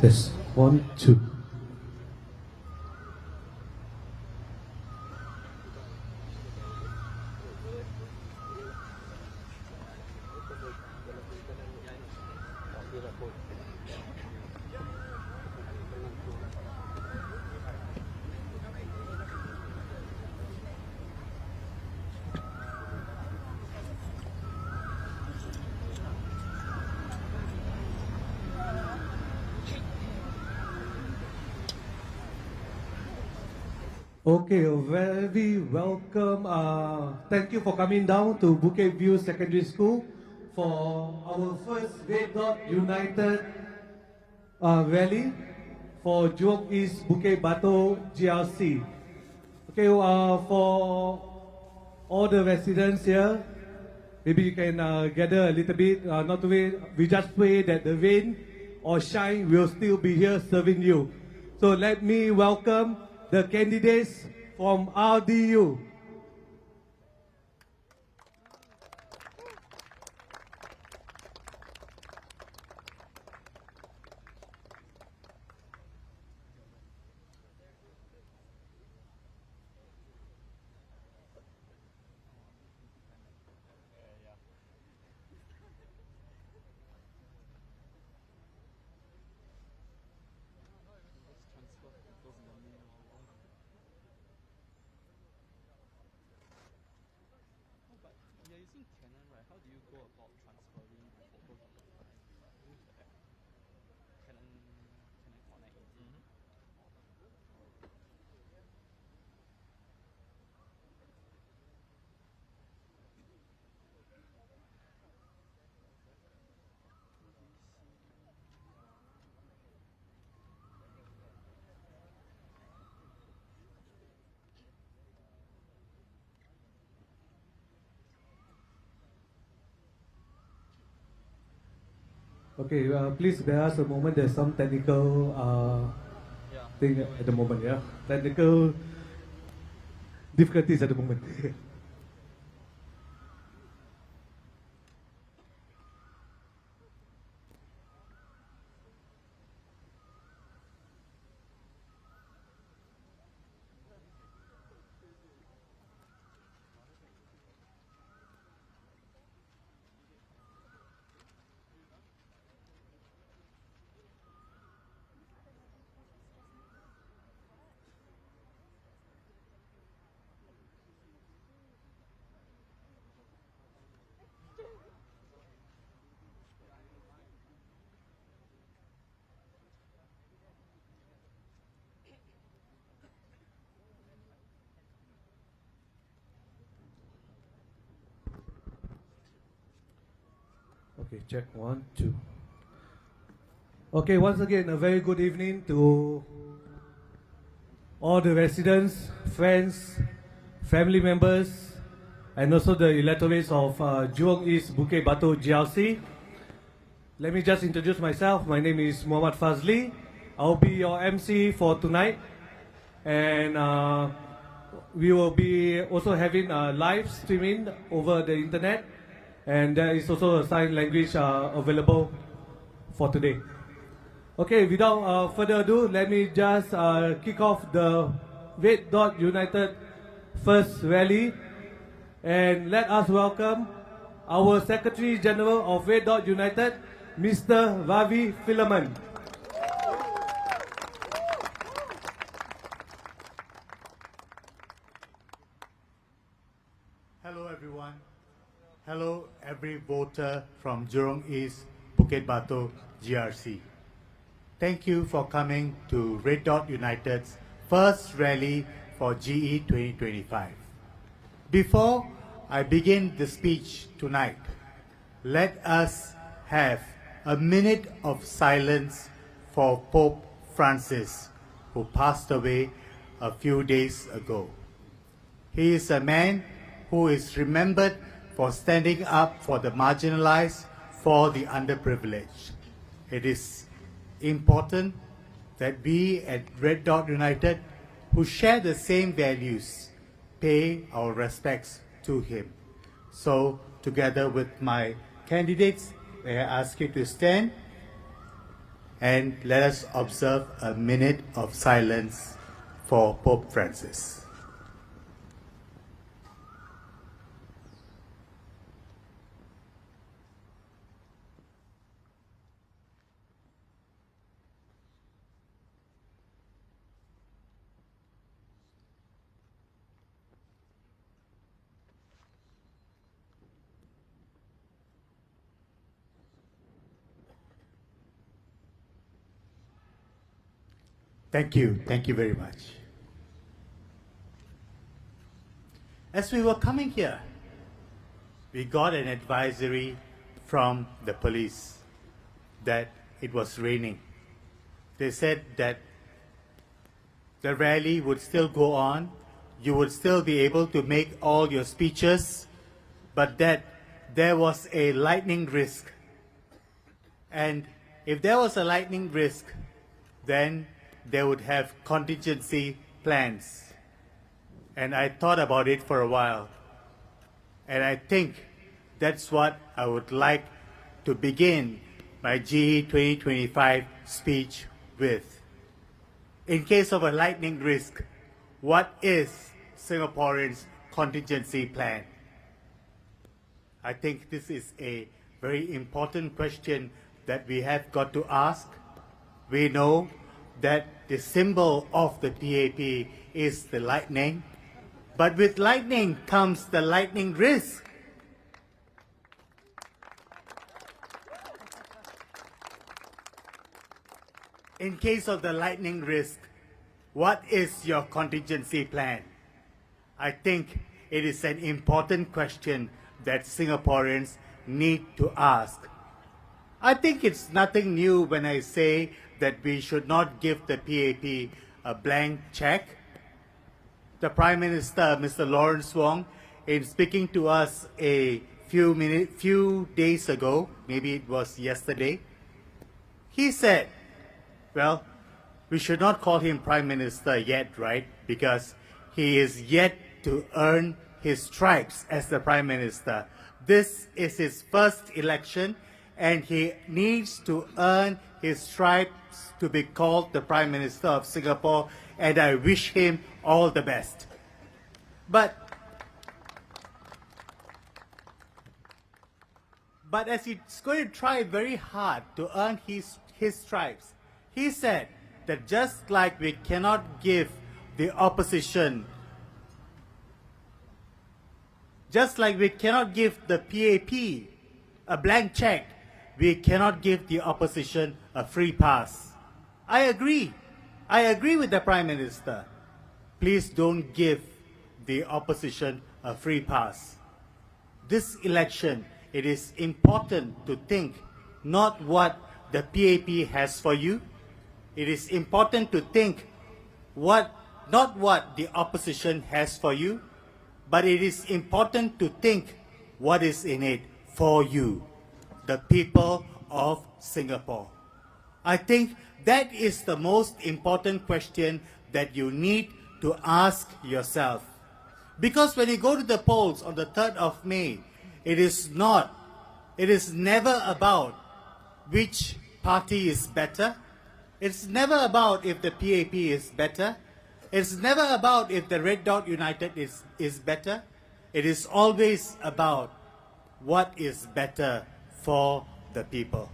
Test 1, 2. Okay, very welcome. Thank you for coming down to Bukit View Secondary School for our first Red Dot United rally for Jurong East Bukit Batok GRC. Okay, for all the residents here, maybe you can gather a little bit. Not to wait, we just pray that the rain or shine will still be here serving you. So let me welcome the candidates from RDU. Okay, please bear us a moment. There's some technical thing at the moment, yeah? Technical difficulties at the moment. Okay, check 1, 2. Okay, once again, a very good evening to all the residents, friends, family members, and also the electorates of Jurong East Bukit Batok GRC. Let me just introduce myself. My name is Muhammad Fazli. I'll be your MC for tonight. And we will be also having live streaming over the internet. And there is also a sign language available for today. Okay, without further ado, let me just kick off the Red Dot United first rally. And let us welcome our Secretary General of Red Dot United, Mr. Ravi Philaman. Hello everyone. Hello every voter from Jurong East Bukit Batok GRC. Thank you for coming to Red Dot United's first rally for GE 2025. Before I begin the speech tonight, let us have a minute of silence for Pope Francis, who passed away a few days ago. He is a man who is remembered for standing up for the marginalized, for the underprivileged. It is important that we at Red Dot United, who share the same values, pay our respects to him. So, together with my candidates, may I ask you to stand and let us observe a minute of silence for Pope Francis. Thank you very much. As we were coming here, we got an advisory from the police that it was raining. They said that the rally would still go on, you would still be able to make all your speeches, but that there was a lightning risk. And if there was a lightning risk, then they would have contingency plans. And I thought about it for a while. And I think that's what I would like to begin my GE2025 speech with. In case of a lightning risk, what is Singaporeans' contingency plan? I think this is a very important question that we have got to ask. We know that the symbol of the PAP is the lightning, but with lightning comes the lightning risk. In case of the lightning risk, what is your contingency plan? I think it is an important question that Singaporeans need to ask. I think it's nothing new when I say that we should not give the PAP a blank check. The Prime Minister, Mr. Lawrence Wong, in speaking to us a few days ago, maybe it was yesterday, he said, well, we should not call him Prime Minister yet, right? Because he is yet to earn his stripes as the Prime Minister. This is his first election, and he needs to earn his stripes to be called the Prime Minister of Singapore, and I wish him all the best. But as he's going to try very hard to earn his stripes, he said that just like we cannot give the opposition, just like we cannot give the PAP a blank check, we cannot give the opposition a free pass. I agree. I agree with the Prime Minister. Please don't give the opposition a free pass. This election, it is important to think not what the PAP has for you. It is important to think not what the opposition has for you, but it is important to think what is in it for you, the people of Singapore. I think that is the most important question that you need to ask yourself. Because when you go to the polls on the 3rd of May, it is never about which party is better. It's never about if the PAP is better. It's never about if the Red Dot United is better. It is always about what is better for the people.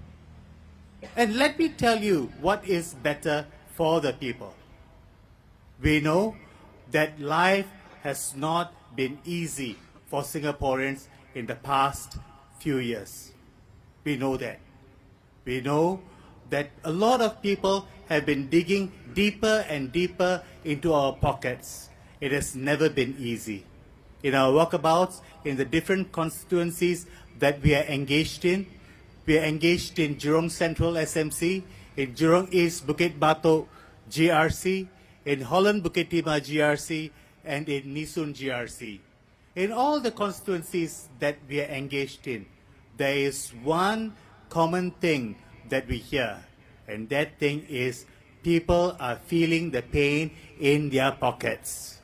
And let me tell you what is better for the people. We know that life has not been easy for Singaporeans in the past few years. We know that. We know that a lot of people have been digging deeper and deeper into our pockets. It has never been easy. In our walkabouts, in the different constituencies that we are engaged in, we are engaged in Jurong Central SMC, in Jurong East Bukit Batok GRC, in Holland Bukit Timah GRC, and in Nisun GRC. In all the constituencies that we are engaged in, there is one common thing that we hear, and that thing is people are feeling the pain in their pockets.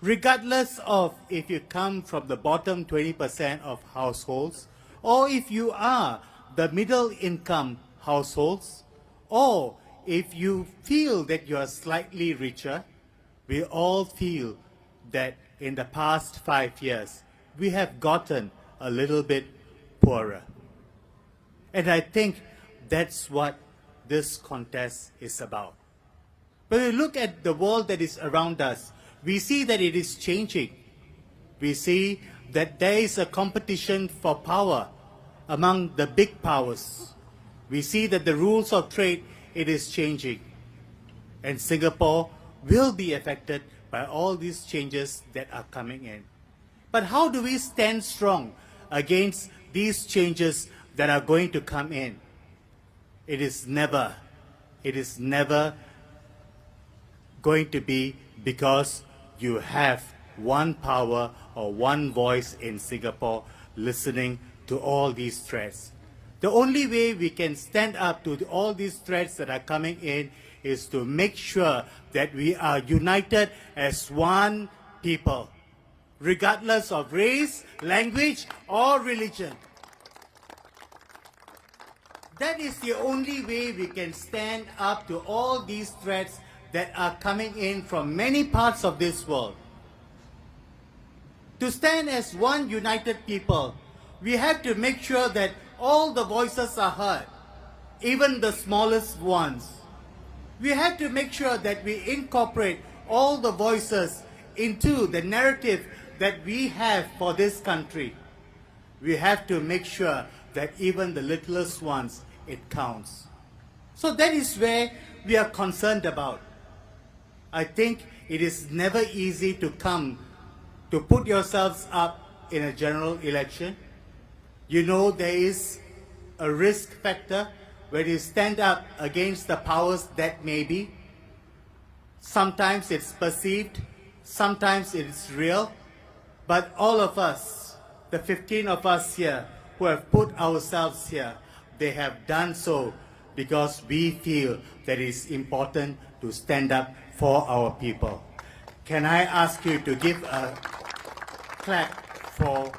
Regardless of if you come from the bottom 20% of households, or if you are the middle income households, Or if you feel that you are slightly richer, we all feel that in the past 5 years, we have gotten a little bit poorer. And I think that's what this contest is about. When we look at the world that is around us, we see that it is changing. We see that there is a competition for power among the big powers. We see that the rules of trade, it is changing. And Singapore will be affected by all these changes that are coming in. But how do we stand strong against these changes that are going to come in? It is never going to be because you have one power or one voice in Singapore listening to all these threats. The only way we can stand up to all these threats that are coming in is to make sure that we are united as one people, regardless of race, language, or religion. That is the only way we can stand up to all these threats that are coming in from many parts of this world. To stand as one united people, we have to make sure that all the voices are heard, even the smallest ones. We have to make sure that we incorporate all the voices into the narrative that we have for this country. We have to make sure that even the littlest ones, it counts. So that is where we are concerned about. I think it is never easy to put yourselves up in a general election. You know there is a risk factor when you stand up against the powers that may be. Sometimes it's perceived, sometimes it's real, but all of us, the 15 of us here who have put ourselves here, they have done so because we feel that it is important to stand up for our people. Can I ask you to give a clap for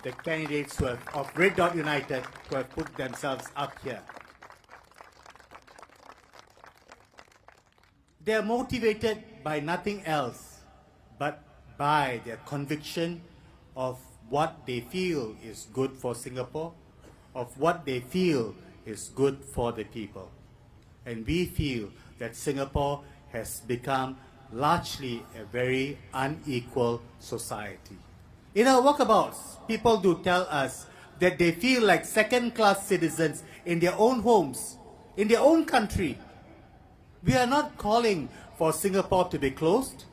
the candidates who have, of Red Dot United who have put themselves up here? They are motivated by nothing else but by their conviction of what they feel is good for Singapore, of what they feel is good for the people. And we feel that Singapore has become largely a very unequal society. In our walkabouts, people do tell us that they feel like second-class citizens in their own homes, in their own country. We are not calling for Singapore to be closed.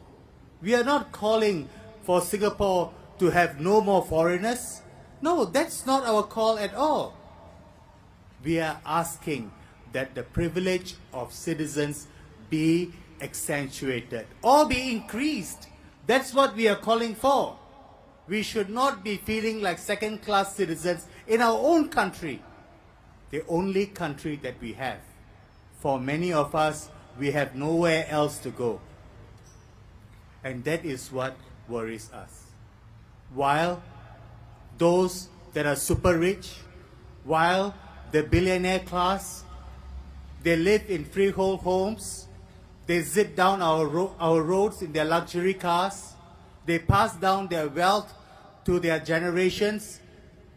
We are not calling for Singapore to have no more foreigners. No, that's not our call at all. We are asking that the privilege of citizens be accentuated or be increased. That's what we are calling for. We should not be feeling like second-class citizens in our own country, the only country that we have. For many of us, we have nowhere else to go. And that is what worries us. While those that are super rich, while the billionaire class, they live in freehold homes, they zip down our roads in their luxury cars, they pass down their wealth to their generations,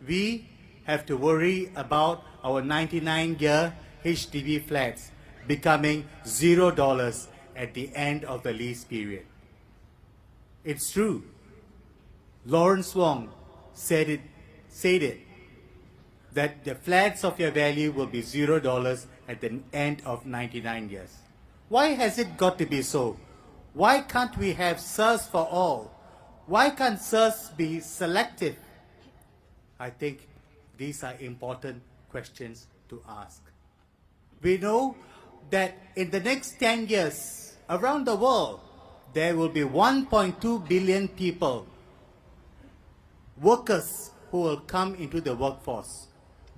we have to worry about our 99-year HDB flats becoming $0 at the end of the lease period. It's true. Lawrence Wong said it, that the flats of your value will be $0 at the end of 99 years. Why has it got to be so? Why can't we have SIRS for all? Why can't SIRS be selective? I think these are important questions to ask. We know that in the next 10 years, around the world, there will be 1.2 billion people, workers who will come into the workforce,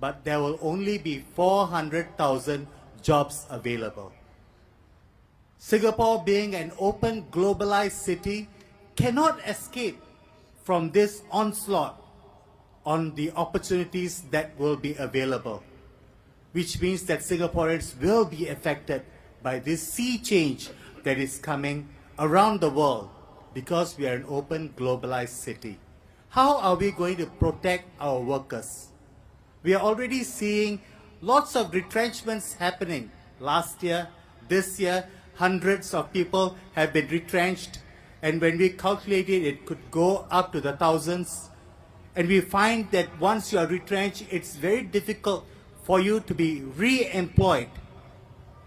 but there will only be 400,000 jobs available. Singapore, being an open, globalized city, cannot escape from this onslaught on the opportunities that will be available. which means that Singaporeans will be affected by this sea change that is coming around the world because we are an open, globalized city. How are we going to protect our workers? We are already seeing lots of retrenchments happening. Last year, this year, hundreds of people have been retrenched, and when we calculate it, it could go up to the thousands. And we find that once you are retrenched, it's very difficult for you to be re-employed,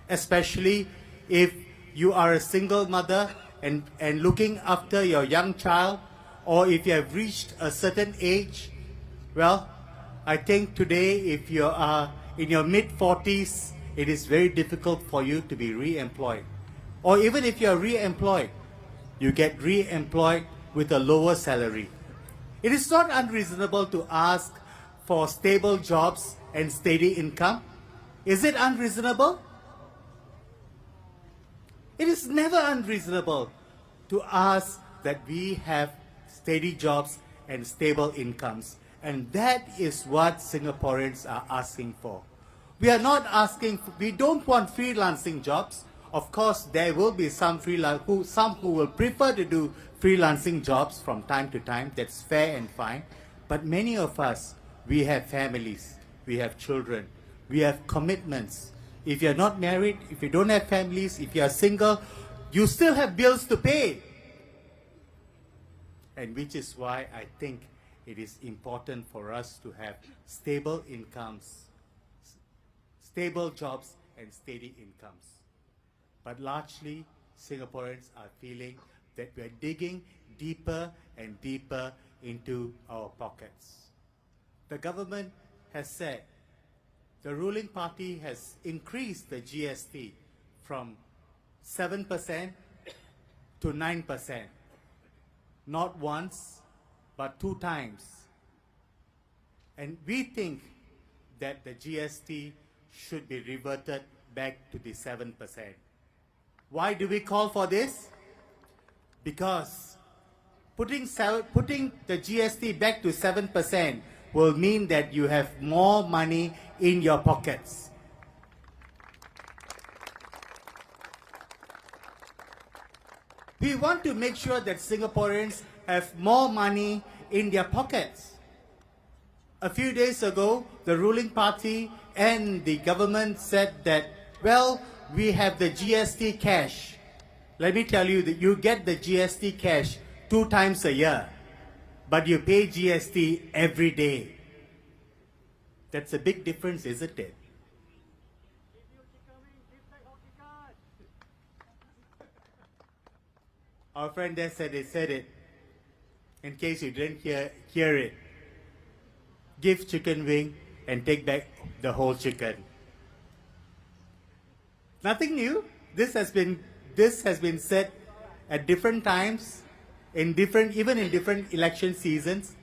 especially if you are a single mother and looking after your young child, or if you have reached a certain age. Well, I think today, if you are in your mid-40s, it is very difficult for you to be re-employed. Or even if you are re-employed, you get re-employed with a lower salary. It is not unreasonable to ask for stable jobs and steady income. Is it unreasonable? It is never unreasonable to ask that we have steady jobs and stable incomes. And that is what Singaporeans are asking for. We are not asking, we don't want freelancing jobs. Of course, there will be some who will prefer to do freelancing jobs from time to time. That's fair and fine. But many of us, we have families, we have children, we have commitments. If you're not married, if you don't have families, if you are single, you still have bills to pay. And which is why I think it is important for us to have stable incomes, stable jobs and steady incomes. But largely, Singaporeans are feeling that we are digging deeper and deeper into our pockets. The government has said, the ruling party has increased the GST from 7% to 9%. Not once, but 2 times. And we think that the GST should be reverted back to the 7%. Why do we call for this? Because putting the GST back to 7% will mean that you have more money in your pockets. We want to make sure that Singaporeans have more money in their pockets. A few days ago, the ruling party and the government said that, well, we have the GST cash. Let me tell you that you get the GST cash 2 times a year, but you pay GST every day. That's a big difference, isn't it? Our friend there said it. In case you didn't hear it. Give chicken wing and take back the whole chicken. Nothing new. This has been said at different times, even in different election seasons.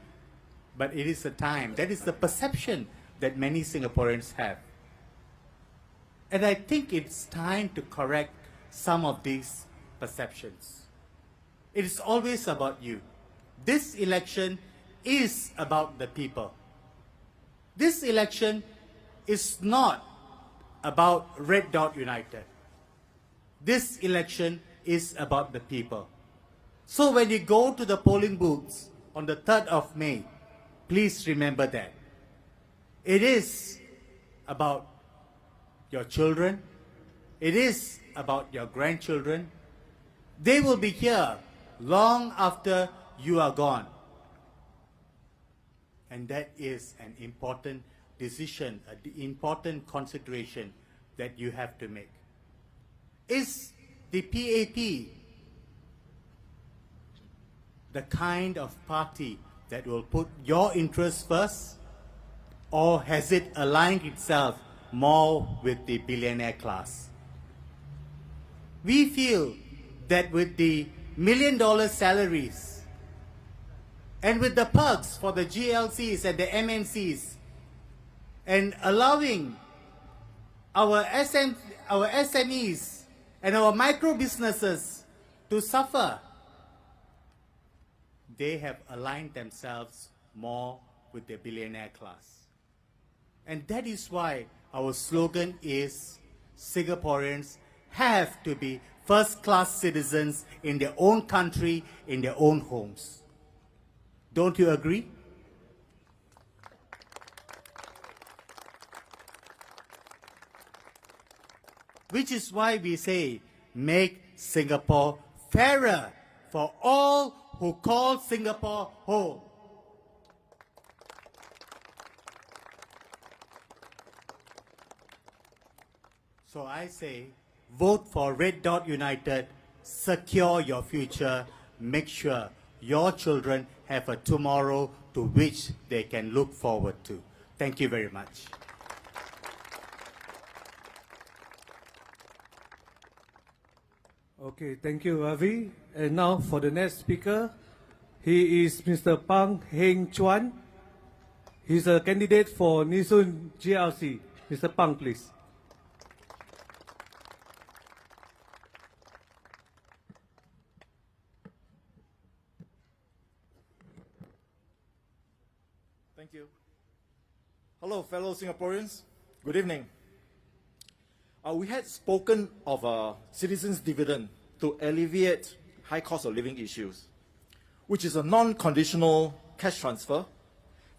But it is a time. That is the perception that many Singaporeans have. And I think it's time to correct some of these perceptions. It is always about you. This election is about the people. This election is not about Red Dot United. This election is about the people. So when you go to the polling booths on the 3rd of May, please remember that. It is about your children. It is about your grandchildren. They will be here long after you are gone. And that is an important decision, an important consideration that you have to make. Is the PAP the kind of party that will put your interests first, or has it aligned itself more with the billionaire class? We feel that with the $1 million salaries and with the perks for the GLCs and the MNCs, and allowing our SMEs and our micro businesses to suffer, they have aligned themselves more with the billionaire class. And that is why Our slogan is Singaporeans have to be first-class citizens in their own country, in their own homes. Don't you agree? Which is why we say, make Singapore fairer for all who call Singapore home. So I say, vote for Red Dot United, secure your future, make sure your children have a tomorrow to which they can look forward to. Thank you very much. Okay, thank you, Ravi. And now for the next speaker, he is Mr. Pang Heng Chuan. He's a candidate for Nee-Soon GLC. Mr. Pang, please. Thank you. Hello, fellow Singaporeans. Good evening. We had spoken of a citizens' dividend to alleviate high cost of living issues, which is a non-conditional cash transfer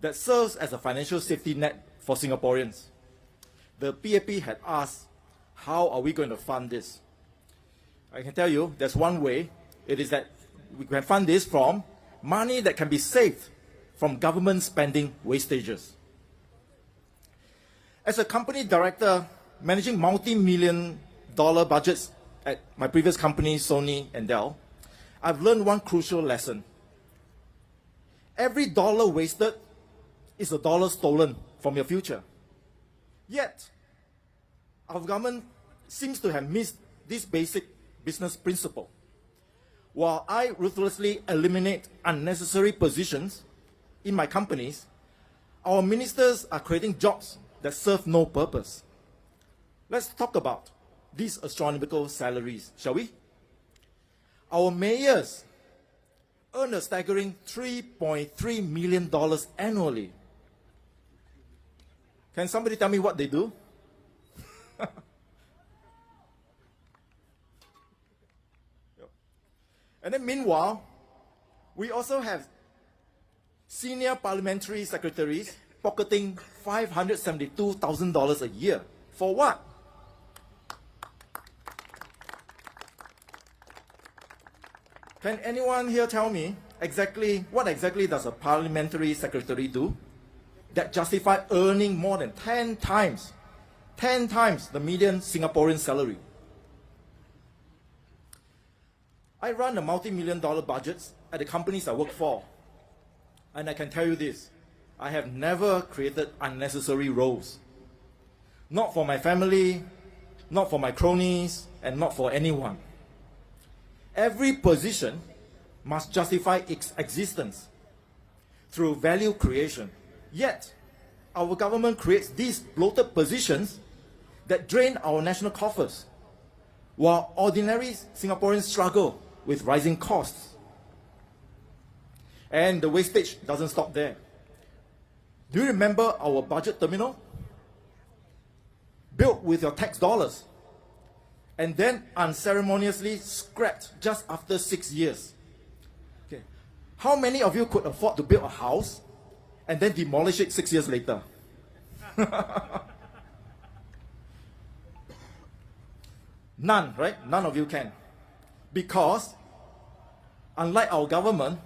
that serves as a financial safety net for Singaporeans. The PAP had asked, how are we going to fund this? I can tell you, there's one way. It is that we can fund this from money that can be saved from government spending wastages. As a company director managing multi-million-dollar budgets at my previous companies, Sony and Dell, I've learned one crucial lesson. Every dollar wasted is a dollar stolen from your future. Yet, our government seems to have missed this basic business principle. While I ruthlessly eliminate unnecessary positions in my companies, our ministers are creating jobs that serve no purpose. Let's talk about these astronomical salaries, shall we? Our mayors earn a staggering $3.3 million annually. Can somebody tell me what they do? And then meanwhile, we also have senior parliamentary secretaries pocketing $572,000 a year. For what? Can anyone here tell me what exactly does a parliamentary secretary do that justify earning more than 10 times the median Singaporean salary? I run a multi-million-dollar budgets at the companies I work for, and I can tell you this, I have never created unnecessary roles. Not for my family, not for my cronies, and not for anyone. Every position must justify its existence through value creation. Yet, our government creates these bloated positions that drain our national coffers, while ordinary Singaporeans struggle with rising costs. And the wastage doesn't stop there. Do you remember our budget terminal? Built with your tax dollars, and then unceremoniously scrapped just after 6 years. Okay. How many of you could afford to build a house and then demolish it 6 years later? None, right? None of you can. Because, unlike our government,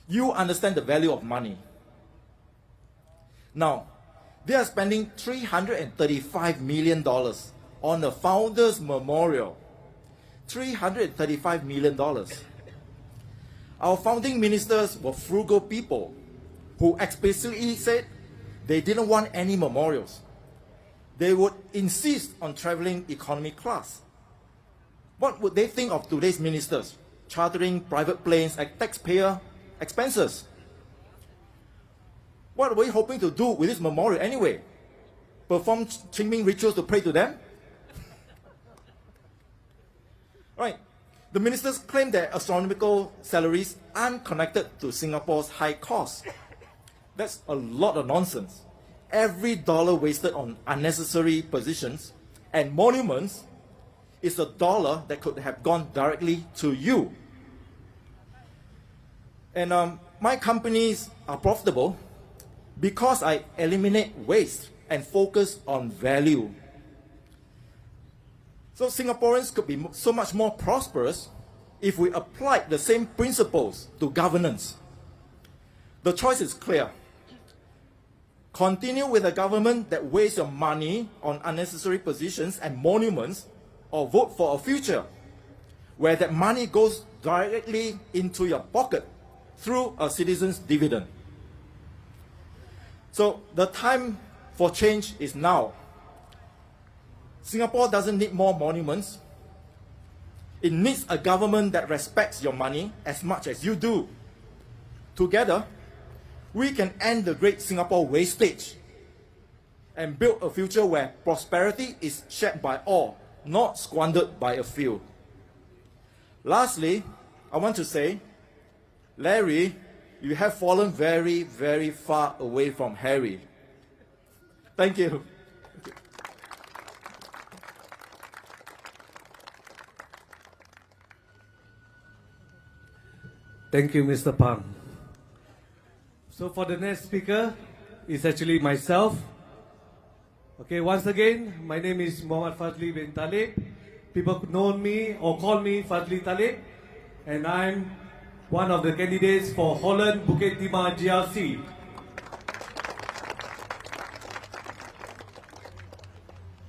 you understand the value of money. Now, they are spending $335 million on a Founders Memorial. $335 million. Our founding ministers were frugal people who explicitly said they didn't want any memorials. They would insist on traveling economy class. What would they think of today's ministers chartering private planes at taxpayer expenses? What are we hoping to do with this memorial anyway? Perform Qingming rituals to pray to them? Right. The ministers claim their astronomical salaries aren't connected to Singapore's high costs. That's a lot of nonsense. every dollar wasted on unnecessary positions and monuments is a dollar that could have gone directly to you. And my companies are profitable because I eliminate waste and focus on value. So Singaporeans could be so much more prosperous if we applied the same principles to governance. The choice is clear. Continue with a government that wastes your money on unnecessary positions and monuments, or vote for a future where that money goes directly into your pocket through a citizen's dividend. So the time for change is now. Singapore doesn't need more monuments. It needs a government that respects your money as much as you do. Together, we can end the great Singapore wastage and build a future where prosperity is shared by all, not squandered by a few. Lastly, I want to say, Larry, you have fallen very, very far away from Harry. Thank you. Thank you, Mr. Pang. So for the next speaker, it's actually myself. Okay, once again, my name is Muhammad Fadli bin Talib. People know me or call me Fadli Talib, and I'm one of the candidates for Holland Bukit Timah GRC.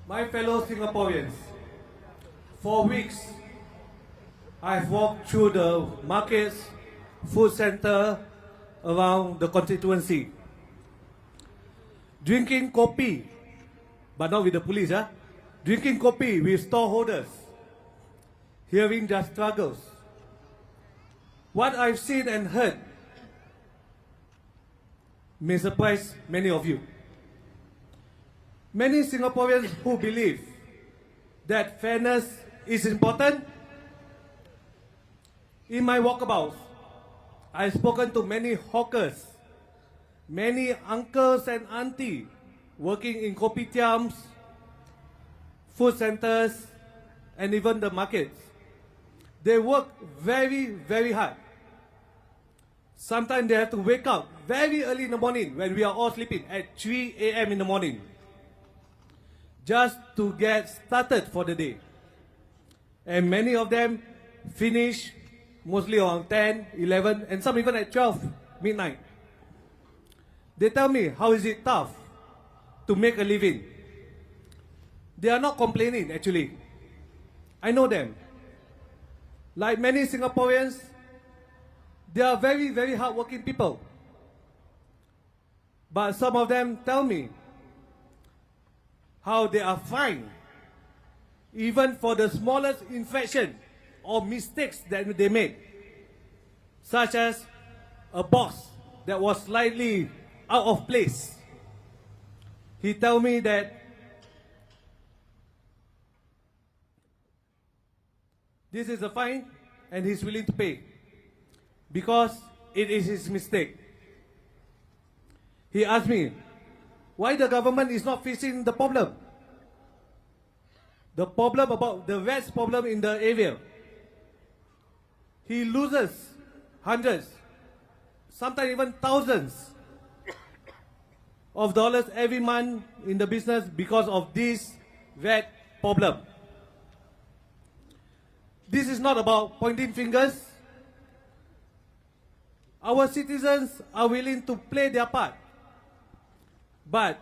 My fellow Singaporeans, for weeks, I've walked through the markets, food center around the constituency, drinking kopi, but not with the police, drinking kopi with storeholders, hearing their struggles. What I've seen and heard may surprise many of you. Many Singaporeans who believe that fairness is important. In my walkabouts, I've spoken to many hawkers, many uncles and aunties working in kopitiams, food centers, and even the markets. They work very, very hard. Sometimes they have to wake up very early in the morning when we are all sleeping at 3 a.m. in the morning just to get started for the day. And many of them finish mostly around 10, 11, and some even at 12 midnight. They tell me how is it tough to make a living. They are not complaining actually. I know them. Like many Singaporeans, they are very, very hardworking people. But some of them tell me how they are fined even for the smallest infraction or mistakes that they made, such as a box that was slightly out of place. He told me that this is a fine and he's willing to pay because it is his mistake. He asked me why the government is not fixing the problem. The problem about the rats problem in the area. He loses hundreds, sometimes even thousands of dollars every month in the business because of this rat problem. This is not about pointing fingers. Our citizens are willing to play their part, but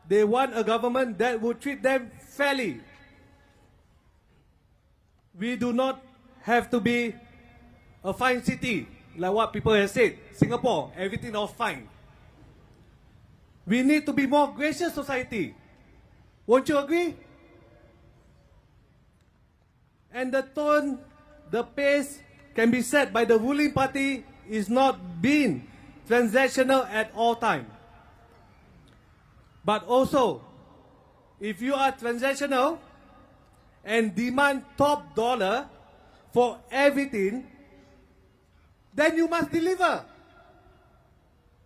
they want a government that will treat them fairly. We do not have to be a fine city, like what people have said. Singapore, everything is fine. We need to be more gracious society. Won't you agree? And the tone, the pace can be set by the ruling party is not being transactional at all time. But also, if you are transactional and demand top dollar for everything, then you must deliver.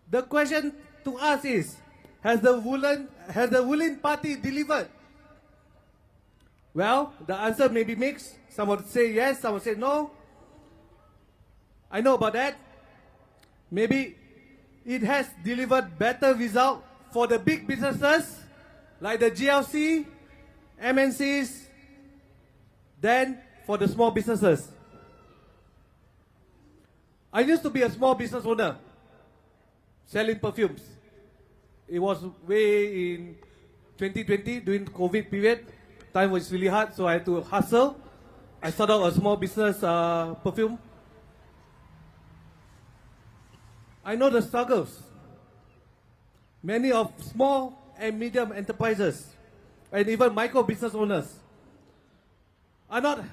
The question to us is, Has the ruling party delivered? Well, the answer may be mixed. Some would say yes, some would say no. I know about that. Maybe it has delivered better result for the big businesses like the GLC, MNCs, than for the small businesses. I used to be a small business owner selling perfumes. It was way in 2020 during the COVID period. Time was really hard, so I had to hustle. I started out a small business perfume. I know the struggles. Many of small and medium enterprises and even micro business owners are not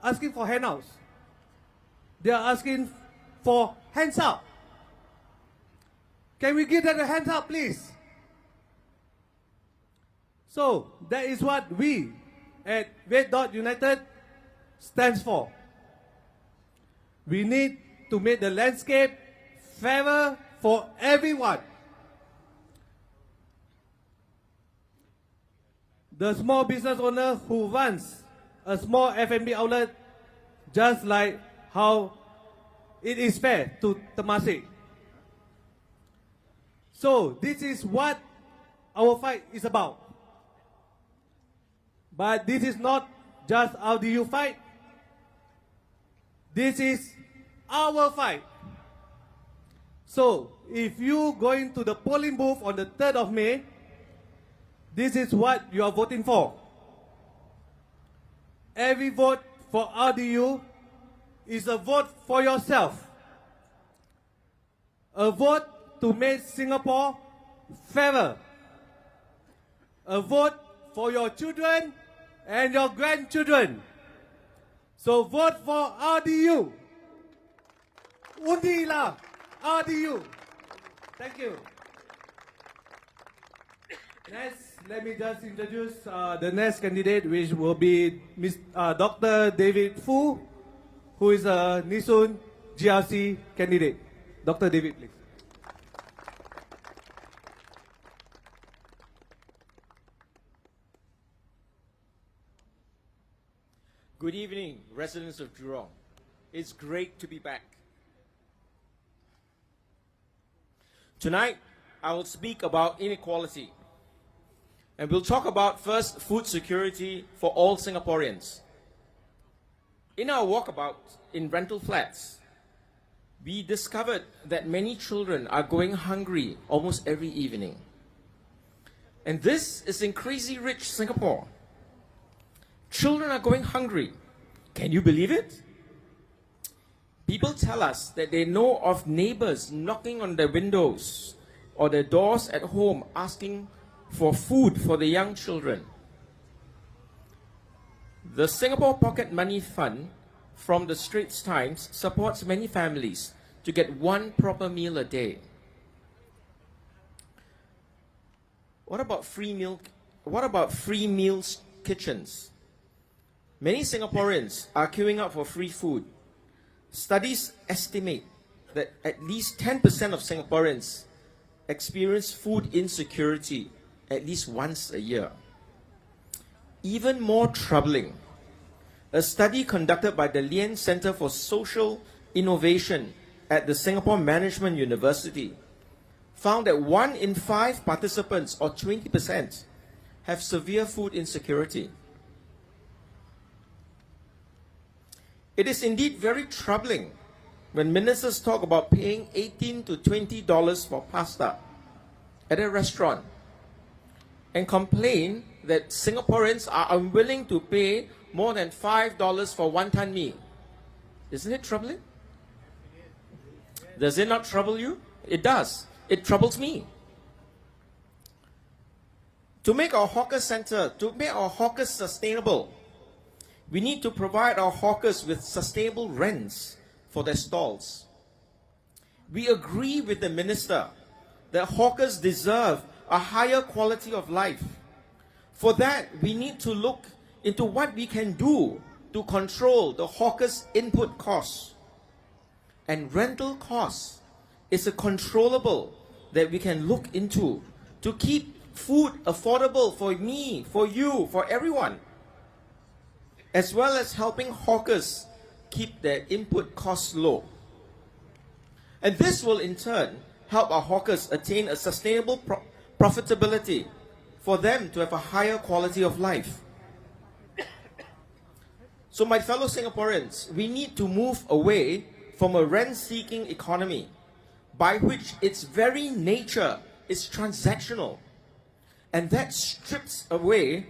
asking for handouts. They are asking for hands up. Can we give them a hands up, please? So that is what we at Red Dot United stands for. We need to make the landscape fairer for everyone. The small business owner who runs a small F&B outlet, just like how it is fair to Temasek. So this is what our fight is about. But this is not just our DU fight. This is our fight. So if you go into the polling booth on the 3rd of May, this is what you are voting for. Every vote for RDU is a vote for yourself. A vote to make Singapore fairer. A vote for your children and your grandchildren. So vote for RDU. Undilah RDU. Thank you. Next, let me just introduce the next candidate, which will be Dr. David Fu, who is a Nisun GRC candidate. Dr. David, please. Good evening, residents of Jurong. It's great to be back. Tonight, I will speak about inequality. And we'll talk about first food security for all Singaporeans. In our walkabout in rental flats, we discovered that many children are going hungry almost every evening. And this is in crazy rich Singapore. Children are going hungry. Can you believe it? People tell us that they know of neighbors knocking on their windows or their doors at home asking for food for the young children. The Singapore Pocket Money Fund from the Straits Times supports many families to get one proper meal a day. What about free meals kitchens? Many Singaporeans are queuing up for free food. Studies estimate that at least 10% of Singaporeans experience food insecurity at least once a year. Even more troubling, a study conducted by the Lien Center for Social Innovation at the Singapore Management University found that 1 in 5 participants, or 20%, have severe food insecurity. It is indeed very troubling when ministers talk about paying $18 to $20 for pasta at a restaurant and complain that Singaporeans are unwilling to pay more than $5 for wonton mee. Isn't it troubling? Does it not trouble you? It does. It troubles me. To make our hawker hawkers sustainable, we need to provide our hawkers with sustainable rents for their stalls. We agree with the minister that hawkers deserve a higher quality of life. For that, we need to look into what we can do to control the hawkers' input costs. And rental costs is a controllable that we can look into to keep food affordable for me, for you, for everyone, as well as helping hawkers keep their input costs low. And this will in turn help our hawkers attain a sustainable profitability for them to have a higher quality of life. So my fellow Singaporeans, we need to move away from a rent-seeking economy by which its very nature is transactional, and that strips away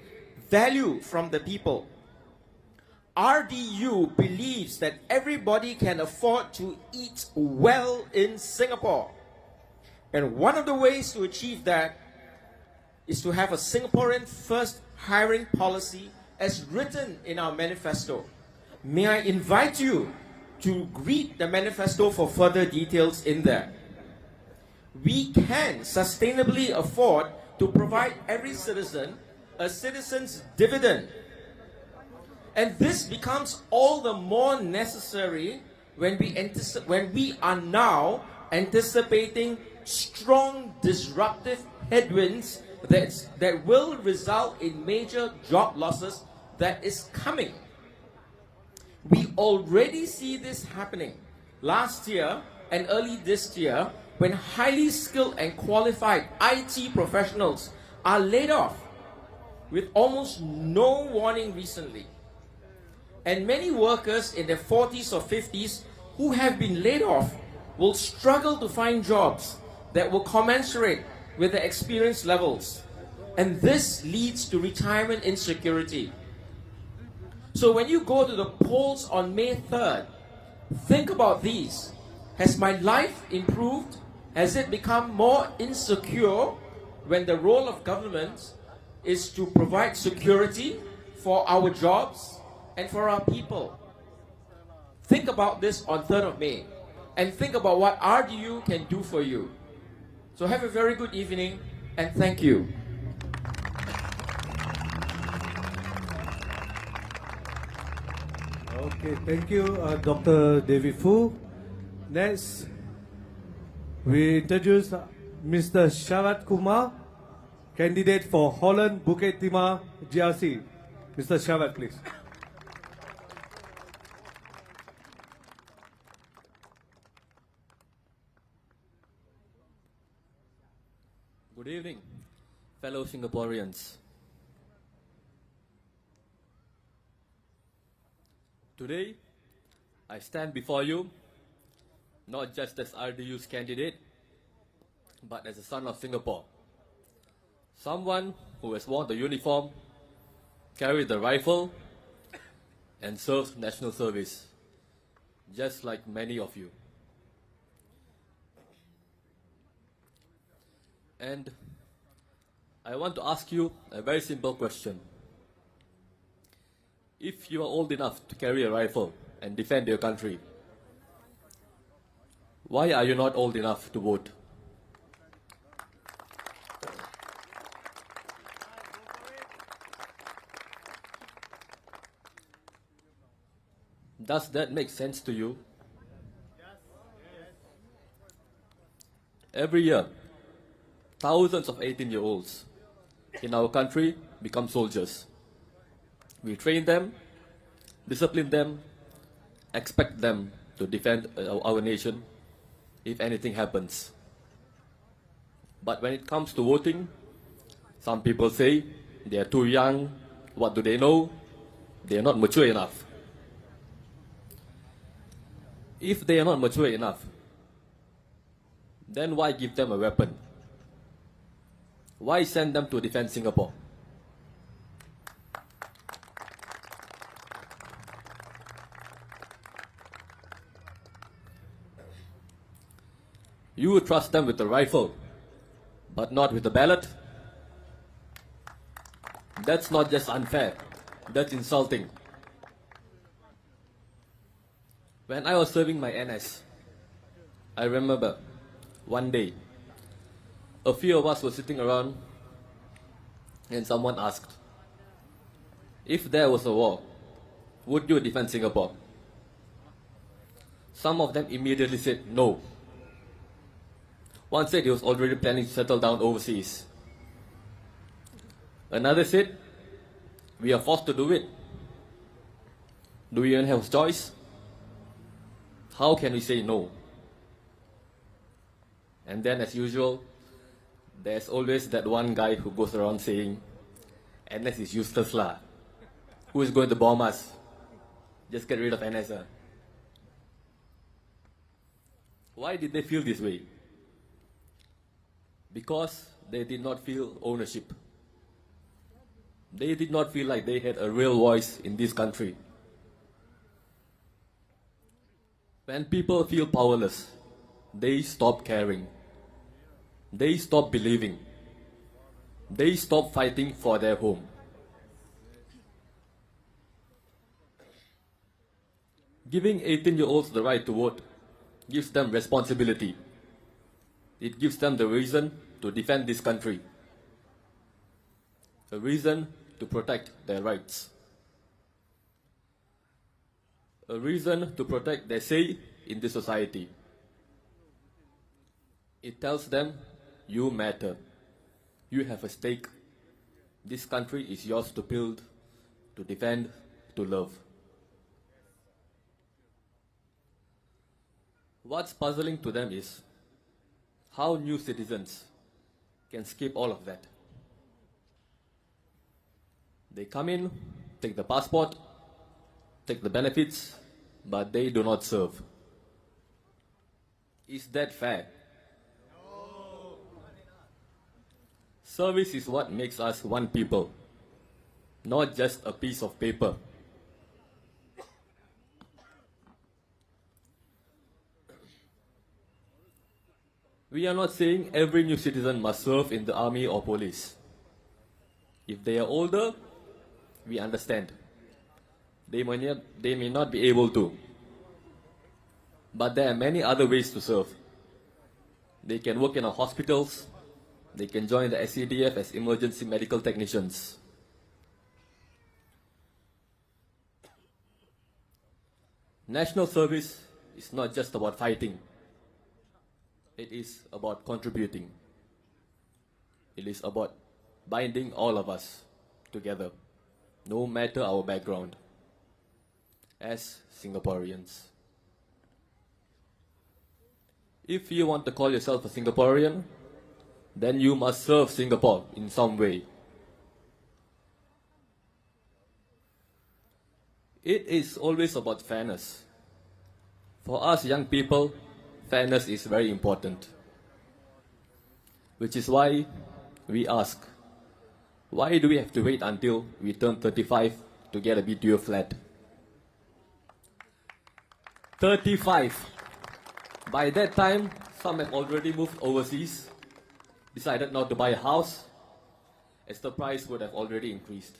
value from the people. RDU believes that everybody can afford to eat well in Singapore. And one of the ways to achieve that is to have a Singaporean first hiring policy as written in our manifesto. May I invite you to read the manifesto for further details in there. We can sustainably afford to provide every citizen a citizen's dividend. And this becomes all the more necessary when we are now anticipating strong disruptive headwinds that will result in major job losses that is coming. We already see this happening last year and early this year when highly skilled and qualified IT professionals are laid off with almost no warning recently. And many workers in their 40s or 50s who have been laid off will struggle to find jobs that will commensurate with their experience levels. And this leads to retirement insecurity. So when you go to the polls on May 3rd, think about these. Has my life improved? Has it become more insecure when the role of government is to provide security for our jobs and for our people? Think about this on 3rd of May and think about what RDU can do for you. So have a very good evening and thank you. Okay, thank you, Dr. David Fu. Next, we introduce Mr. Sharat Kumar, candidate for Holland Bukit Timah GRC. Mr. Sharat, please. Good evening, fellow Singaporeans. Today, I stand before you not just as RDU's candidate, but as a son of Singapore. Someone who has worn the uniform, carried the rifle, and served national service, just like many of you. And I want to ask you a very simple question. If you are old enough to carry a rifle and defend your country, why are you not old enough to vote? Does that make sense to you? Every year, thousands of 18-year-olds in our country become soldiers. We train them, discipline them, expect them to defend our nation if anything happens. But when it comes to voting, some people say they are too young, what do they know? They are not mature enough. If they are not mature enough, then why give them a weapon? Why send them to defend Singapore? You would trust them with a rifle, but not with a ballot? That's not just unfair, that's insulting. When I was serving my NS, I remember one day, a few of us were sitting around and someone asked, if there was a war, would you defend Singapore? Some of them immediately said no. One said he was already planning to settle down overseas Another said, we are forced to do it. Do we even have a choice? How can we say no? And then, as usual, there's always that one guy who goes around saying, NS is useless lah. Who is going to bomb us? Just get rid of NS. Why did they feel this way? Because they did not feel ownership. They did not feel like they had a real voice in this country. When people feel powerless, they stop caring. They stop believing. They stop fighting for their home. Giving 18-year-olds the right to vote gives them responsibility. It gives them the reason to defend this country, a reason to protect their rights, a reason to protect their say in this society. It tells them, you matter, you have a stake, this country is yours to build, to defend, to love. What's puzzling to them is how new citizens can skip all of that. They come in, take the passport, take the benefits, but they do not serve. Is that fair? No. Service is what makes us one people, not just a piece of paper. We are not saying every new citizen must serve in the army or police. If they are older, we understand. They may not be able to. But there are many other ways to serve. They can work in our hospitals. They can join the SCDF as emergency medical technicians. National service is not just about fighting. It is about contributing. It is about binding all of us together, no matter our background, as Singaporeans. If you want to call yourself a Singaporean, then you must serve Singapore in some way. It is always about fairness. For us young people, fairness is very important. Which is why we ask, why do we have to wait until we turn 35 to get a BTO flat? 35. By that time, some have already moved overseas, decided not to buy a house, as the price would have already increased.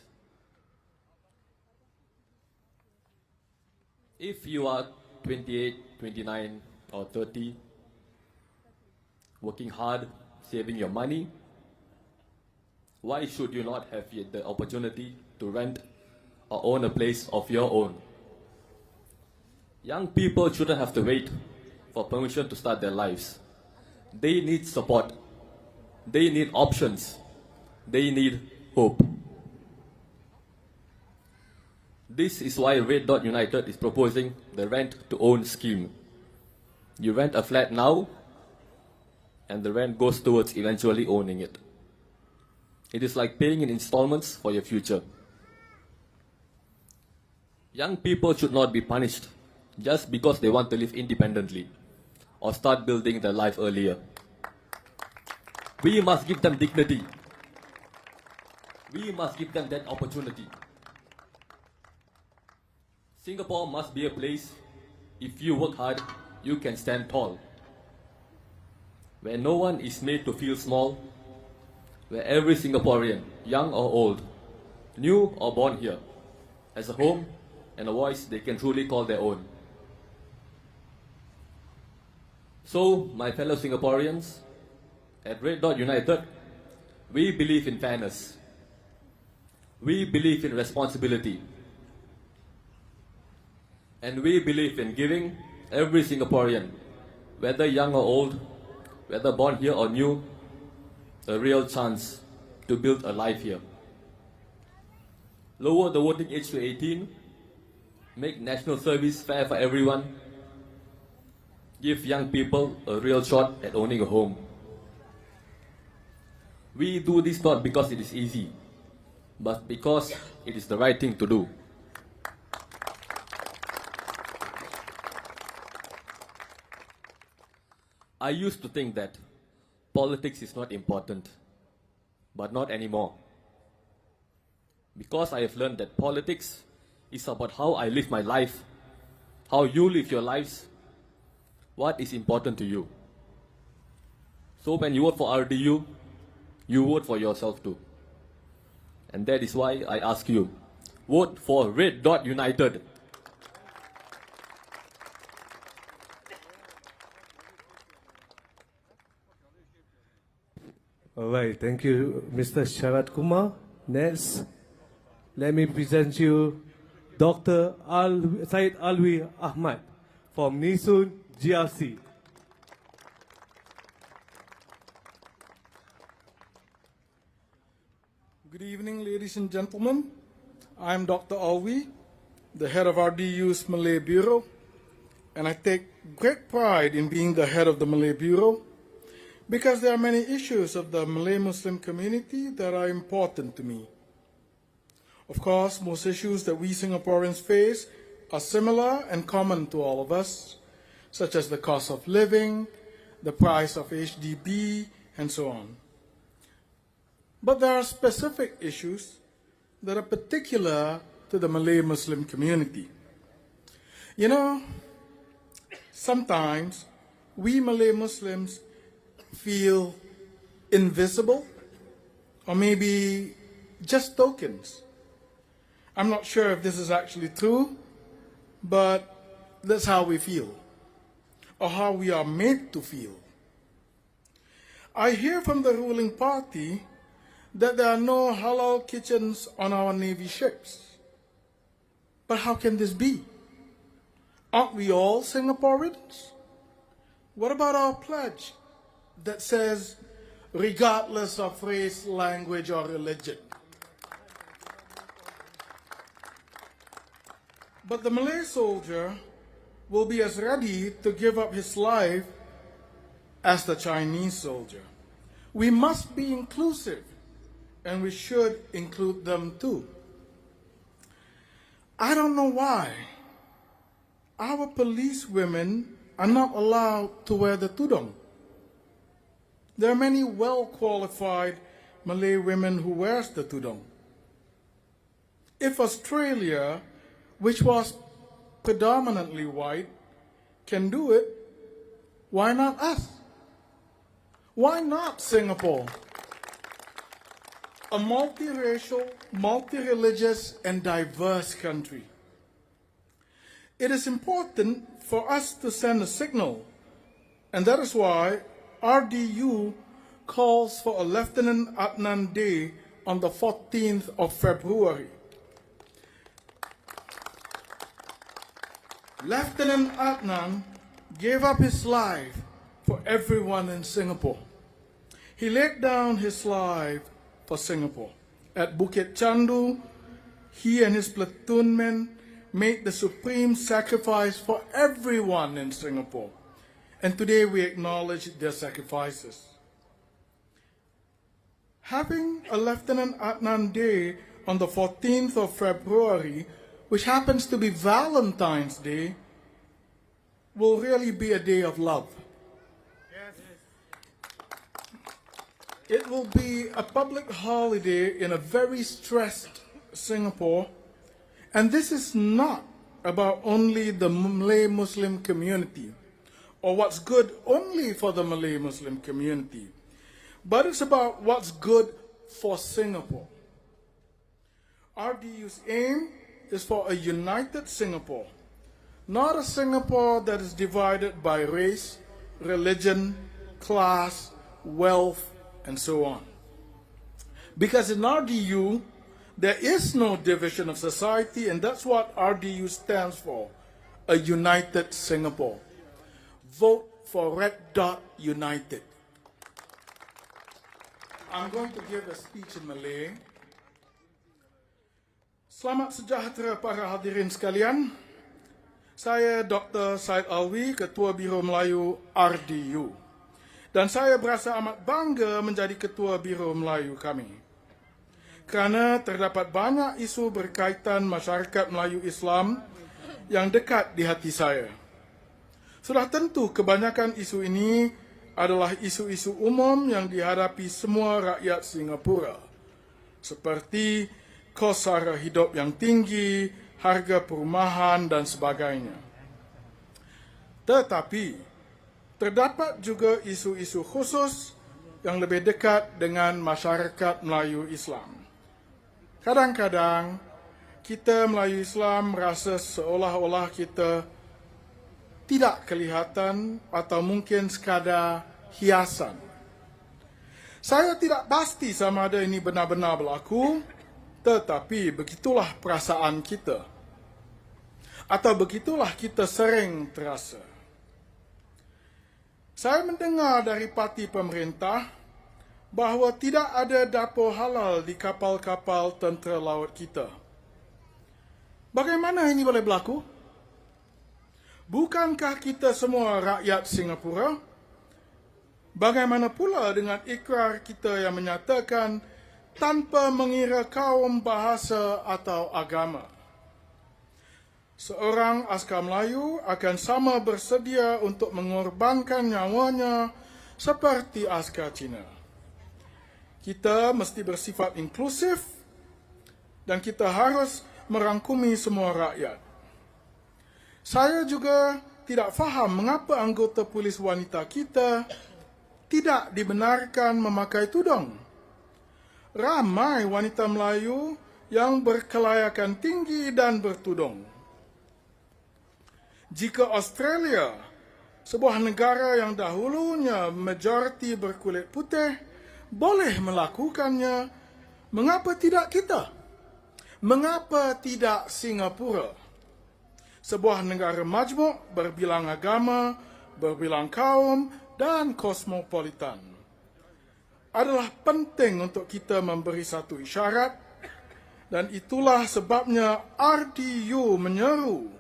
If you are 28, 29, or 30, working hard, saving your money, why should you not have yet the opportunity to rent or own a place of your own? Young people shouldn't have to wait for permission to start their lives. They need support. They need options. They need hope. This is why Red Dot United is proposing the rent-to-own scheme. You rent a flat now, and the rent goes towards eventually owning it. It is like paying in installments for your future. Young people should not be punished just because they want to live independently or start building their life earlier. We must give them dignity. We must give them that opportunity. Singapore must be a place, if you work hard, you can stand tall. Where no one is made to feel small, where every Singaporean, young or old, new or born here, has a home and a voice they can truly call their own. So, my fellow Singaporeans, at Red Dot United, we believe in fairness. We believe in responsibility. And we believe in giving every Singaporean, whether young or old, whether born here or new, a real chance to build a life here. lower the voting age to 18, make national service fair for everyone, give young people a real shot at owning a home. We do this not because it is easy, but because it is the right thing to do. I used to think that politics is not important, but not anymore. Because I have learned that politics is about how I live my life, how you live your lives, what is important to you. So when you vote for RDU, you vote for yourself too. And that is why I ask you, vote for Red Dot United. All right, thank you, Mr. Sharat Kumar. Next, let me present you Dr. Syed Alwi Ahmad from Nisun GRC. Good evening, ladies and gentlemen. I'm Dr. Alwi, the head of RDU's Malay Bureau, and I take great pride in being the head of the Malay Bureau because there are many issues of the Malay Muslim community that are important to me. Of course, most issues that we Singaporeans face are similar and common to all of us, such as the cost of living, the price of HDB, and so on. But there are specific issues that are particular to the Malay Muslim community. You know, sometimes we Malay Muslims feel invisible, or maybe just tokens. I'm not sure if this is actually true, but that's how we feel, or how we are made to feel. I hear from the ruling party that there are no halal kitchens on our Navy ships. But how can this be? Aren't we all Singaporeans? What about our pledge that says, regardless of race, language, or religion? But the Malay soldier will be as ready to give up his life as the Chinese soldier. We must be inclusive, and we should include them too. I don't know why our police women are not allowed to wear the tudung. There are many well-qualified Malay women who wears the tudung. If Australia, which was predominantly white, can do it, why not us? Why not Singapore? A multiracial, multi-religious, and diverse country. It is important for us to send a signal, and that is why RDU calls for a Lieutenant Adnan Day on the 14th of February. Lieutenant Adnan gave up his life for everyone in Singapore. He laid down his life for Singapore. At Bukit Chandu, he and his platoon men made the supreme sacrifice for everyone in Singapore. And today we acknowledge their sacrifices. Having a Lieutenant Adnan Day on the 14th of February, which happens to be Valentine's Day, will really be a day of love. It will be a public holiday in a very stressed Singapore, and this is not about only the Malay Muslim community, or what's good only for the Malay Muslim community, but it's about what's good for Singapore. RDU's aim is for a united Singapore, not a Singapore that is divided by race, religion, class, wealth, and so on. Because in RDU, there is no division of society, and that's what RDU stands for, a united Singapore. Vote for Red Dot United. I'm going to give a speech in Malay. Selamat sejahtera para hadirin sekalian. Saya Dr. Said Alwi, Ketua Biro Melayu RDU. Dan saya berasa amat bangga menjadi Ketua Biro Melayu kami. Kerana terdapat banyak isu berkaitan masyarakat Melayu Islam yang dekat di hati saya. Sudah tentu kebanyakan isu ini adalah isu-isu umum yang dihadapi semua rakyat Singapura. Seperti kos sara hidup yang tinggi, harga perumahan dan sebagainya. Tetapi, terdapat juga isu-isu khusus yang lebih dekat dengan masyarakat Melayu Islam. Kadang-kadang, kita Melayu Islam merasa seolah-olah kita tidak kelihatan atau mungkin sekadar hiasan. Saya tidak pasti sama ada ini benar-benar berlaku, tetapi begitulah perasaan kita. Atau begitulah kita sering terasa. Saya mendengar dari parti pemerintah bahawa tidak ada dapur halal di kapal-kapal tentera laut kita. Bagaimana ini boleh berlaku? Bukankah kita semua rakyat Singapura? Bagaimana pula dengan ikrar kita yang menyatakan tanpa mengira kaum, bahasa atau agama? Seorang askar Melayu akan sama bersedia untuk mengorbankan nyawanya seperti askar Cina. Kita mesti bersifat inklusif dan kita harus merangkumi semua rakyat. Saya juga tidak faham mengapa anggota polis wanita kita tidak dibenarkan memakai tudung. Ramai wanita Melayu yang berkelayakan tinggi dan bertudung. Jika Australia, sebuah negara yang dahulunya majoriti berkulit putih, boleh melakukannya, mengapa tidak kita? Mengapa tidak Singapura? Sebuah negara majmuk berbilang agama, berbilang kaum dan kosmopolitan. Adalah penting untuk kita memberi satu isyarat dan itulah sebabnya RDU menyeru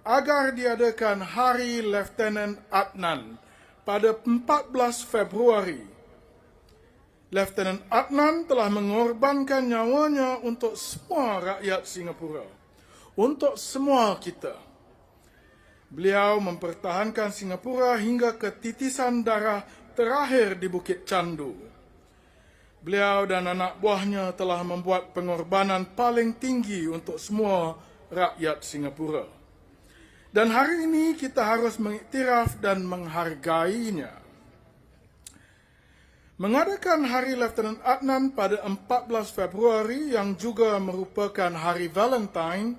agar diadakan Hari Lieutenant Adnan pada 14 Februari. Lieutenant Adnan telah mengorbankan nyawanya untuk semua rakyat Singapura, untuk semua kita. Beliau mempertahankan Singapura hingga ke titisan darah terakhir di Bukit Candu. Beliau dan anak buahnya telah membuat pengorbanan paling tinggi untuk semua rakyat Singapura. Dan hari ini kita harus mengiktiraf dan menghargainya. Mengadakan Hari Lieutenant Adnan pada 14 Februari yang juga merupakan Hari Valentine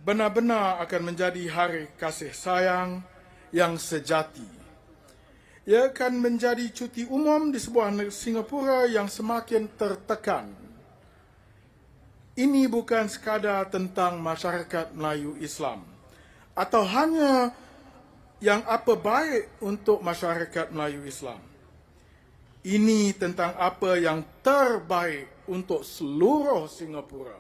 benar-benar akan menjadi hari kasih sayang yang sejati. Ia akan menjadi cuti umum di sebuah Singapura yang semakin tertekan. Ini bukan sekadar tentang masyarakat Melayu Islam atau hanya yang apa baik untuk masyarakat Melayu Islam. Ini tentang apa yang terbaik untuk seluruh Singapura.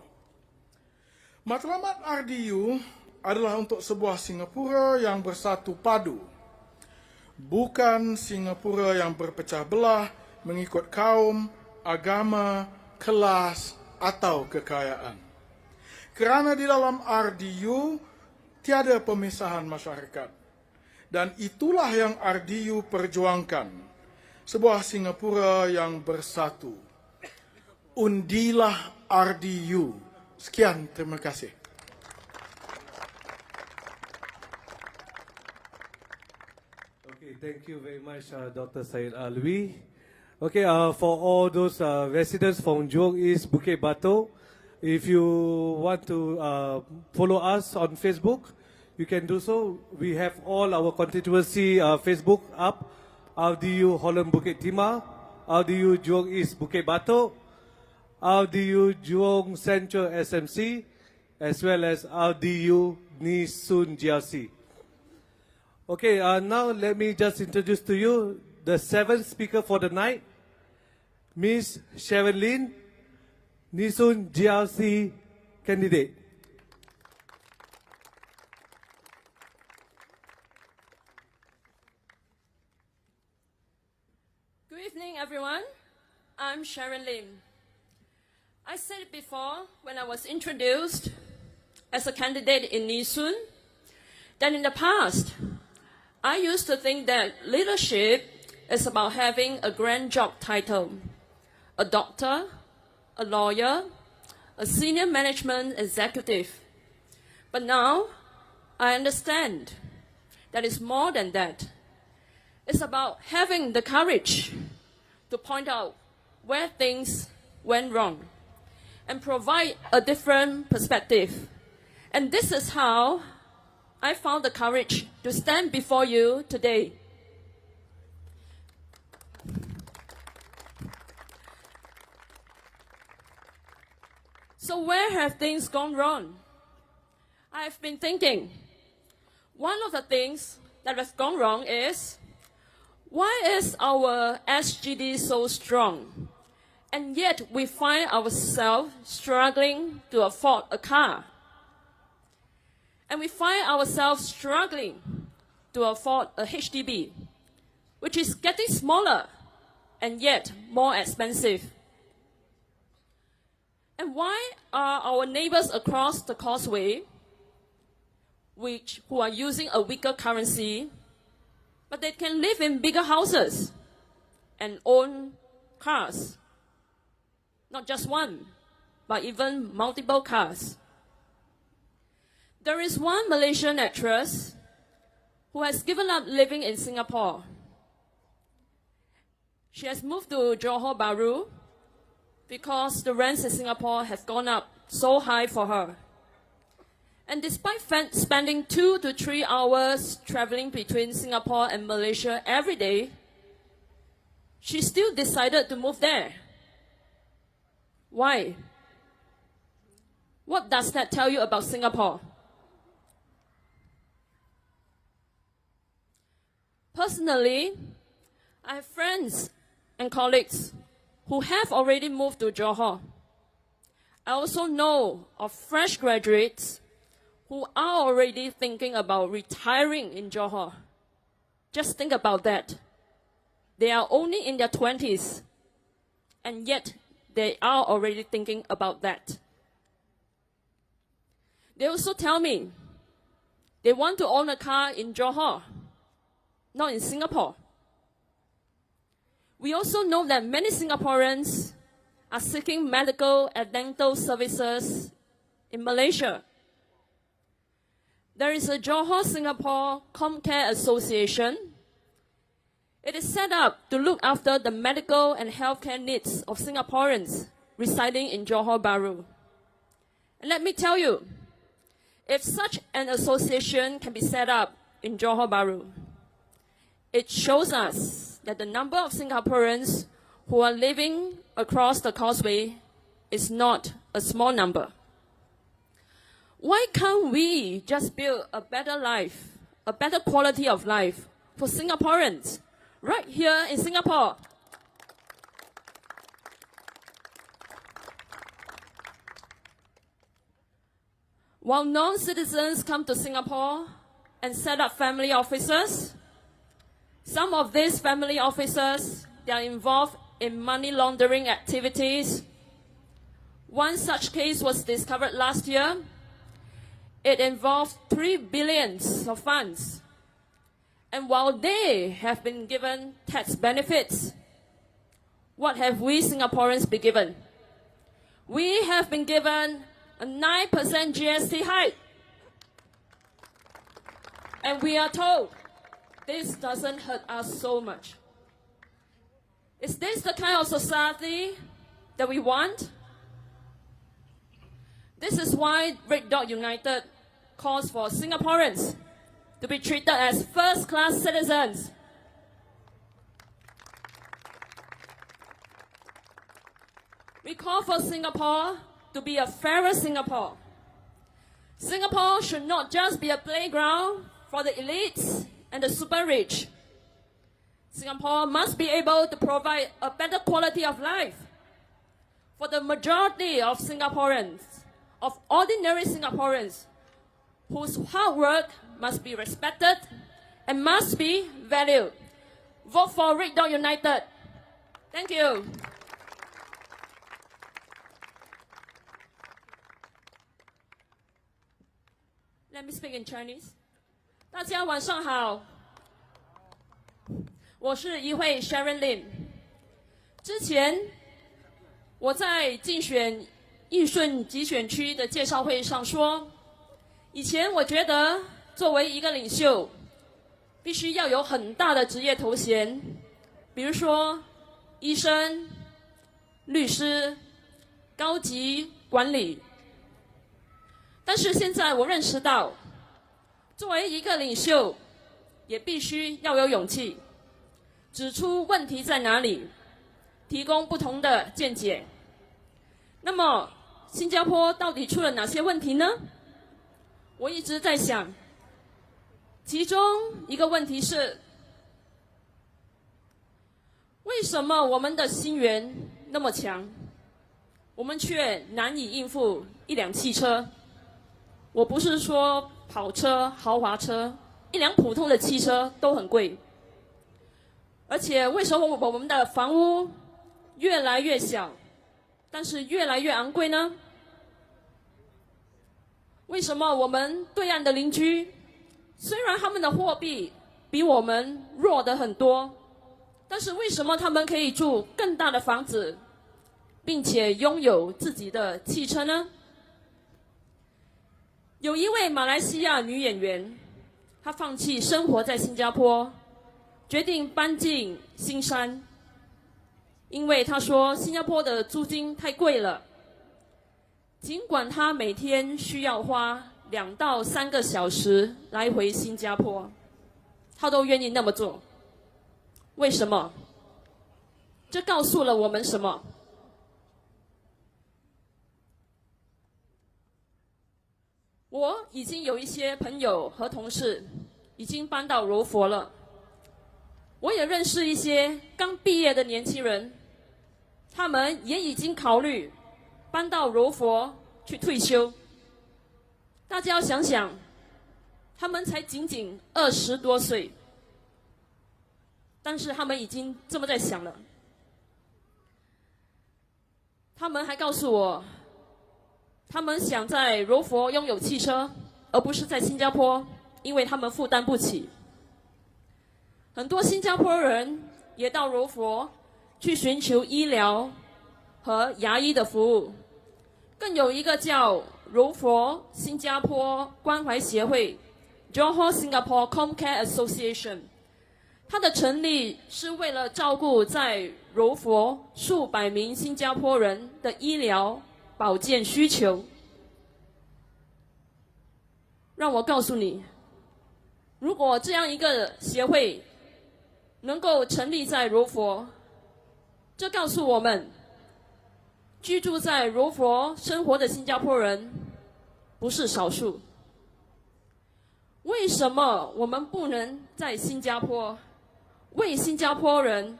Matlamat RDU adalah untuk sebuah Singapura yang bersatu padu. Bukan Singapura yang berpecah belah mengikut kaum, agama, kelas atau kekayaan. Kerana di dalam RDU tiada pemisahan masyarakat. Dan itulah yang RDU perjuangkan. Sebuah Singapura yang bersatu. Undilah RDU. Sekian, terima kasih. Okay, thank you very much, Dr. Said Alwi. Okay, for all those residents from Jurong East, Bukit Batok, if you want to follow us on Facebook, you can do so. We have all our constituency Facebook up. RDU Holland Bukit Timah, RDU Jurong East Bukit Batok, RDU Jurong Central SMC, as well as RDU Nisun GRC. Okay, now let me just introduce to you the seventh speaker for the night, Miss Sharon Lin, Nisun GRC candidate. Good evening, everyone. I'm Sharon Lim. I said it before when I was introduced as a candidate in Nee Soon, that in the past, I used to think that leadership is about having a grand job title, a doctor, a lawyer, a senior management executive. But now, I understand that it's more than that. It's about having the courage to point out where things went wrong and provide a different perspective. And this is how I found the courage to stand before you today. So where have things gone wrong? I've been thinking. One of the things that has gone wrong is, why is our SGD so strong? And yet we find ourselves struggling to afford a car. And we find ourselves struggling to afford a HDB, which is getting smaller and yet more expensive. And why are our neighbors across the causeway, who are using a weaker currency, but they can live in bigger houses and own cars? Not just one, but even multiple cars. There is one Malaysian actress who has given up living in Singapore. She has moved to Johor Bahru because the rents in Singapore have gone up so high for her. And despite spending 2 to 3 hours traveling between Singapore and Malaysia every day, she still decided to move there. Why? What does that tell you about Singapore? Personally, I have friends and colleagues who have already moved to Johor. I also know of fresh graduates who are already thinking about retiring in Johor. Just think about that. They are only in their 20s, and yet they are already thinking about that. They also tell me they want to own a car in Johor, not in Singapore. We also know that many Singaporeans are seeking medical and dental services in Malaysia. There is a Johor-Singapore Comcare Association. It is set up to look after the medical and healthcare needs of Singaporeans residing in Johor Bahru. And let me tell you, if such an association can be set up in Johor Bahru, it shows us that the number of Singaporeans who are living across the causeway is not a small number. Why can't we just build a better life, a better quality of life for Singaporeans right here in Singapore? While non-citizens come to Singapore and set up family offices, some of these family officers, they are involved in money laundering activities. One such case was discovered last year. It involved 3 billion of funds. And while they have been given tax benefits, what have we Singaporeans been given? We have been given a 9% GST hike. And we are told this doesn't hurt us so much. Is this the kind of society that we want? This is why Red Dot United calls for Singaporeans to be treated as first-class citizens. We call for Singapore to be a fairer Singapore. Singapore should not just be a playground for the elites and the super rich. Singapore must be able to provide a better quality of life for the majority of Singaporeans of ordinary Singaporeans whose hard work must be respected and must be valued. Vote for Red Dot United. Thank you. Let me speak in Chinese. 大家晚上好，我是议会 Sharon Lim。之前我在竞选义顺集选区的介绍会上说，以前我觉得作为一个领袖，必须要有很大的职业头衔，比如说医生、律师、高级管理。但是现在我认识到，作为一个领袖，也必须要有勇气，指出问题在哪里，提供不同的见解。那么，新加坡到底出了哪些问题呢？我一直在想，其中一个问题是，为什么我们的新援那么强，我们却难以应付一辆汽车？我不是说跑车、豪华车，一辆普通的汽车都很贵。而且为什么我们的房屋越来越小，但是越来越昂贵呢？为什么我们对岸的邻居，虽然他们的货币比我们弱得很多，但是为什么他们可以住更大的房子，并且拥有自己的汽车呢？有一位马来西亚女演员，她放弃生活在新加坡，决定搬进新山，因为她说新加坡的租金太贵了。尽管她每天需要花2到3个小时来回新加坡，她都愿意那么做。为什么？这告诉了我们什么？我已经有一些朋友和同事已经搬到柔佛了，我也认识一些刚毕业的年轻人，他们也已经考虑搬到柔佛去退休。大家要想想，他们才仅仅20多岁，但是他们已经这么在想了。他们还告诉我，他们想在柔佛拥有汽车，而不是在新加坡，因为他们负担不起。很多新加坡人也到柔佛去寻求医疗和牙医的服务，更有一个叫柔佛新加坡关怀协会 Johor Singapore Comcare Association， 它的成立是为了照顾在柔佛数百名新加坡人的医疗保健需求。让我告诉你，如果这样一个协会能够成立在柔佛，这告诉我们，居住在柔佛生活的新加坡人不是少数。为什么我们不能在新加坡为新加坡人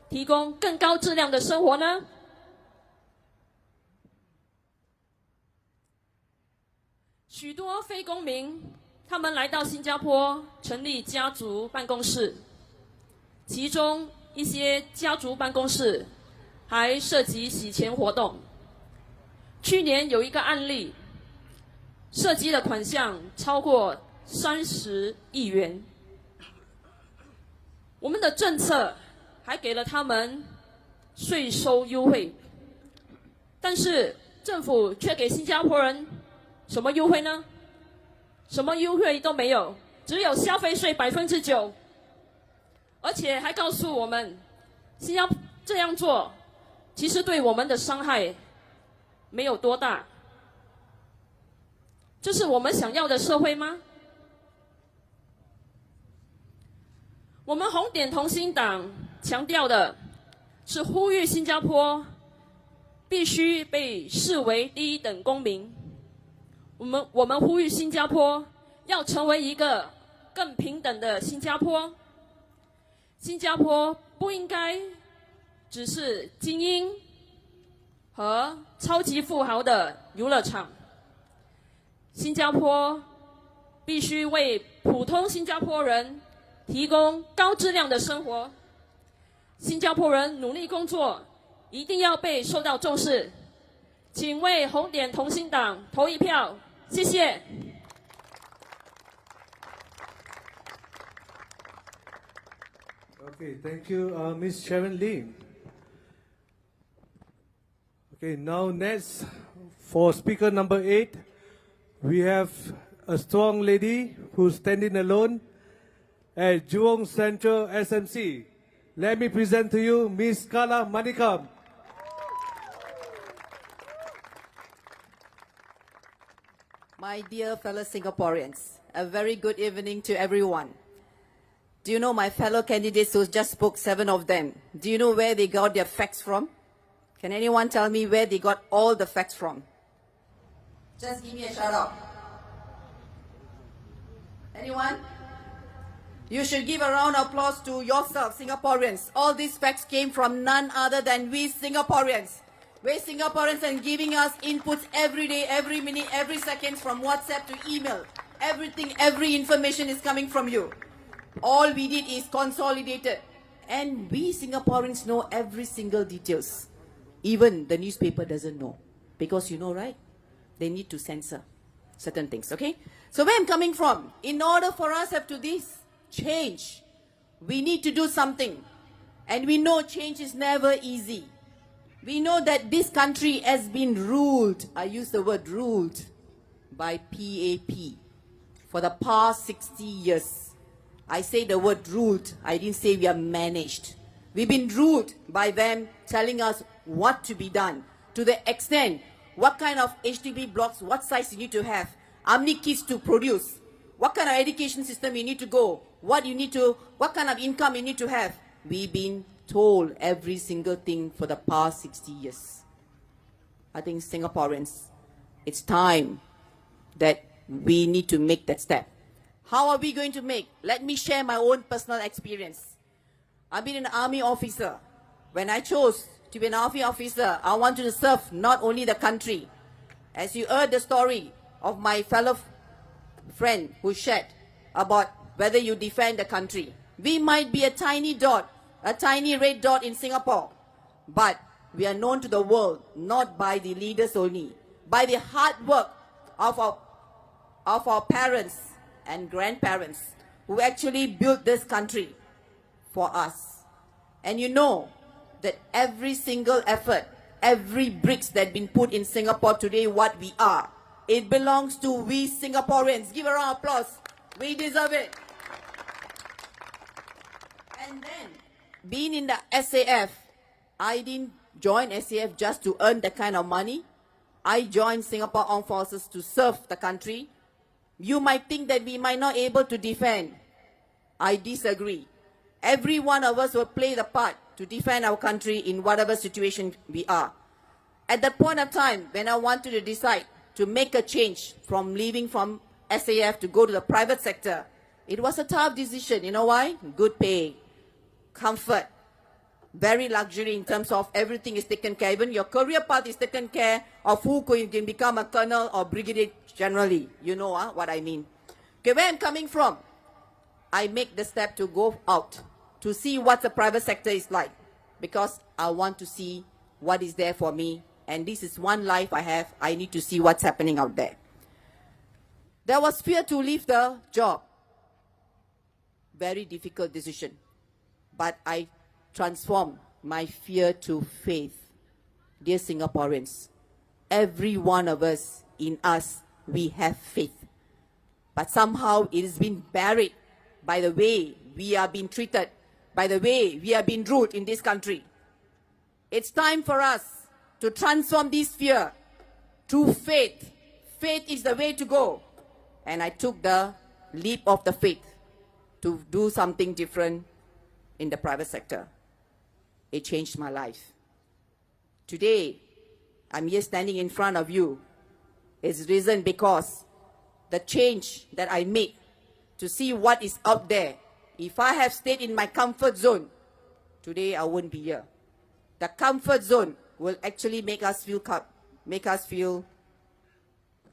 提供更高质量的生活呢？许多非公民，他们来到新加坡成立家族办公室，其中一些家族办公室还涉及洗钱活动。去年有一个案例，涉及的款项超过30亿元。我们的政策还给了他们税收优惠，但是政府却给新加坡人什么优惠呢？什么优惠都没有，只有消费税9%，而且还告诉我们，新加坡这样做其实对我们的伤害没有多大。这是我们想要的社会吗？我们红点同心党强调的是呼吁新加坡必须被视为第一等公民。我们呼吁新加坡要成为一个更平等的新加坡。新加坡不应该只是精英和超级富豪的游乐场，新加坡必须为普通新加坡人提供高质量的生活。新加坡人努力工作，一定要被受到重视。请为红点同心党投一票，谢谢。Okay, thank you, Ms. Sharon Lim. Okay, now next, for speaker number 8, we have a strong lady who's standing alone at Jurong Central SMC. Let me present to you Ms. Kala Manikam. My dear fellow Singaporeans, a very good evening to everyone. Do you know my fellow candidates who just spoke, 7 of them? Do you know where they got their facts from? Can anyone tell me where they got all the facts from? Just give me a shout out. Anyone? You should give a round of applause to yourself, Singaporeans. All these facts came from none other than we Singaporeans. We Singaporeans are giving us inputs every day, every minute, every second, from WhatsApp to email. Everything, every information is coming from you. All we did is consolidated. And we Singaporeans know every single details. Even the newspaper doesn't know. Because you know, right? They need to censor certain things, okay? So where I'm coming from, in order for us to have to this change, we need to do something. And we know change is never easy. We know that this country has been ruled, I use the word ruled, by PAP for the past 60 years. I say the word ruled, I didn't say we are managed. We've been ruled by them, telling us what to be done, to the extent what kind of HDB blocks, what size you need to have, how many kids to produce, what kind of education system you need to go, what kind of income you need to have. We've been told every single thing for the past 60 years. I think Singaporeans, it's time that we need to make that step. How are we going to make? Let me share my own personal experience. I've been an army officer. When I chose to be an army officer, I wanted to serve not only the country. As you heard the story of my fellow friend who shared about whether you defend the country. We might be a tiny dot, a tiny red dot in Singapore, but we are known to the world not by the leaders only, by the hard work of our parents and grandparents who actually built this country for us. And you know that every single effort, every bricks that been put in Singapore today, what we are, it belongs to we Singaporeans. Give a round of applause. We deserve it. And then, being in the SAF, I didn't join SAF just to earn that kind of money. I joined Singapore Armed Forces to serve the country. You might think that we might not be able to defend. I disagree. Every one of us will play the part to defend our country in whatever situation we are. At that point of time, when I wanted to decide to make a change from leaving from SAF to go to the private sector, it was a tough decision. You know why? Good pay, comfort, very luxury in terms of everything is taken care. Even your career path is taken care of, who can become a colonel or brigadier generally. You know what I mean. Okay, where I'm coming from, I make the step to go out to see what the private sector is like, because I want to see what is there for me. And this is one life I have. I need to see what's happening out there. There was fear to leave the job. Very difficult decision. But I transformed my fear to faith. Dear Singaporeans, every one of us, in us, we have faith. But somehow it has been buried by the way we are being treated, by the way we are being ruled in this country. It's time for us to transform this fear to faith. Faith is the way to go. And I took the leap of the faith to do something different in the private sector. It changed my life. Today, I'm here standing in front of you. It's reason because the change that I made to see what is out there. If I have stayed in my comfort zone, today I wouldn't be here. The comfort zone will actually make us feel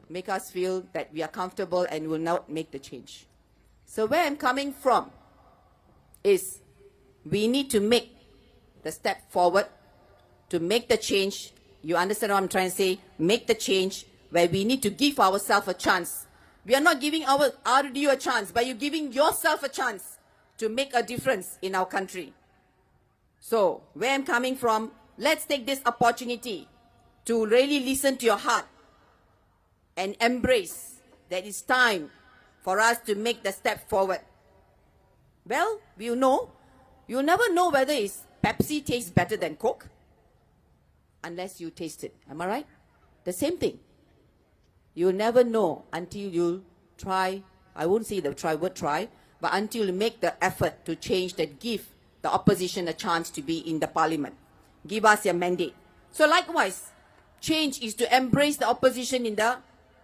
make us feel that we are comfortable and will not make the change. So where I'm coming from is we need to make the step forward to make the change. You understand what I'm trying to say? Make the change where we need to give ourselves a chance. We are not giving our RDU a chance, but you're giving yourself a chance to make a difference in our country. So where I'm coming from, let's take this opportunity to really listen to your heart and embrace that it's time for us to make the step forward. Well, we'll know. You'll never know whether Pepsi tastes better than Coke unless you taste it. Am I right? The same thing. You'll never know until you try. I won't say the word try, but until you make the effort to change that give the opposition a chance to be in the parliament. Give us your mandate. So likewise, change is to embrace the opposition in the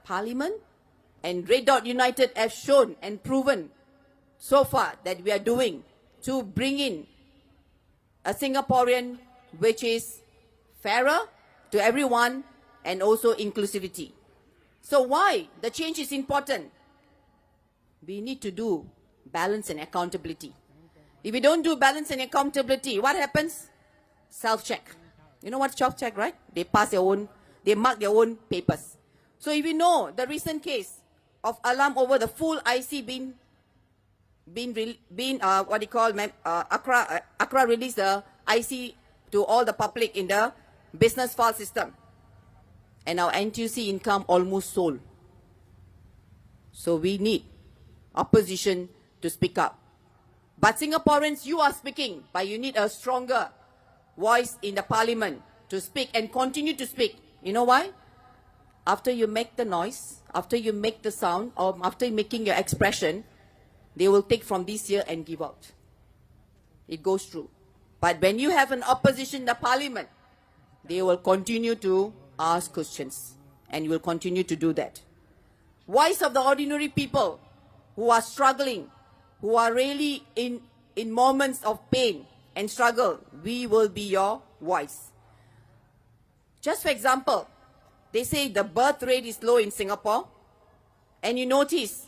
parliament, and Red Dot United has shown and proven so far that we are doing to bring in a Singaporean which is fairer to everyone and also inclusivity. So why the change is important? We need to do balance and accountability. If we don't do balance and accountability, what happens? Self-check. You know what self-check, right? They mark their own papers. So if you know the recent case of alarm over the full IC Accra released the IC to all the public in the business file system. And our NTUC income almost sold. So we need opposition to speak up. But Singaporeans, you are speaking, but you need a stronger voice in the parliament to speak and continue to speak. You know why? After you make the noise, after you make the sound, or after making your expression, they will take from this year and give out. It goes through. But when you have an opposition in the parliament, they will continue to ask questions, and you will continue to do that. Voice of the ordinary people who are struggling, who are really in moments of pain and struggle, we will be your voice. Just for example, they say the birth rate is low in Singapore, and you notice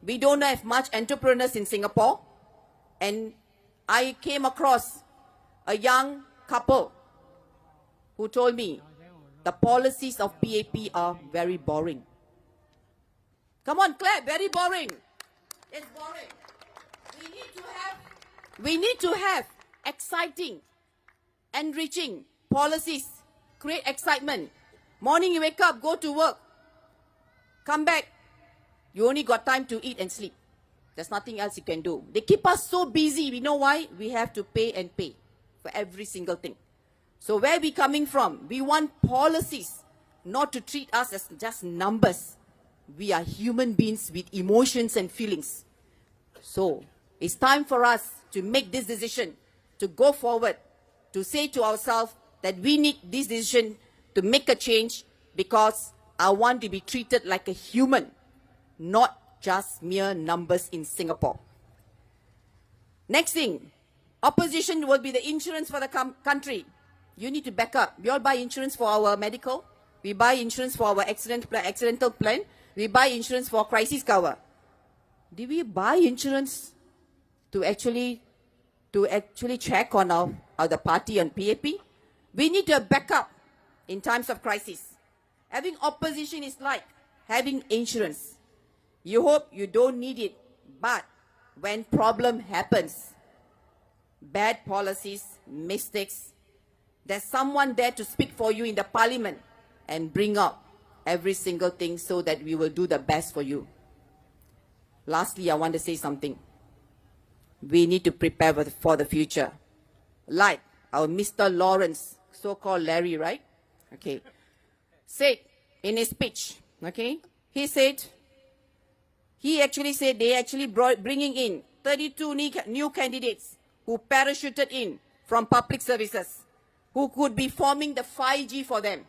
we don't have much entrepreneurs in Singapore. And I came across a young couple who told me the policies of PAP are very boring. Come on, clap, very boring. It's boring. We need to have exciting, enriching policies, create excitement. Morning you wake up, go to work, come back, you only got time to eat and sleep. There's nothing else you can do. They keep us so busy. We know why? We have to pay and pay for every single thing. So where are we coming from? We want policies, not to treat us as just numbers. We are human beings with emotions and feelings. So it's time for us to make this decision, to go forward, to say to ourselves that we need this decision to make a change, because I want to be treated like a human, not just mere numbers in Singapore. Next thing, opposition will be the insurance for the country. You need to back up. We all buy insurance for our medical. We buy insurance for our accidental plan. We buy insurance for crisis cover. Did we buy insurance to actually check on the party and PAP? We need to back up in times of crisis. Having opposition is like having insurance. You hope you don't need it, but when problem happens, bad policies, mistakes, there's someone there to speak for you in the parliament and bring up every single thing so that we will do the best for you. Lastly, I want to say something. We need to prepare for the future. Like our Mr. Lawrence, so-called Larry, right? Okay. Said in his speech, okay, he actually said they actually bringing in 32 new candidates who parachuted in from public services, who could be forming the 5G for them.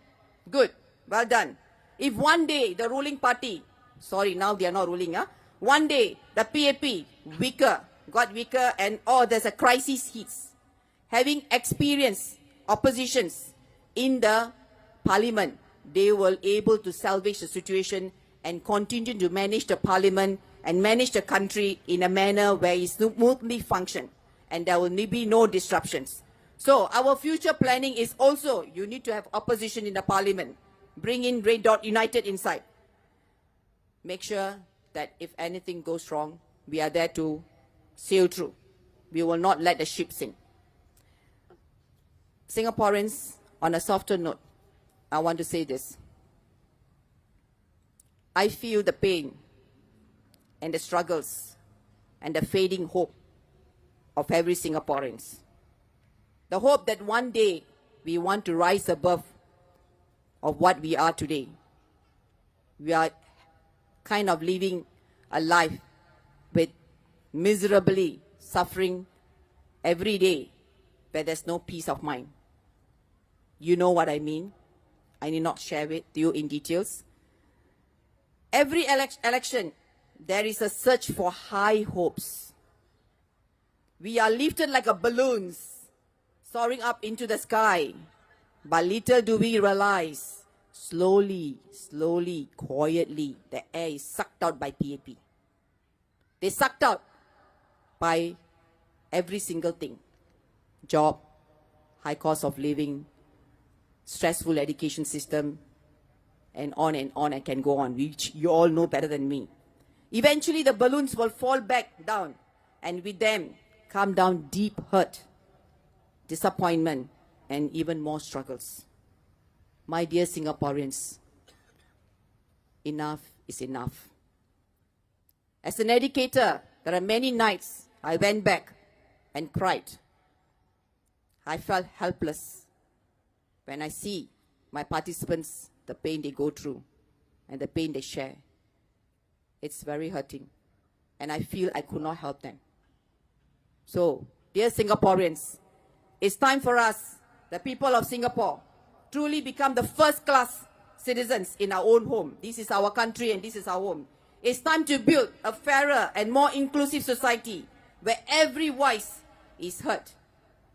Good. Well done. If one day the ruling party, sorry, now they are not ruling, one day the PAP got weaker and there's a crisis hits, having experienced oppositions in the parliament, they were able to salvage the situation and continue to manage the parliament and manage the country in a manner where it smoothly function and there will be no disruptions. So our future planning is also, you need to have opposition in the parliament. Bring in Red Dot United inside. Make sure that if anything goes wrong, we are there to sail through. We will not let the ship sink. Singaporeans, on a softer note, I want to say this. I feel the pain and the struggles and the fading hope of every Singaporean. The hope that one day we want to rise above of what we are today. We are kind of living a life with miserably suffering every day where there's no peace of mind. You know what I mean. I need not share with you in details. Every election, there is a search for high hopes. We are lifted like a balloons, soaring up into the sky. But little do we realize, slowly, quietly, the air is sucked out by PAP. They sucked out by every single thing. Job, high cost of living, stressful education system, and on I can go on, which you all know better than me. Eventually the balloons will fall back down, and with them come down deep hurt, disappointment, and even more struggles. My dear Singaporeans, enough is enough. As an educator, there are many nights I went back and cried. I felt helpless when I see my participants, the pain they go through and the pain they share. It's very hurting, and I feel I could not help them. So, dear Singaporeans, it's time for us, the people of Singapore, truly become the first-class citizens in our own home. This is our country and this is our home. It's time to build a fairer and more inclusive society where every voice is heard,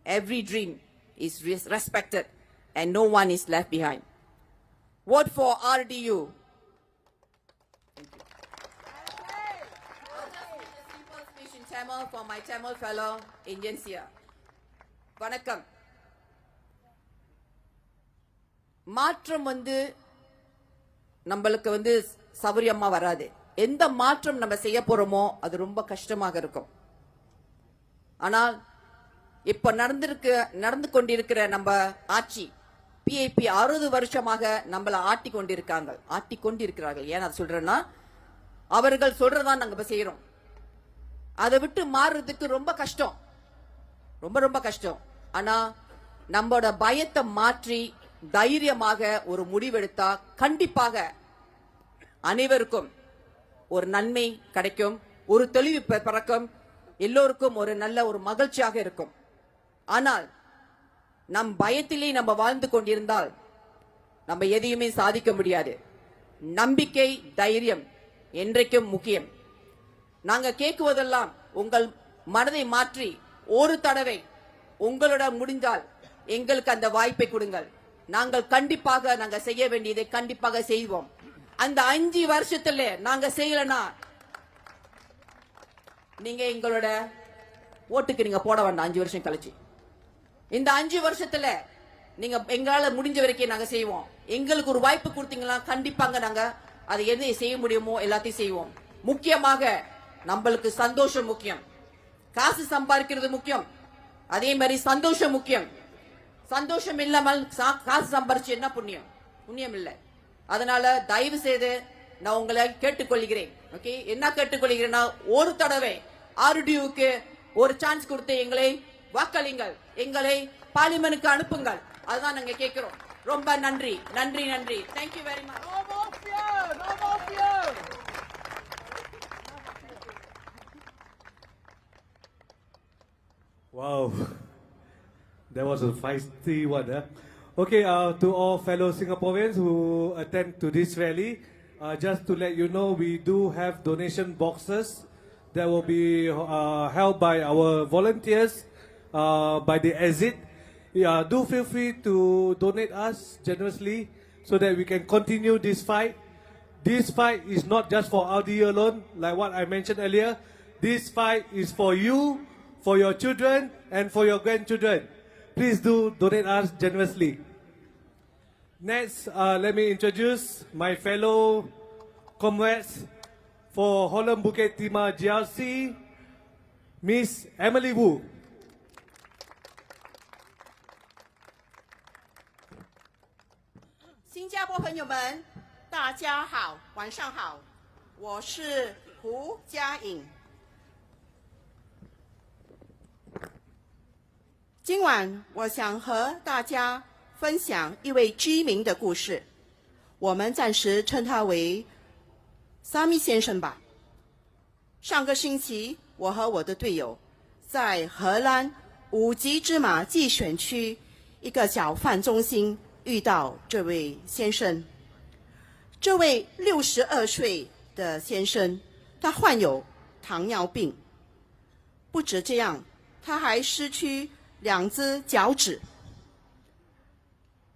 every dream is respected, and no one is left behind. Vote for RDU. Thank you. I'll just read a simple speech in Tamil for my Tamil fellow Indians here. Vanakkam. மாற்றம் நம்மளுக்கு சௌரியமா வராது. எந்த மாற்றம் நம்ம செய்ய போறோமோ அது ரொம்ப கஷ்டமாக இருக்கும். ஆனால் இப்ப நடந்து கொண்டிருக்கிற நம்ம ஆட்சி PAP 60 வருஷமாக நம்மள ஆட்டிக்கொண்டிருக்கிறார்கள். ஏன் அதை சொல்றேன்னா, அவர்கள் சொல்றதா நாங்க செய்யறோம். அதை விட்டு மாறுறதுக்கு ரொம்ப கஷ்டம், ரொம்ப கஷ்டம். ஆனா நம்மளோட பயத்தை மாற்றி தைரியமாக ஒரு முடிவெடுத்தா கண்டிப்பாக அனைவருக்கும் ஒரு நன்மை கிடைக்கும், ஒரு தெளிவு பிறக்கும், எல்லோருக்கும் ஒரு நல்ல ஒரு மகிழ்ச்சியாக இருக்கும். ஆனால் நம் பயத்திலே நம்ம வாழ்ந்து கொண்டிருந்தால் நம்ம எதையுமே சாதிக்க முடியாது. நம்பிக்கை, தைரியம் என்றைக்கும் முக்கியம். நாங்க கேட்குவதெல்லாம் உங்கள் மனதை மாற்றி ஒரு தடவை உங்களோட முடிந்தால் எங்களுக்கு அந்த வாய்ப்பை கொடுங்கள். நாங்கள் கண்டிப்பாக நாங்க செய்ய வேண்டியதை கண்டிப்பாக செய்வோம். அந்த 5 வருஷத்துல நாங்க செய்யலனா நீங்க எங்களோட ஓட்டுக்கு நீங்க போட வேண்டாம். 5 வருஷம் கழிச்சு இந்த 5 வருஷத்துல நீங்க எங்களால முடிஞ்ச வரைக்கும் நாங்க செய்வோம். எங்களுக்கு ஒரு வாய்ப்பு கொடுத்தீங்களா கண்டிப்பாங்க நாங்க அதை எதை செய்ய முடியுமோ எல்லாத்தையும் செய்வோம். முக்கியமாக நம்மளுக்கு சந்தோஷம் முக்கியம். காசு சம்பாதிக்கிறது முக்கியம், அதே மாதிரி சந்தோஷம் முக்கியம். சந்தோஷம் இல்லாமல் காசு சம்பாரிச்சு என்ன புண்ணியம்? புண்ணியம் இல்லை. அதனால தயவு செய்து நான் உங்களை கேட்டுக்கொள்கிறேன். ஓகே, என்ன கேட்டுக்கொள்கிறேன்னா, ஒரு தடவை RDUக்கு ஒரு சான்ஸ் கொடுத்து எங்களை வாக்களிங்கள், எங்களை பார்லிமென்ட்க்கு அனுப்புங்கள். அதுதான் நாங்க கேட்கிறோம். ரொம்ப நன்றி. Thank you very much. No more fear. Wow, that was a feisty one. Okay, to all fellow Singaporeans who attend to this rally, just to let you know, we do have donation boxes that will be held by our volunteers by the exit. Do feel free to donate us generously so that we can continue this fight. this fight is not just for Audi alone, like what I mentioned earlier. This fight is for you, for your children, and for your grandchildren. Please do donate us generously. Next, let me introduce my fellow comrades for Holland Bukit Timah GRC, Miss Emily Wu. 新加坡朋友们，大家好，晚上好，我是胡佳颖。今晚我想和大家分享一位居民的故事，我们暂时称他为沙米先生吧。上个星期，我和我的队友在荷兰武吉芝麻集选区一个小贩中心遇到这位先生。这位62岁的先生，他患有糖尿病，不止这样，他还失去2只脚趾。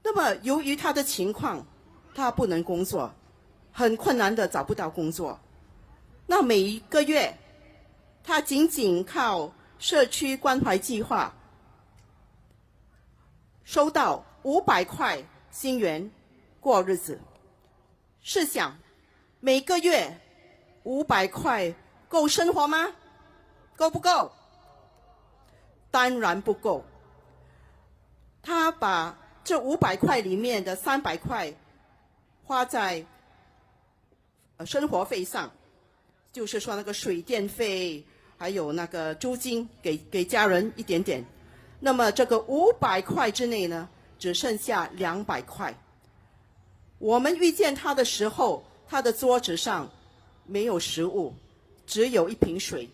那么由于他的情况，他不能工作，很困难的找不到工作。那每一个月，他仅仅靠社区关怀计划收到500块新元过日子。试想，每个月500块够生活吗？够不够？当然不够。他把这500块里面的300块花在生活费上，就是说那个水电费，还有那个租金，给家人一点点。那么这个500块之内呢，只剩下200块。我们遇见他的时候，他的桌子上没有食物，只有一瓶水，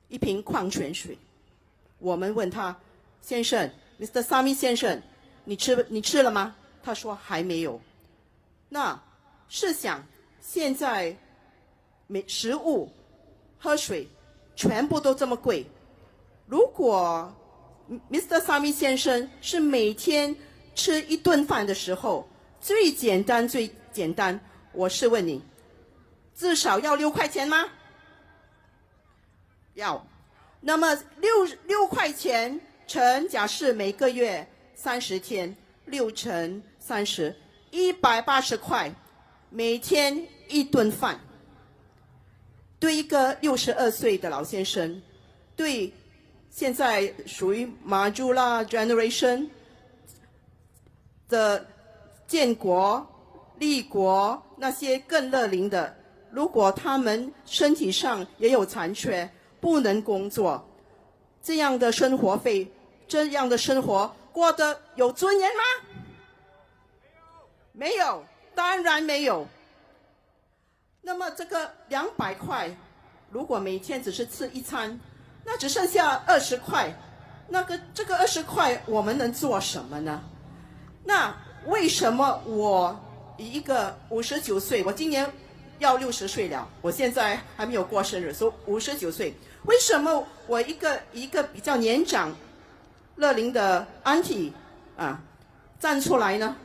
一瓶矿泉水。我们问他，先生 ，Mr. Sami 先生，你吃了吗？他说还没有。那试想，现在食物、喝水全部都这么贵，如果 Mr. Sami 先生是每天吃1顿饭的时候，最简单，我是问你，至少要6块钱吗？要。那么6块钱乘，假设每个月30天，6乘30，180块，每天1顿饭。对一个62岁的老先生，对现在属于马朱拉 generation 的建国、立国那些更乐龄的，如果他们身体上也有残缺，不能工作，这样的生活费，这样的生活过得有尊严吗？没有，当然没有。那么这个200块，如果每天只是吃1餐，那只剩下20块。这个20块我们能做什么呢？那为什么我一个59岁，我今年要60岁了，我现在还没有过生日，所以59岁。为什么我一个比较年长、乐龄的 auntie 站出来呢？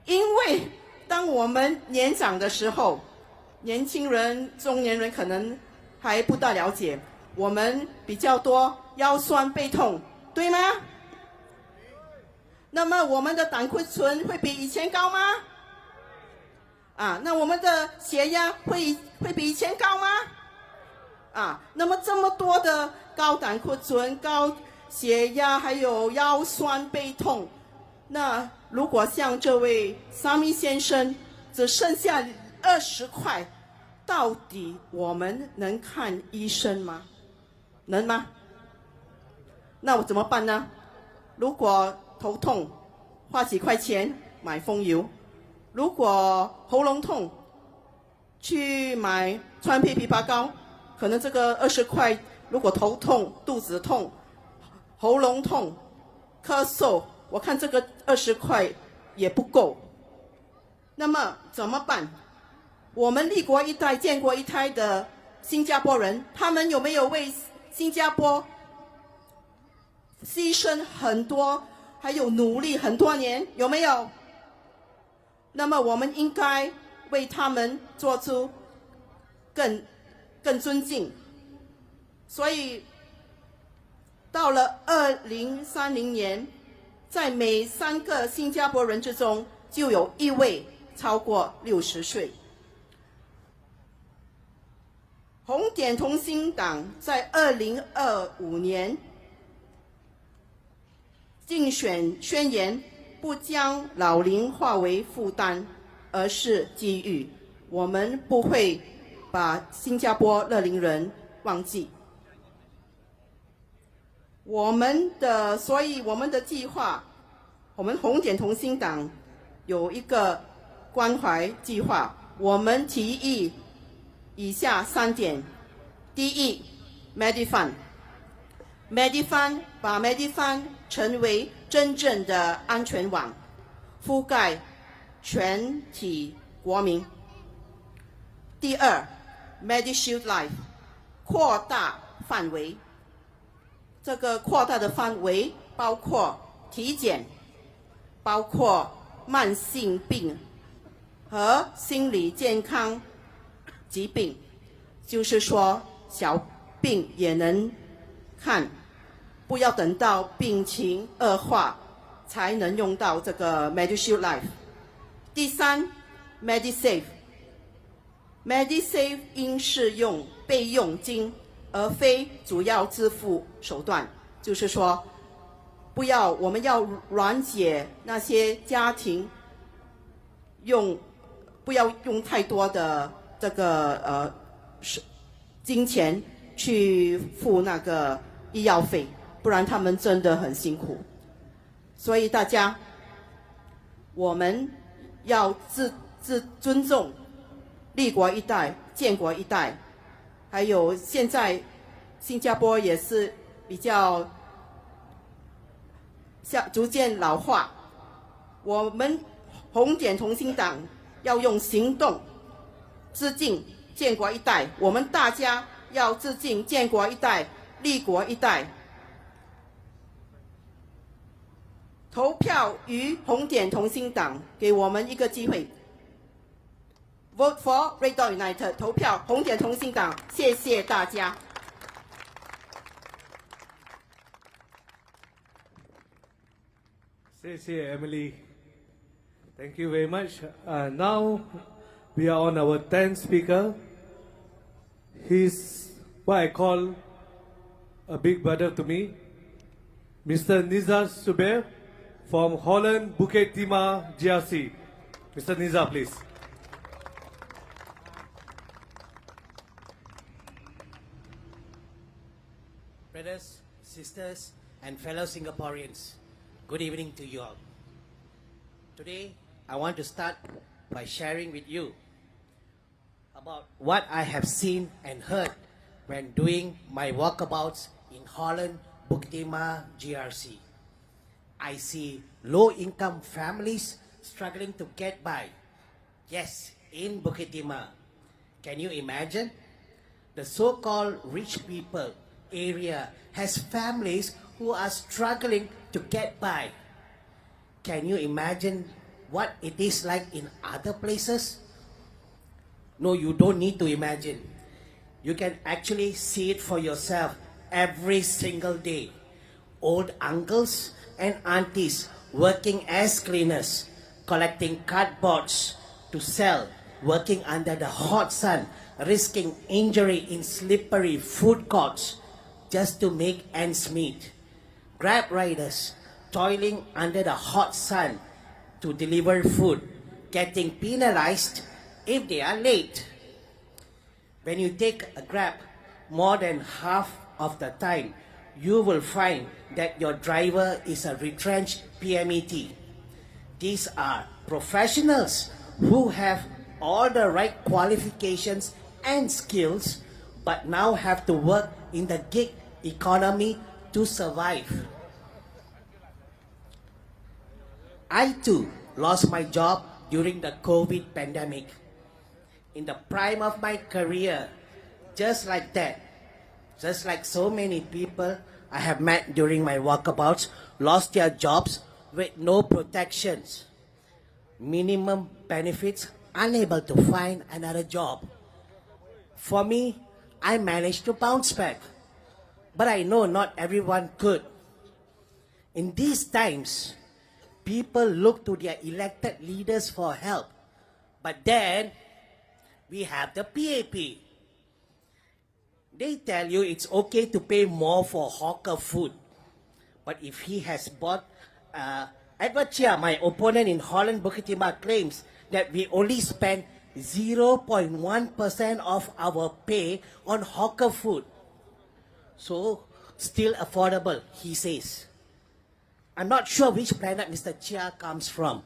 因为当我们年长的时候，年轻人、中年人可能还不大了解，我们比较多腰酸背痛，对吗？那么我们的胆固醇会比以前高吗？那我们的血压会比以前高吗？那么这么多的高胆固醇、高血压，还有腰酸背痛，那如果像这位沙米先生只剩下20块，到底我们能看医生吗？能吗？那我怎么办呢？如果头痛，花几块钱买风油；如果喉咙痛，去买川贝枇杷膏。可能这个20块，如果头痛、肚子痛、喉咙痛、咳嗽，我看这个20块也不够。那么怎么办？我们立国一代、建国一代的新加坡人，他们有没有为新加坡牺牲很多，还有努力很多年？有没有？那么我们应该为他们做出更尊敬。所以到了2030年，在每3个新加坡人之中就有1位超过60岁。红点同心党在2025年竞选宣言，不将老龄化为负担，而是机遇。我们不会把新加坡乐龄人忘记。所以我们的计划，我们红点同心党有一个关怀计划，我们提议以下3点。第一 ，Medifund 把 Medifund 成为真正的安全网，覆盖全体国民。第二 ，Medishield Life 扩大范围，这个扩大的范围包括体检，包括慢性病和心理健康疾病，就是说小病也能看，不要等到病情恶化才能用到这个 Medishield Life。第三 ，Medisave 应是用备用金，而非主要支付手段，就是说，我们要缓解那些家庭不要用太多的这个金钱去付那个医药费，不然他们真的很辛苦。所以大家，我们要尊重立国一代、建国一代，还有现在新加坡也是比较逐渐老化，我们红点同心党要用行动致敬建国一代，我们大家要致敬建国一代、立国一代。投票于红点同心党，给我们一个机会。Vote for Red Dot United， 投票红点同心党，谢谢大家。谢谢 Emily. Thank you very much. Now we are on our 10th speaker. He's what I call a big brother to me, Mr. Nizar Subair from Holland, Bukit Timah, GRC. Mr. Nizar, please. Brothers, sisters, and fellow Singaporeans, good evening to you all. Today, I want to start by sharing with you about what I have seen and heard when doing my walkabouts in Holland, Bukit Timah, GRC. I see low-income families struggling to get by. Yes, in Bukit Timah. Can you imagine? The so-called rich people area has families who are struggling to get by. Can you imagine what it is like in other places? No, you don't need to imagine. You can actually see it for yourself every single day. Old uncles and aunties working as cleaners, collecting cardboards to sell, working under the hot sun, risking injury in slippery food courts just to make ends meet. Grab riders toiling under the hot sun to deliver food, getting penalized if they are late. When you take a Grab, more than half of the time, you will find that your driver is a retrenched PMET. These are professionals who have all the right qualifications and skills, but now have to work in the gig economy to survive. I too lost my job during the COVID pandemic. In the prime of my career, just like that, just like so many people I have met during my walkabouts, lost their jobs with no protections, minimum benefits unable to find another job. For me, I managed to bounce back. But I know not everyone could. In these times, people look to their elected leaders for help. But then, we have the PAP. They tell you it's okay to pay more for hawker food. But if he has bought, Edward Chia, my opponent in Holland, Bukit, claims that we only spend 0.1% of our pay on hawker food. So, still affordable, he says. I'm not sure which planet Mr. Chia comes from,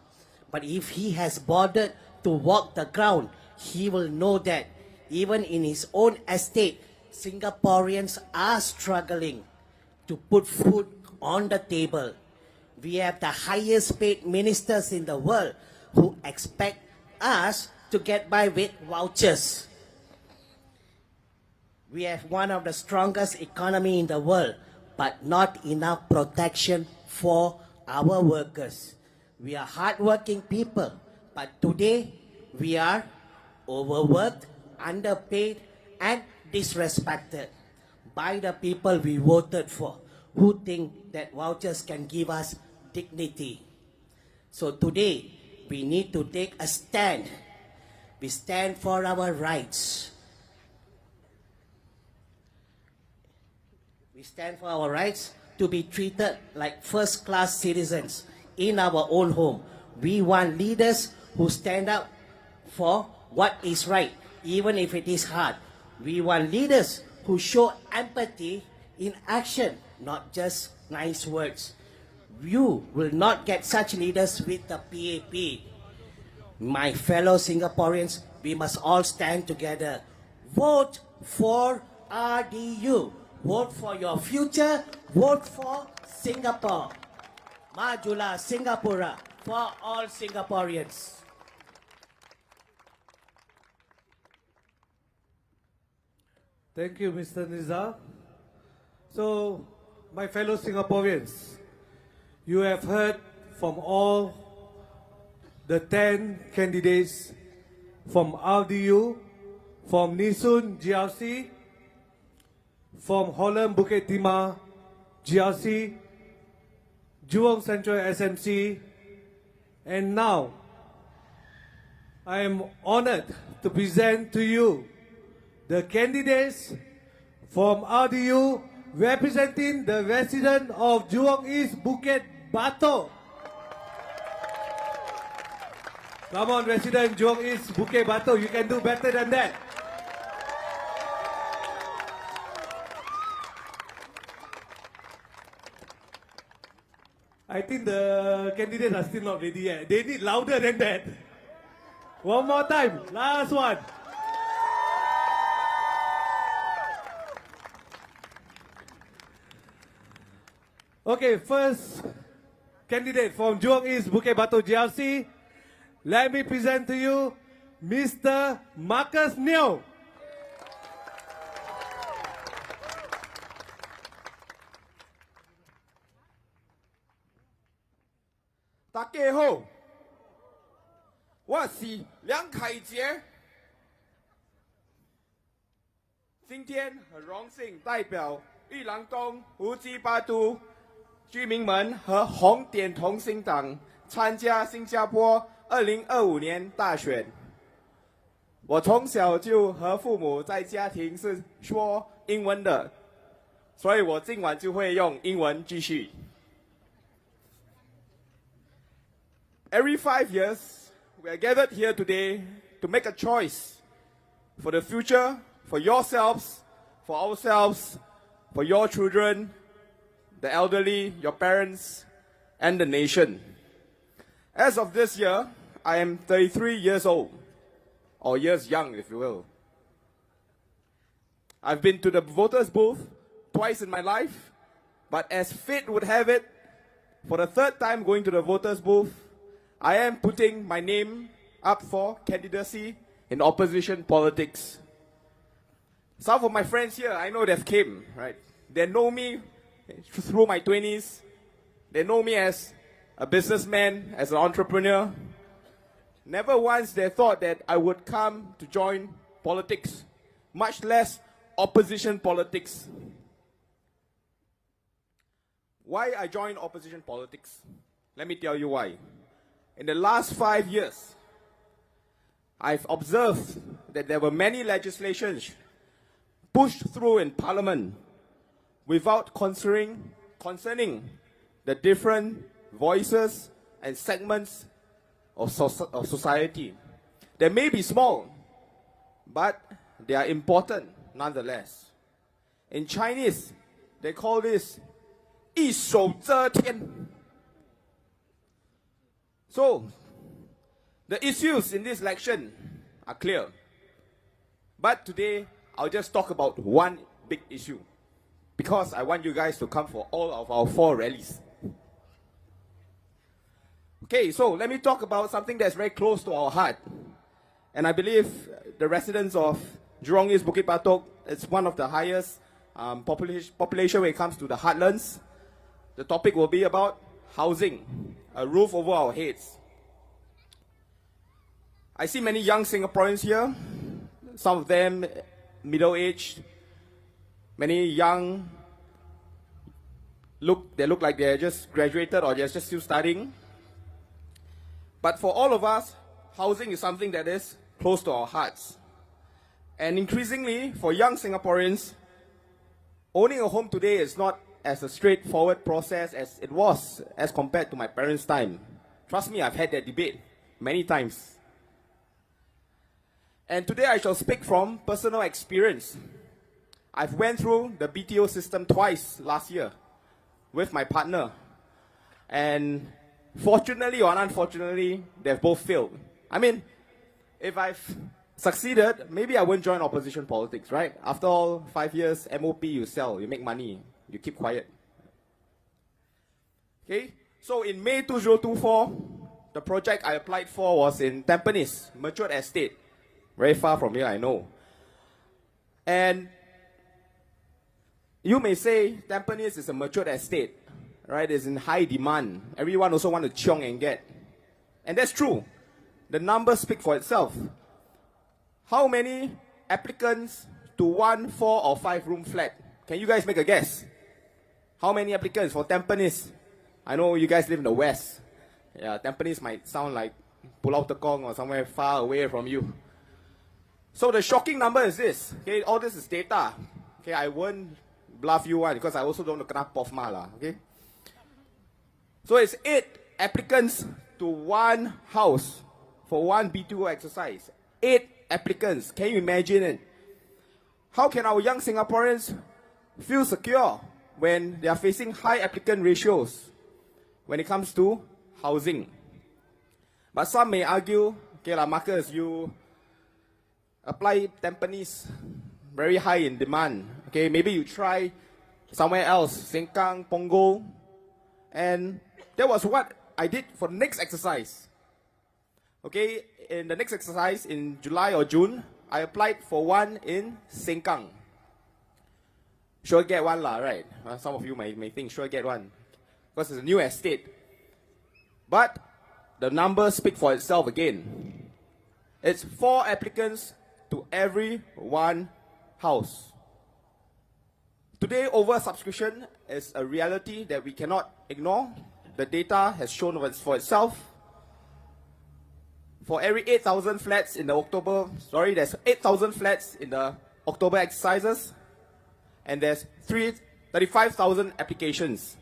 but if he has bothered to walk the ground, he will know that even in his own estate, Singaporeans are struggling to put food on the table. We have the highest paid ministers in the world who expect us to get by with vouchers. We have one of the strongest economy in the world, but not enough protection for our workers. We are hardworking people, but today we are overworked, underpaid, and disrespected by the people we voted for, who think that vouchers can give us dignity. So today, we need to take a stand. We stand for our rights. We stand for our rights to be treated like first-class citizens in our own home. We want leaders who stand up for what is right, even if it is hard. We want leaders who show empathy in action, not just nice words. You will not get such leaders with the PAP. My fellow Singaporeans, we must all stand together. Vote for RDU. Vote for your future. Vote for Singapore. Majulah Singapura for all Singaporeans. Thank you, Mr. Nizar. So, my fellow Singaporeans, you have heard from all the 10 candidates from RDU, from Nisun GRC, from Holland Bukit Timah GRC, Jurong Central SMC, and now I am honored to present to you the candidates from RDU representing the resident of Jurong East Bukit Batok. Come on, resident Jurong East Bukit Batok, you can do better than that. I think the candidates are still not ready yet. They need louder than that. One more time, last one. Okay, first candidate from Jurong East Bukit Batok GRC. Let me present to you Mr. Marcus Neo. Đại家好，我是梁凯杰。今天很荣幸代表裕廊东、武吉巴督居民们和红点同心党参加新加坡2025年大选。我从小就和父母在家庭是说英文的，所以我今晚就会用英文继续。Every 5 years, we are gathered here today to make a choice for the future, for yourselves, for ourselves, for your children, the elderly, your parents, and the nation. As of this year, I am 33 years old, or years young, if you will. I've been to the voters' booth twice in my life, but as fate would have it, for the third time going to the voters' booth, I am putting my name up for candidacy in opposition politics. Some of my friends here, I know they've came, right? They know me through my 20s. They know me as a businessman, as an entrepreneur. Never once they thought that I would come to join politics, much less opposition politics. Why I joined opposition politics? Let me tell you why. In the last 5 years, I've observed that there were many legislations pushed through in Parliament without concerning the different voices and segments of society. They may be small, but they are important nonetheless. In Chinese, they call this 一手遮天. So, the issues in this election are clear. But today, I'll just talk about one big issue, because I want you guys to come for all of our 4 rallies. Okay, so let me talk about something that's very close to our heart. And I believe the residents of Jurong East, Bukit Batok, it's one of the highest population when it comes to the heartlands. The topic will be about housing, a roof over our heads. I see many young Singaporeans here, some of them middle-aged, many young, they look like they're just graduated or they're just still studying. But for all of us, housing is something that is close to our hearts. And increasingly, for young Singaporeans, owning a home today is not as a straightforward process as it was as compared to my parents' time. Trust me, I've had that debate many times. And today I shall speak from personal experience. I've went through the BTO system twice last year with my partner. And fortunately or unfortunately, they've both failed. I mean, if I've succeeded, maybe I won't join opposition politics, right? After all, 5 years, MOP, you sell, you make money, you keep quiet. Okay, so in May 2024, the project I applied for was in Tampines, matured estate. Very far from here, I know. And you may say Tampines is a matured estate, right? It's in high demand. Everyone also wants to chiong and get. And that's true. The numbers speak for itself. How many applicants to 1 4 or 5 room flat? Can you guys make a guess? How many applicants for Tampines? I know you guys live in the west. Yeah, Tampines might sound like Pulau Tekong or somewhere far away from you. So the shocking number is this. Okay, all this is data. Okay, I won't bluff you one because I also don't know kena POFMA lah. Okay. So it's 8 applicants to 1 house for 1 BTO exercise. 8 applicants. Can you imagine it? How can our young Singaporeans feel secure when they are facing high applicant ratios when it comes to housing? But some may argue, okay lah, Marcus, you apply Tampines, very high in demand. Okay, maybe you try somewhere else, Sengkang, Punggol, and that was what I did for the next exercise. Okay, in the next exercise in July or June, I applied for one in Sengkang. Sure get one lah, right? Some of you may think sure get one, because it's a new estate. But the numbers speak for itself again. It's 4 applicants to every 1 house. Today, oversubscription is a reality that we cannot ignore. The data has shown for itself. For every 8,000 flats in the there's 8,000 flats in the October exercises, and there's 35,000 applications.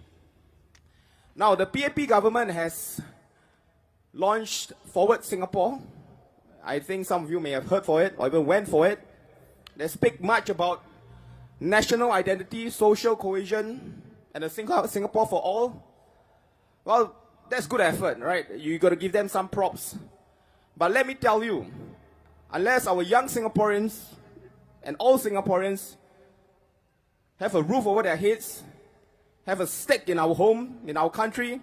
Now, the PAP government has launched Forward Singapore. I think some of you may have heard for it or even went for it. They speak much about national identity, social cohesion, and a Singapore for all. Well, that's good effort, right? You got to give them some props. But let me tell you, unless our young Singaporeans and all Singaporeans have a roof over their heads, have a stake in our home, in our country,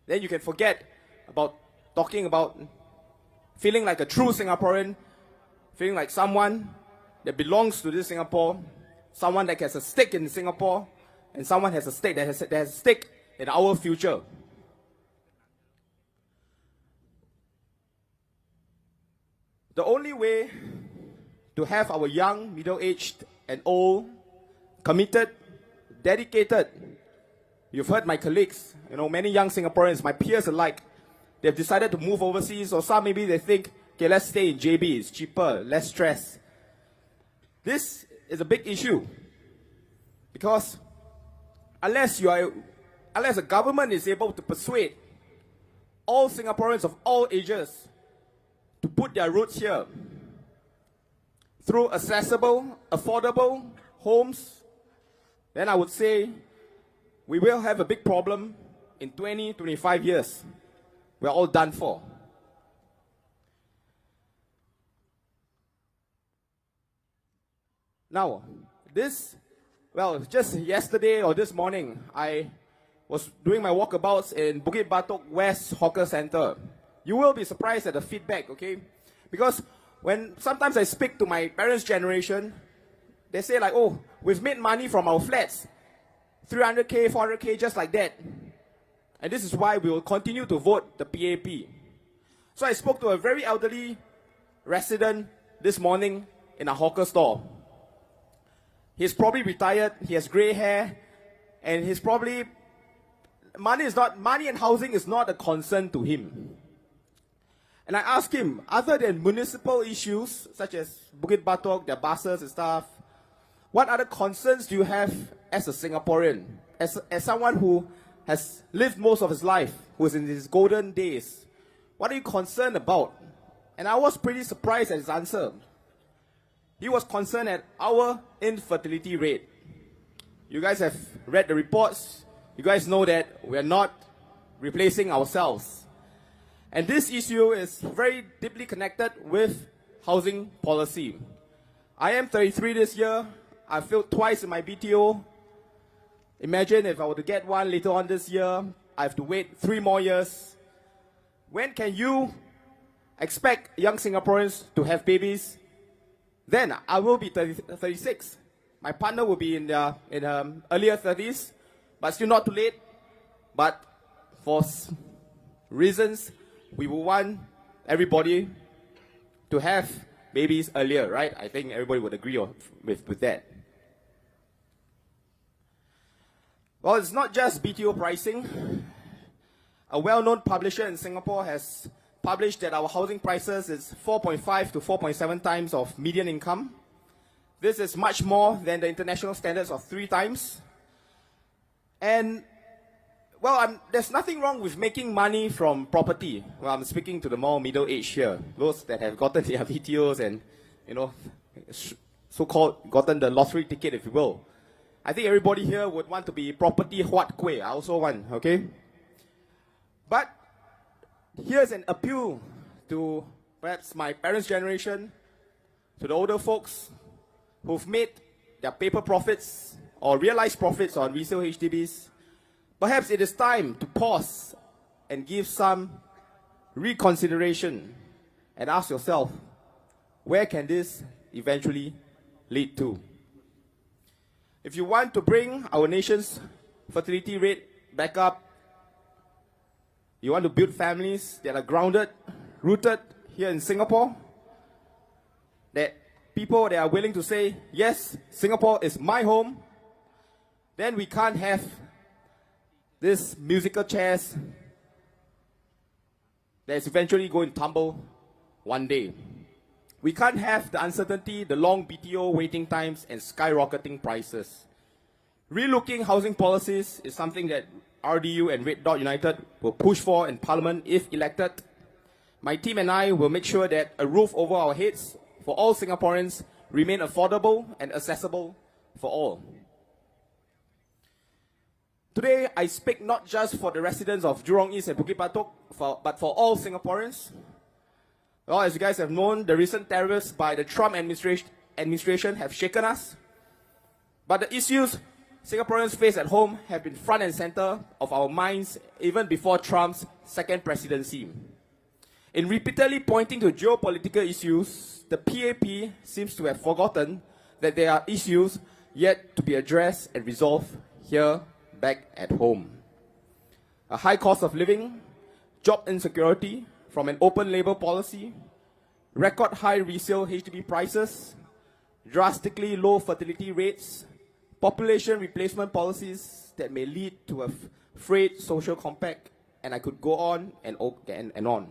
then you can forget about talking about feeling like a true Singaporean, feeling like someone that belongs to this Singapore, someone that has a stake in Singapore, and someone has a stake that has a stake in our future. The only way to have our young, middle-aged, and old, committed, dedicated, you've heard my colleagues, many young Singaporeans, my peers alike, they've decided to move overseas, or some maybe they think, okay, let's stay in JB, it's cheaper, less stress. This is a big issue, because unless the government is able to persuade all Singaporeans of all ages to put their roots here through accessible, affordable homes, then I would say we will have a big problem in 20, 25 years. We're all done for. Now, just yesterday or this morning, I was doing my walkabouts in Bukit Batok West Hawker Center. You will be surprised at the feedback, okay? Because when sometimes I speak to my parents' generation, they say like, oh, we've made money from our flats. 300K, 400K, just like that. And this is why we will continue to vote the PAP. So I spoke to a very elderly resident this morning in a hawker store. He's probably retired, he has grey hair, and he's probably, money and housing is not a concern to him. And I asked him, other than municipal issues, such as Bukit Batok, their buses and stuff, what other concerns do you have as a Singaporean, as someone who has lived most of his life, who is in his golden days? What are you concerned about? And I was pretty surprised at his answer. He was concerned at our infertility rate. You guys have read the reports. You guys know that we are not replacing ourselves. And this issue is very deeply connected with housing policy. I am 33 this year. I failed twice in my BTO. Imagine if I were to get one later on this year, I have to wait 3 more years. When can you expect young Singaporeans to have babies? Then I will be 36. My partner will be in her earlier 30s, but still not too late. But for reasons, we will want everybody to have babies earlier, right? I think everybody would agree with that. Well, it's not just BTO pricing. A well-known publisher in Singapore has published that our housing prices is 4.5 to 4.7 times of median income. This is much more than the international standards of 3 times. And, well, there's nothing wrong with making money from property. Well, I'm speaking to the more middle-aged here, those that have gotten their BTOs and, so-called gotten the lottery ticket, if you will. I think everybody here would want to be property huat kueh. I also want, okay? But here's an appeal to perhaps my parents' generation, to the older folks who've made their paper profits or realized profits on resale HDBs. Perhaps it is time to pause and give some reconsideration and ask yourself, where can this eventually lead to? If you want to bring our nation's fertility rate back up, you want to build families that are grounded, rooted here in Singapore, that people that are willing to say, yes, Singapore is my home, then we can't have this musical chairs that is eventually going to tumble one day. We can't have the uncertainty, the long BTO waiting times, and skyrocketing prices. Relooking housing policies is something that RDU and Red Dot United will push for in Parliament if elected. My team and I will make sure that a roof over our heads for all Singaporeans remain affordable and accessible for all. Today, I speak not just for the residents of Jurong East and Bukit Batok, but for all Singaporeans. Well, as you guys have known, the recent tariffs by the Trump administration have shaken us. But the issues Singaporeans face at home have been front and center of our minds even before Trump's second presidency. In repeatedly pointing to geopolitical issues, the PAP seems to have forgotten that there are issues yet to be addressed and resolved here back at home. A high cost of living, job insecurity from an open labour policy, record high resale HDB prices, drastically low fertility rates, population replacement policies that may lead to a frayed social compact, and I could go on and on.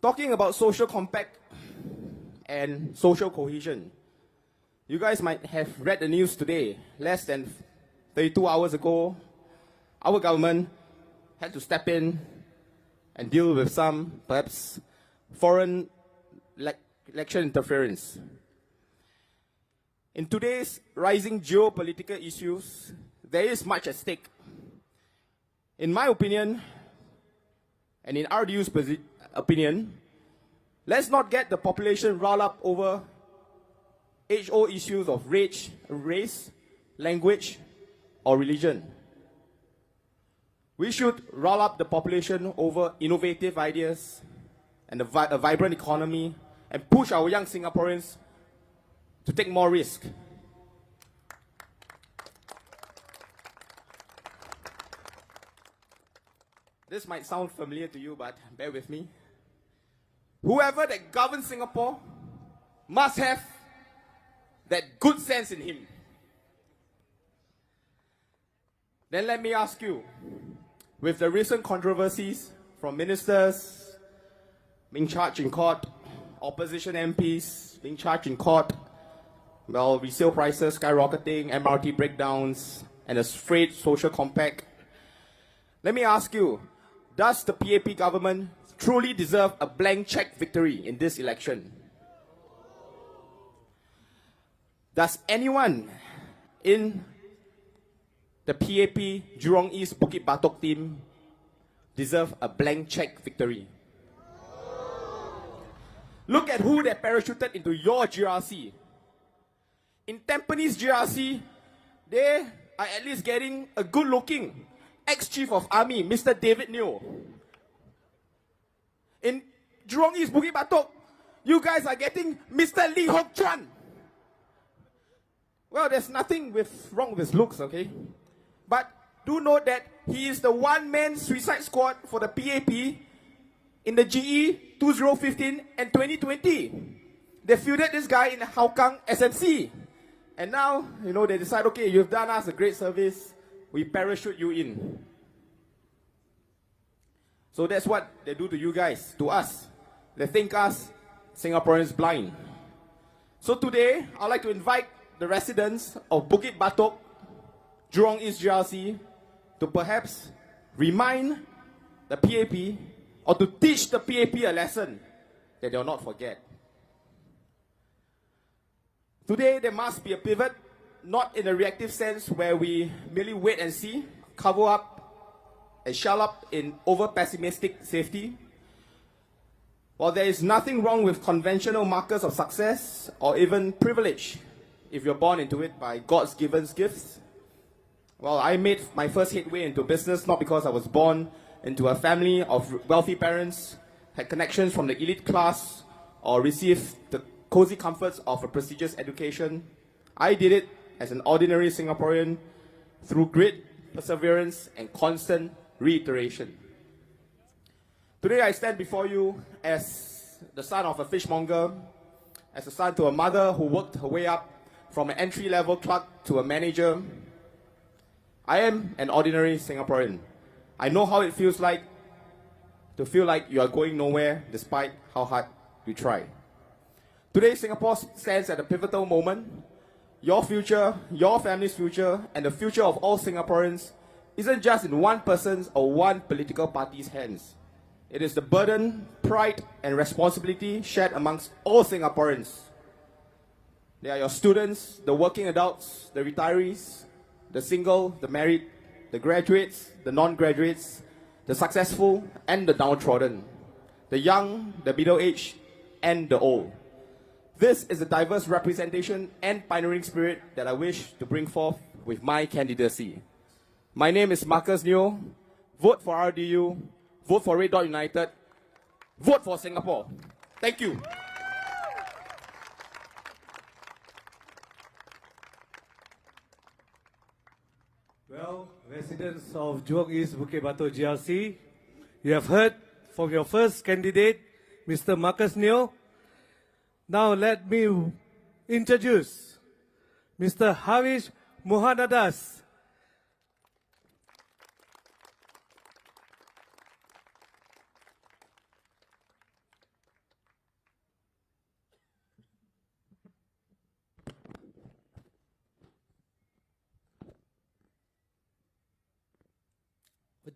Talking about social compact and social cohesion, you guys might have read the news today. Less than 32 hours ago, our government had to step in and deal with some, perhaps, foreign election interference. In today's rising geopolitical issues, there is much at stake. In my opinion, and in RDU's opinion, let's not get the population riled up over age-old issues of race, language, or religion. We should rile up the population over innovative ideas and a vibrant economy and push our young Singaporeans to take more risk. This might sound familiar to you, but bear with me. Whoever that governs Singapore must have that good sense in him. Then let me ask you, with the recent controversies from ministers being charged in court, opposition MPs being charged in court, well, resale prices skyrocketing, MRT breakdowns, and a frayed social compact, let me ask you, does the PAP government truly deserve a blank check victory in this election? Does anyone in the PAP Jurong East Bukit Batok team deserve a blank check victory? Look at who they parachuted into your GRC. In Tampines GRC, they are at least getting a good-looking ex-chief of army, Mr. David Neo. In Jurong East Bukit Batok, you guys are getting Mr. Lee Hock Chuan. Well, there's nothing wrong with his looks, okay? But do note that he is the one-man suicide squad for the PAP in the GE 2015 and 2020. They fielded this guy in Hougang SMC. And now, they decide, okay, you've done us a great service, we parachute you in. So that's what they do to you guys, to us. They think us Singaporeans blind. So today, I'd like to invite the residents of Bukit Batok, Jurong East GRC, to perhaps remind the PAP or to teach the PAP a lesson that they'll not forget. Today, there must be a pivot, not in a reactive sense where we merely wait and see, cover up, and shell up in over-pessimistic safety. While there is nothing wrong with conventional markers of success or even privilege, if you're born into it by God's given gifts. Well, I made my first headway into business not because I was born into a family of wealthy parents, had connections from the elite class, or received the cozy comforts of a prestigious education. I did it as an ordinary Singaporean through grit, perseverance, and constant reiteration. Today I stand before you as the son of a fishmonger, as a son to a mother who worked her way up from an entry-level clerk to a manager. I am an ordinary Singaporean. I know how it feels like to feel like you are going nowhere despite how hard you try. Today, Singapore stands at a pivotal moment. Your future, your family's future, and the future of all Singaporeans isn't just in one person's or one political party's hands. It is the burden, pride, and responsibility shared amongst all Singaporeans. They are your students, the working adults, the retirees, the single, the married, the graduates, the non-graduates, the successful and the downtrodden, the young, the middle-aged, and the old. This is a diverse representation and pioneering spirit that I wish to bring forth with my candidacy. My name is Marcus Neo. Vote for RDU. Vote for Red Dot United. Vote for Singapore. Thank you. Well, residents of Jurong East Bukit Batok GRC, you have heard from your first candidate Mr. Marcus Neo. Now let me introduce Mr. Havish Mohanadas.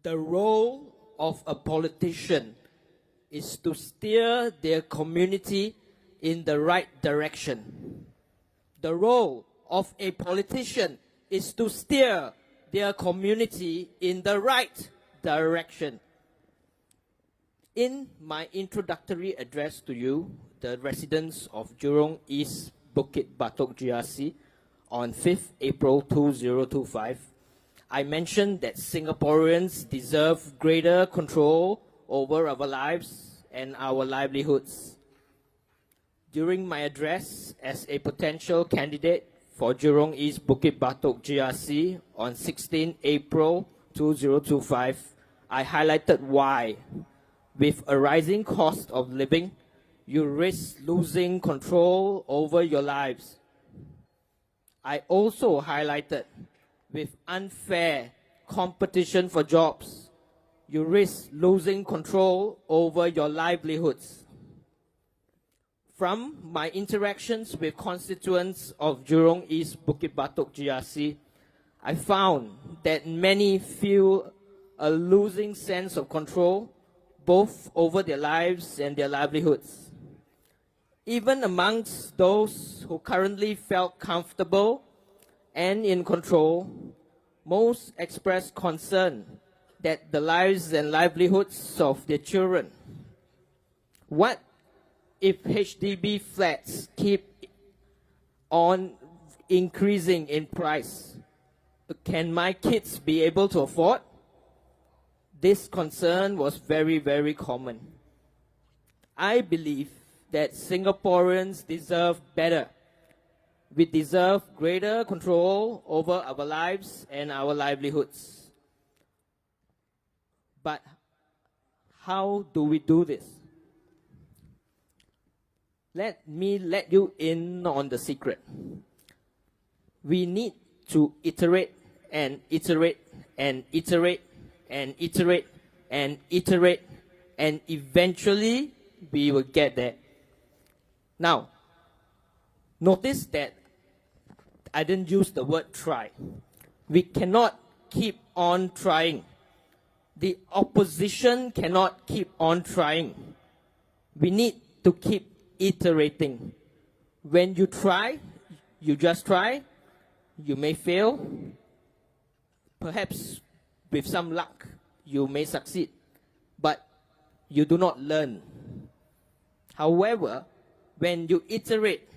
The role of a politician is to steer their community in the right direction. The role of a politician is to steer their community in the right direction. In my introductory address to you, the residents of Jurong East Bukit Batok GRC, on 5th April 2025, I mentioned that Singaporeans deserve greater control over our lives and our livelihoods. During my address as a potential candidate for Jurong East Bukit Batok GRC on 16 April 2025, I highlighted why, with a rising cost of living, you risk losing control over your lives. I also highlighted, with unfair competition for jobs, you risk losing control over your livelihoods. From my interactions with constituents of Jurong East Bukit Batok GRC, I found that many feel a losing sense of control both over their lives and their livelihoods. Even amongst those who currently felt comfortable and in control, most express concern that the lives and livelihoods of their children. What if HDB flats keep on increasing in price? Can my kids be able to afford? This concern was very, very common. I believe that Singaporeans deserve better. We deserve greater control over our lives and our livelihoods. But how do we do this? Let me let you in on the secret. We need to iterate and iterate and iterate and iterate and iterate, and eventually we will get there. Now, notice that I didn't use the word try. We cannot keep on trying. The opposition cannot keep on trying. We need to keep iterating. When you try, you just try. You may fail. Perhaps with some luck, you may succeed. But you do not learn. However, when you iterate,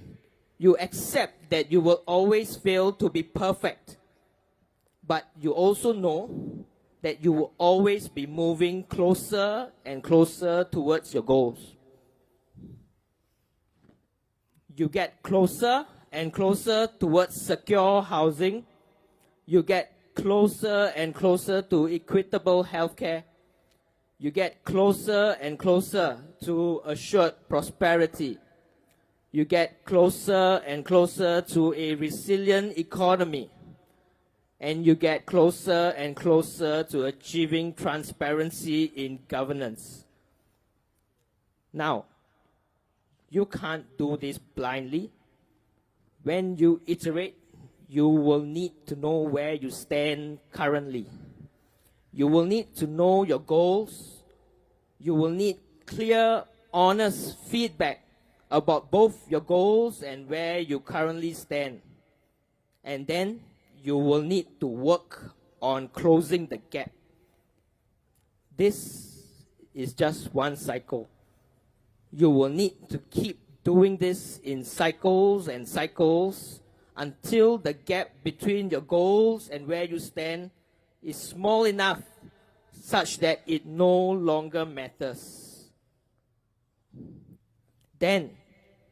you accept that you will always fail to be perfect. But you also know that you will always be moving closer and closer towards your goals. You get closer and closer towards secure housing. You get closer and closer to equitable healthcare. You get closer and closer to assured prosperity. You get closer and closer to a resilient economy. And you get closer and closer to achieving transparency in governance. Now, you can't do this blindly. When you iterate, you will need to know where you stand currently. You will need to know your goals. You will need clear, honest feedback about both your goals and where you currently stand. And then you will need to work on closing the gap. This is just one cycle. You will need to keep doing this in cycles and cycles until the gap between your goals and where you stand is small enough such that it no longer matters. Then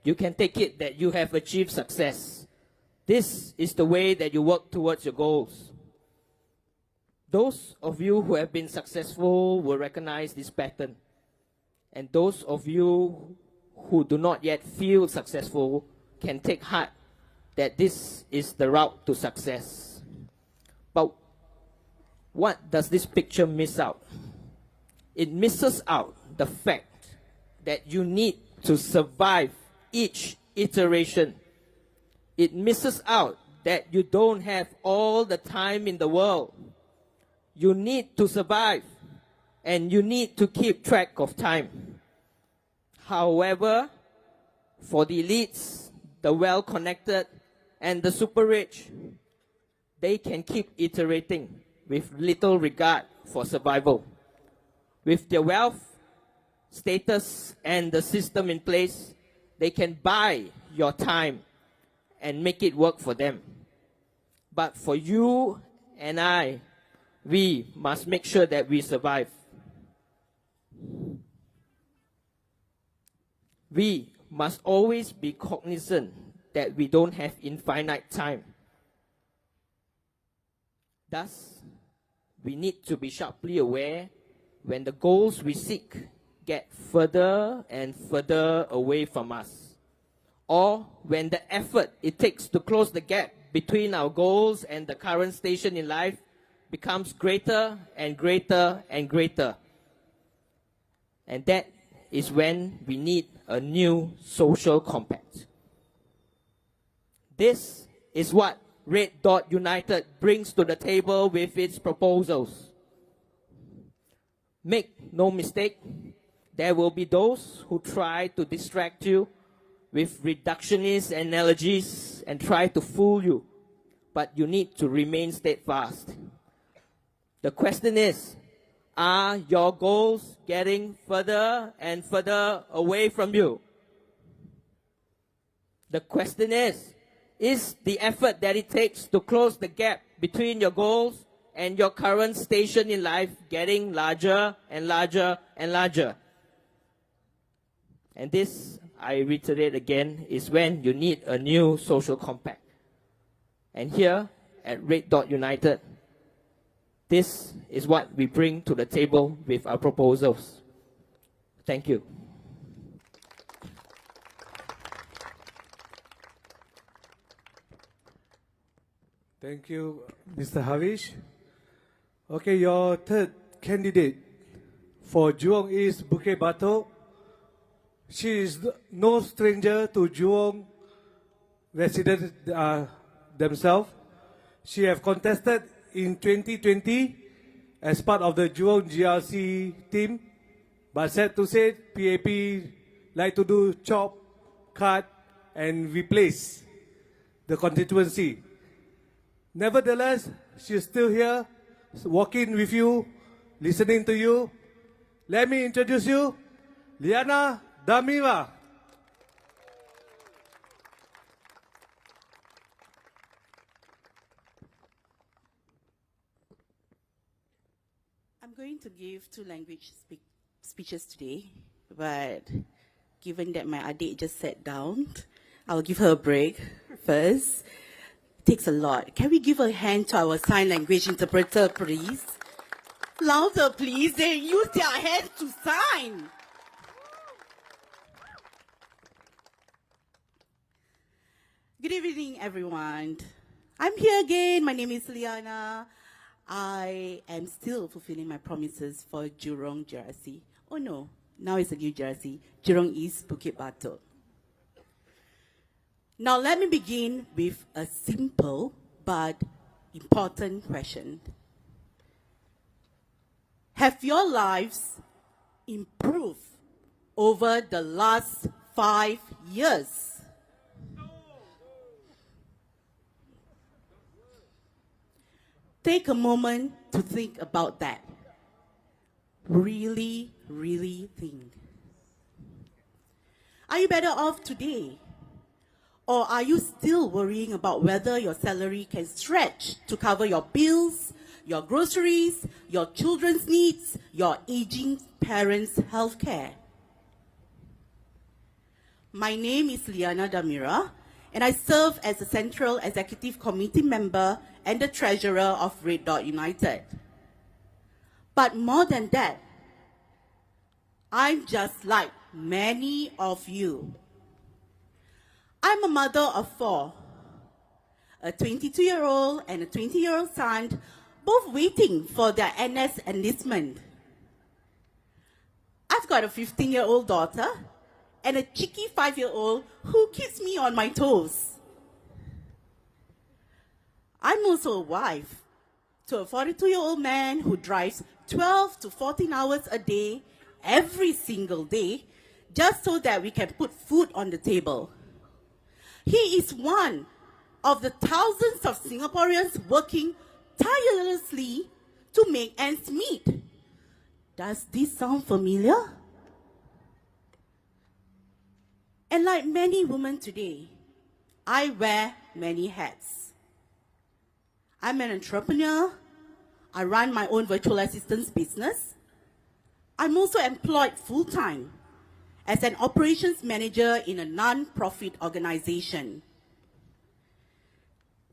you can take it that you have achieved success. This is the way that you work towards your goals. Those of you who have been successful will recognize this pattern. And those of you who do not yet feel successful can take heart that this is the route to success. But what does this picture miss out? It misses out the fact that you need to survive each iteration. It misses out that you don't have all the time in the world. You need to survive, and you need to keep track of time. However, for the elites, the well-connected, and the super rich, they can keep iterating with little regard for survival. With their wealth, status, and the system in place, they can buy your time and make it work for them. But for you and I, we must make sure that we survive. We must always be cognizant that we don't have infinite time. Thus, we need to be sharply aware when the goals we seek get further and further away from us, or when the effort it takes to close the gap between our goals and the current station in life becomes greater and greater and greater. And that is when we need a new social compact. This is what Red Dot United brings to the table with its proposals. Make no mistake, there will be those who try to distract you with reductionist analogies and try to fool you, but you need to remain steadfast. The question is, are your goals getting further and further away from you? The question is the effort that it takes to close the gap between your goals and your current station in life getting larger and larger and larger? And this, I reiterate again, is when you need a new social compact. And here at Red Dot United, this is what we bring to the table with our proposals. Thank you. Thank you, Mr. Havish. Okay, your third candidate for Jurong East Bukit Batok. She is no stranger to Jurong residents themselves. She have contested in 2020 as part of the Jurong GRC team, but sad to say, PAP like to do chop, cut, and replace the constituency. Nevertheless, she's still here, walking with you, listening to you. Let me introduce you, Liana Damira. I'm going to give two language speeches today, but given that my adik just sat down, I'll give her a break first. It takes a lot. Can we give a hand to our sign language interpreter, please? Louder, please. They use their hands to sign. Good evening, everyone. I'm here again. My name is Liana. I am still fulfilling my promises for Jurong GRC. Oh no, now it's a new GRC, Jurong East Bukit Batok. Now let me begin with a simple but important question. Have your lives improved over the last 5 years? Take a moment to think about that. Really, really think. Are you better off today? Or are you still worrying about whether your salary can stretch to cover your bills, your groceries, your children's needs, your aging parents' health care? My name is Liana Damira, and I serve as a Central Executive Committee member and the treasurer of Red Dot United. But more than that, I'm just like many of you. I'm a mother of 4, a 22-year-old and a 20-year-old son, both waiting for their NS enlistment. I've got a 15-year-old daughter and a cheeky 5-year-old who keeps me on my toes. I'm also a wife to a 42-year-old man who drives 12 to 14 hours a day, every single day, just so that we can put food on the table. He is one of the thousands of Singaporeans working tirelessly to make ends meet. Does this sound familiar? And like many women today, I wear many hats. I'm an entrepreneur. I run my own virtual assistance business. I'm also employed full-time as an operations manager in a non-profit organization.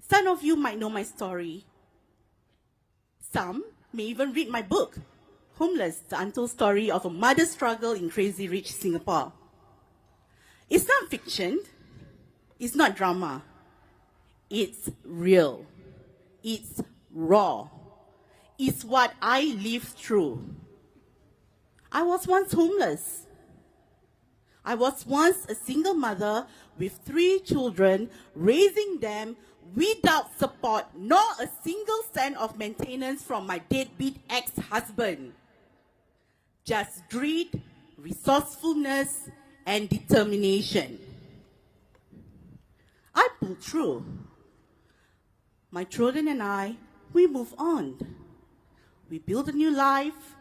Some of you might know my story. Some may even read my book, Homeless, the Untold Story of a Mother's Struggle in Crazy Rich Singapore. It's not fiction. It's not drama. It's real. It's raw. It's what I lived through. I was once homeless. I was once a single mother with 3 children, raising them without support, nor a single cent of maintenance from my deadbeat ex-husband. Just greed, resourcefulness, and determination. I pulled through. My children and I, we move on. We build a new life.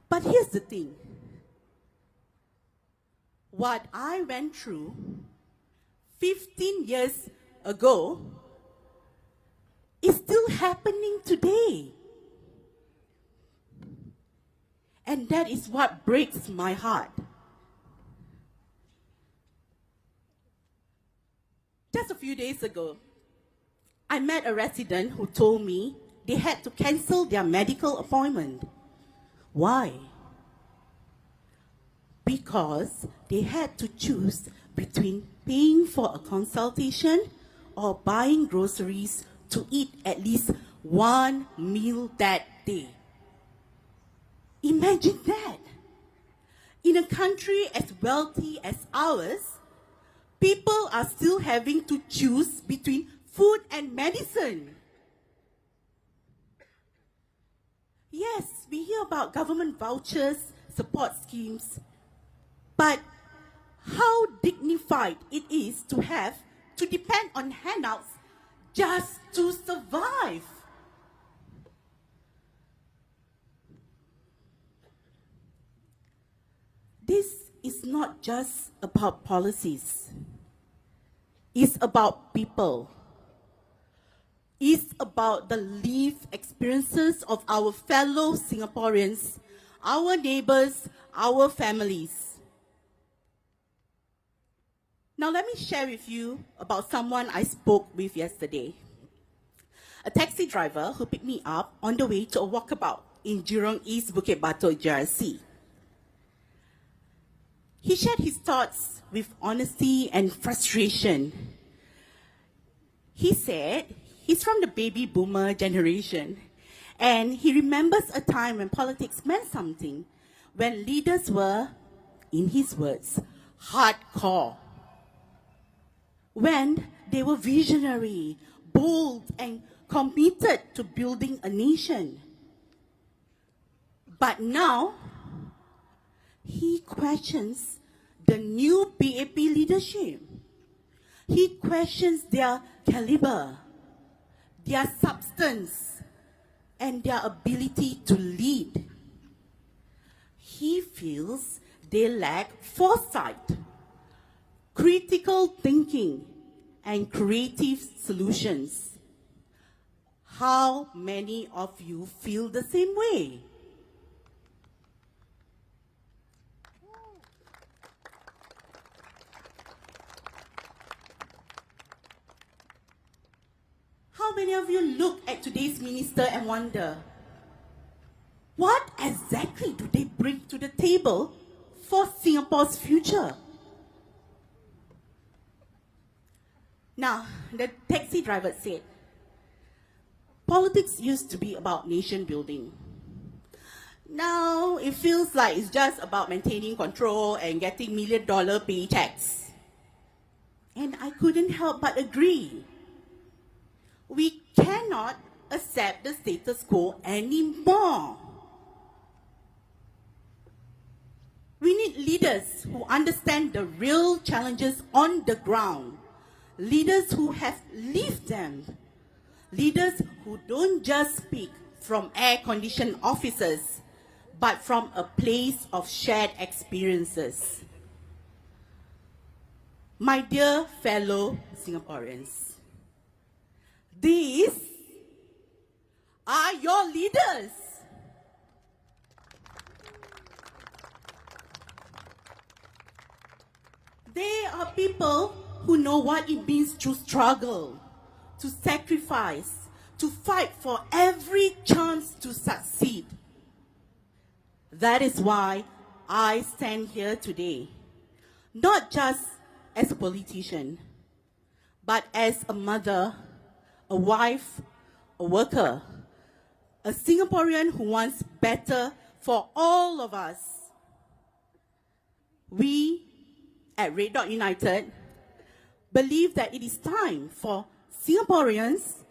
But here's the thing. What I went through 15 years ago is still happening today. And that is what breaks my heart. Just a few days ago, I met a resident who told me they had to cancel their medical appointment. Why? Because they had to choose between paying for a consultation or buying groceries to eat at least 1 meal that day. Imagine that. In a country as wealthy as ours, people are still having to choose between food and medicine. Yes, we hear about government vouchers, support schemes, but how dignified it is to have to depend on handouts just to survive. This is not just about policies. It's about people. It's about the lived experiences of our fellow Singaporeans, our neighbors, our families. Now let me share with you about someone I spoke with yesterday. A taxi driver who picked me up on the way to a walkabout in Jurong East, Bukit Batok, GRC. He shared his thoughts with honesty and frustration. He said he's from the baby boomer generation, and he remembers a time when politics meant something, when leaders were, in his words, hardcore. When they were visionary, bold, and committed to building a nation. But now, he questions the new PAP leadership. He questions their caliber, their substance, and their ability to lead. He feels they lack foresight, critical thinking, and creative solutions. How many of you feel the same way? How many of you look at today's minister and wonder, What exactly do they bring to the table for Singapore's future? Now, the taxi driver said, politics used to be about nation building. Now, it feels like it's just about maintaining control and getting million-dollar paychecks. And I couldn't help but agree. We cannot accept the status quo anymore. We need leaders who understand the real challenges on the ground. Leaders who have lived them. Leaders who don't just speak from air-conditioned offices, but from a place of shared experiences. My dear fellow Singaporeans, these are your leaders. They are people who know what it means to struggle, to sacrifice, to fight for every chance to succeed. That is why I stand here today, not just as a politician, but as a mother, a wife, a worker, a Singaporean who wants better for all of us. We at Red Dot United believe that it is time for Singaporeans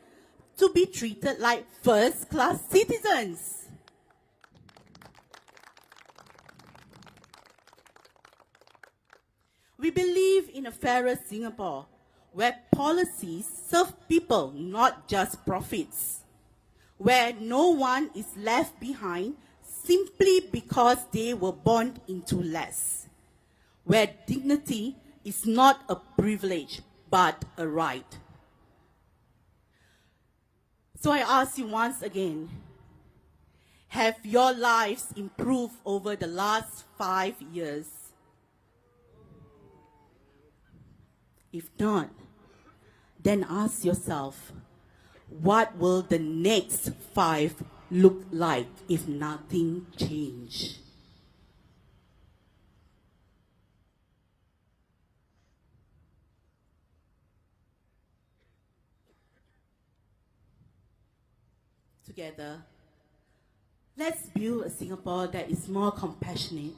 to be treated like first-class citizens. We believe in a fairer Singapore where policies serve people, not just profits, where no one is left behind simply because they were born into less, where dignity is not a privilege but a right. So I ask you once again, have your lives improved over the last 5 years? If not, then ask yourself, what will the next 5 look like if nothing changes? Together, let's build a Singapore that is more compassionate,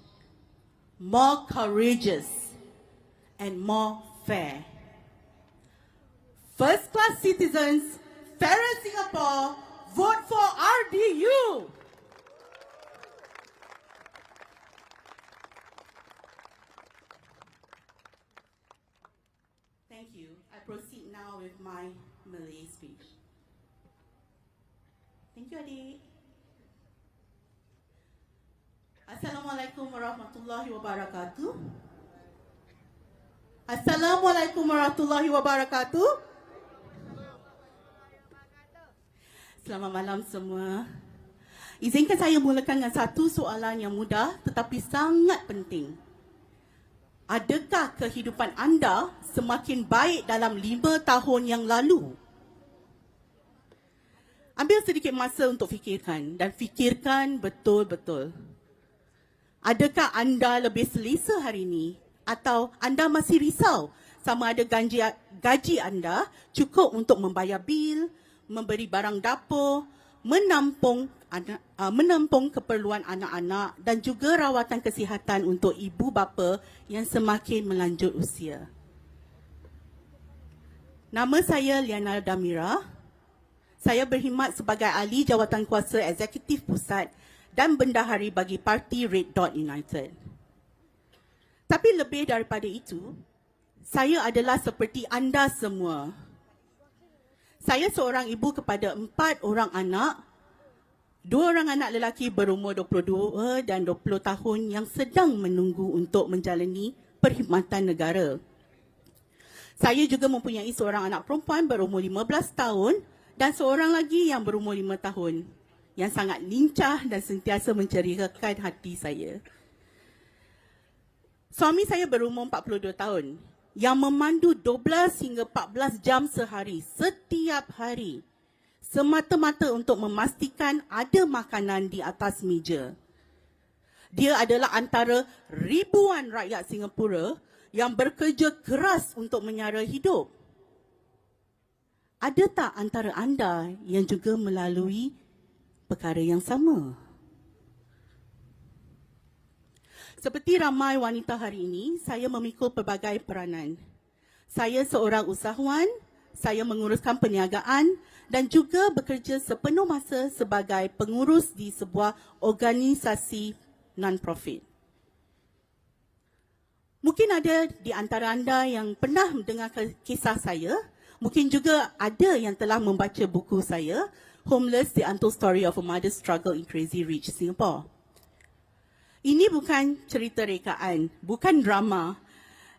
more courageous, and more fair. First-class citizens, fairer Singapore, vote for RDU. Thank you. I proceed now with my Malay speech. Thank you, Adik. Assalamualaikum warahmatullahi wabarakatuh. Assalamualaikum warahmatullahi wabarakatuh. Selamat malam semua. Izinkan saya mulakan dengan satu soalan yang mudah tetapi sangat penting. Adakah kehidupan anda semakin baik dalam 5 tahun yang lalu? Ambil sedikit masa untuk fikirkan dan fikirkan betul-betul. Adakah anda lebih selesa hari ini atau anda masih risau sama ada gaji anda cukup untuk membayar bil, memberi barang dapur, menampung keperluan anak-anak dan juga rawatan kesihatan untuk ibu bapa yang semakin melanjut usia. Nama saya Liana Damira. Saya berkhidmat sebagai ahli jawatankuasa eksekutif pusat dan bendahari bagi parti Red Dot United. Tapi lebih daripada itu, saya adalah seperti anda semua. Saya seorang ibu kepada 4 orang anak, 2 orang anak lelaki berumur 22 dan 20 tahun yang sedang menunggu untuk menjalani perkhidmatan negara. Saya juga mempunyai seorang anak perempuan berumur 15 tahun dan seorang lagi yang berumur 5 tahun yang sangat lincah dan sentiasa menceriakan hati saya. Suami saya berumur 42 tahun yang memandu 12 hingga 14 jam sehari, setiap hari. semata-mata untuk memastikan ada makanan di atas meja. Dia adalah antara ribuan rakyat Singapura yang bekerja keras untuk menyara hidup. Ada tak antara anda yang juga melalui perkara yang sama? Seperti ramai wanita hari ini, saya memikul pelbagai peranan. Saya seorang usahawan, saya menguruskan perniagaan dan juga bekerja sepenuh masa sebagai pengurus di sebuah organisasi non-profit. Mungkin ada di antara anda yang pernah mendengar kisah saya, mungkin juga ada yang telah membaca buku saya, Homeless, The Untold Story of a Mother's Struggle in Crazy Rich Singapore. Ini bukan cerita rekaan, bukan drama.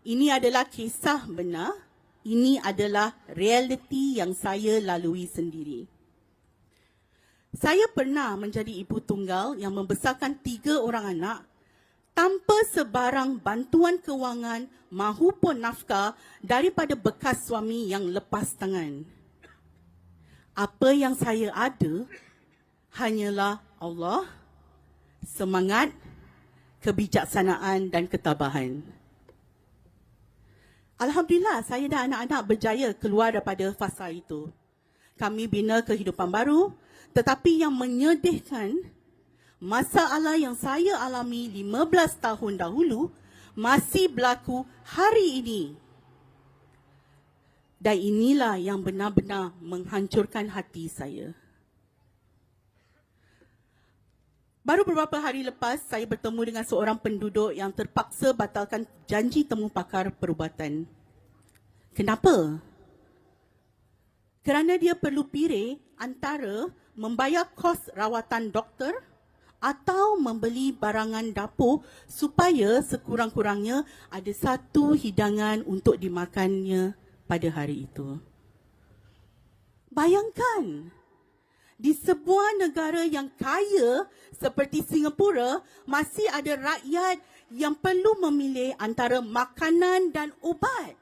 Ini adalah kisah benar. Ini adalah realiti yang saya lalui sendiri. Saya pernah menjadi ibu tunggal yang membesarkan 3 orang anak tanpa sebarang bantuan kewangan mahupun nafkah daripada bekas suami yang lepas tangan. Apa yang saya ada hanyalah Allah, semangat, kebijaksanaan dan ketabahan. Alhamdulillah, saya dan anak-anak berjaya keluar daripada fasa itu. Kami bina kehidupan baru, tetapi yang menyedihkan, masalah yang saya alami 15 tahun dahulu masih berlaku hari ini. Dan inilah yang benar-benar menghancurkan hati saya. Baru beberapa hari lepas, saya bertemu dengan seorang penduduk yang terpaksa batalkan janji temu pakar perubatan. Kenapa? Kerana dia perlu pilih antara membayar kos rawatan doktor atau membeli barangan dapur supaya sekurang-kurangnya ada satu hidangan untuk dimakannya pada hari itu. Bayangkan, di sebuah negara yang kaya seperti Singapura, masih ada rakyat yang perlu memilih antara makanan dan ubat.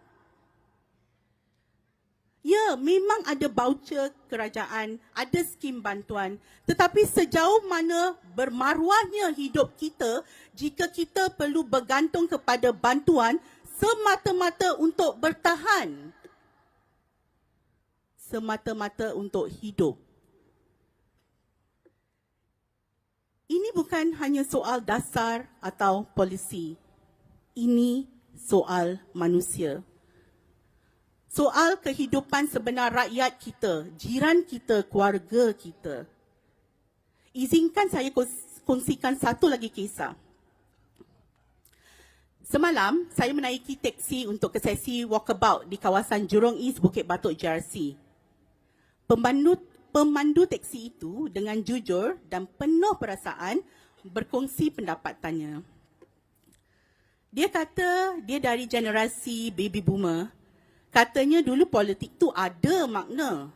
Ya, memang ada voucher kerajaan, ada skim bantuan. Tetapi sejauh mana bermaruahnya hidup kita jika kita perlu bergantung kepada bantuan semata-mata untuk bertahan. Semata-mata untuk hidup. Ini bukan hanya soal dasar atau polisi. Ini soal manusia. Soal kehidupan sebenar rakyat kita, jiran kita, keluarga kita. Izinkan saya kongsikan satu lagi kisah. Semalam, saya menaiki teksi untuk ke sesi walkabout di kawasan Jurong East, Bukit Batok, GRC. Pemandu teksi itu dengan jujur dan penuh perasaan berkongsi pendapatannya. Dia kata dia dari generasi baby boomer. Katanya dulu politik tu ada makna.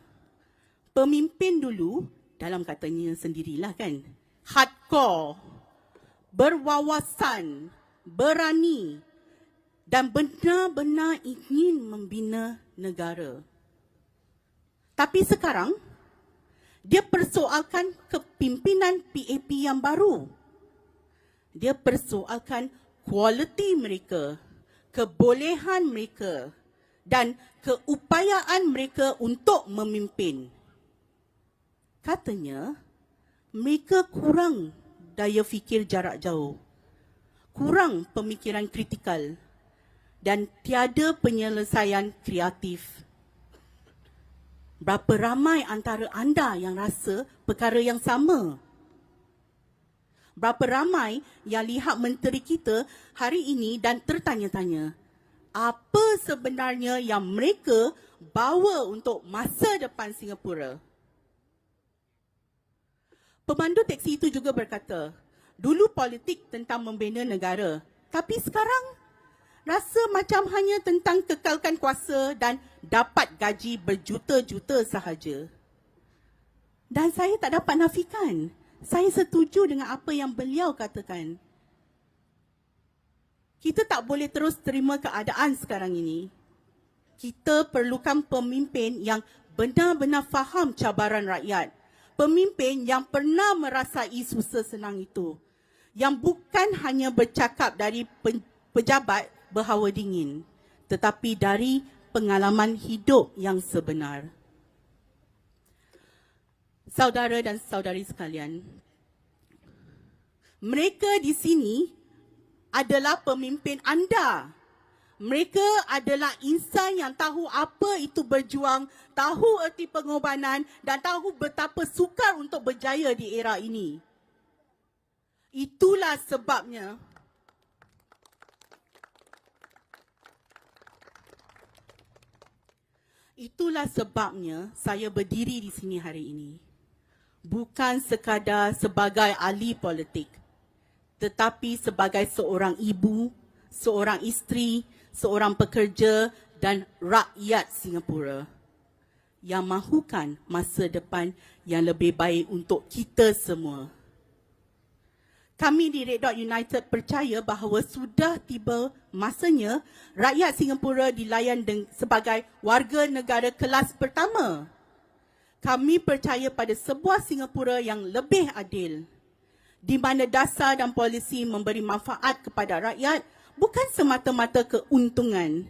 Pemimpin dulu, dalam katanya sendirilah kan, hardcore, berwawasan, berani dan benar-benar ingin membina negara. Tapi sekarang, dia persoalkan kepimpinan PAP yang baru. Dia persoalkan kualiti mereka, kebolehan mereka dan keupayaan mereka untuk memimpin. Katanya, mereka kurang daya fikir jarak jauh, kurang pemikiran kritikal dan tiada penyelesaian kreatif. Berapa ramai antara anda yang rasa perkara yang sama? Berapa ramai yang lihat menteri kita hari ini dan tertanya-tanya, apa sebenarnya yang mereka bawa untuk masa depan Singapura? Pemandu teksi itu juga berkata, dulu politik tentang membina negara, tapi sekarang rasa macam hanya tentang kekalkan kuasa dan dapat gaji berjuta-juta sahaja. Dan saya tak dapat nafikan. Saya setuju dengan apa yang beliau katakan. Kita tak boleh terus terima keadaan sekarang ini. Kita perlukan pemimpin yang benar-benar faham cabaran rakyat. Pemimpin yang pernah merasai susah senang itu. Yang bukan hanya bercakap dari pejabat berhawa dingin, tetapi dari pengalaman hidup yang sebenar. Saudara dan saudari sekalian, mereka di sini adalah pemimpin anda. Mereka adalah insan yang tahu apa itu berjuang, tahu erti pengorbanan dan tahu betapa sukar untuk berjaya di era ini. Itulah sebabnya saya berdiri di sini hari ini. Bukan sekadar sebagai ahli politik, tetapi sebagai seorang ibu, seorang isteri, seorang pekerja dan rakyat Singapura yang mahukan masa depan yang lebih baik untuk kita semua. Kami di Red Dot United percaya bahawa sudah tiba masanya rakyat Singapura dilayan sebagai warga negara kelas pertama. Kami percaya pada sebuah Singapura yang lebih adil, di mana dasar dan polisi memberi manfaat kepada rakyat bukan semata-mata keuntungan,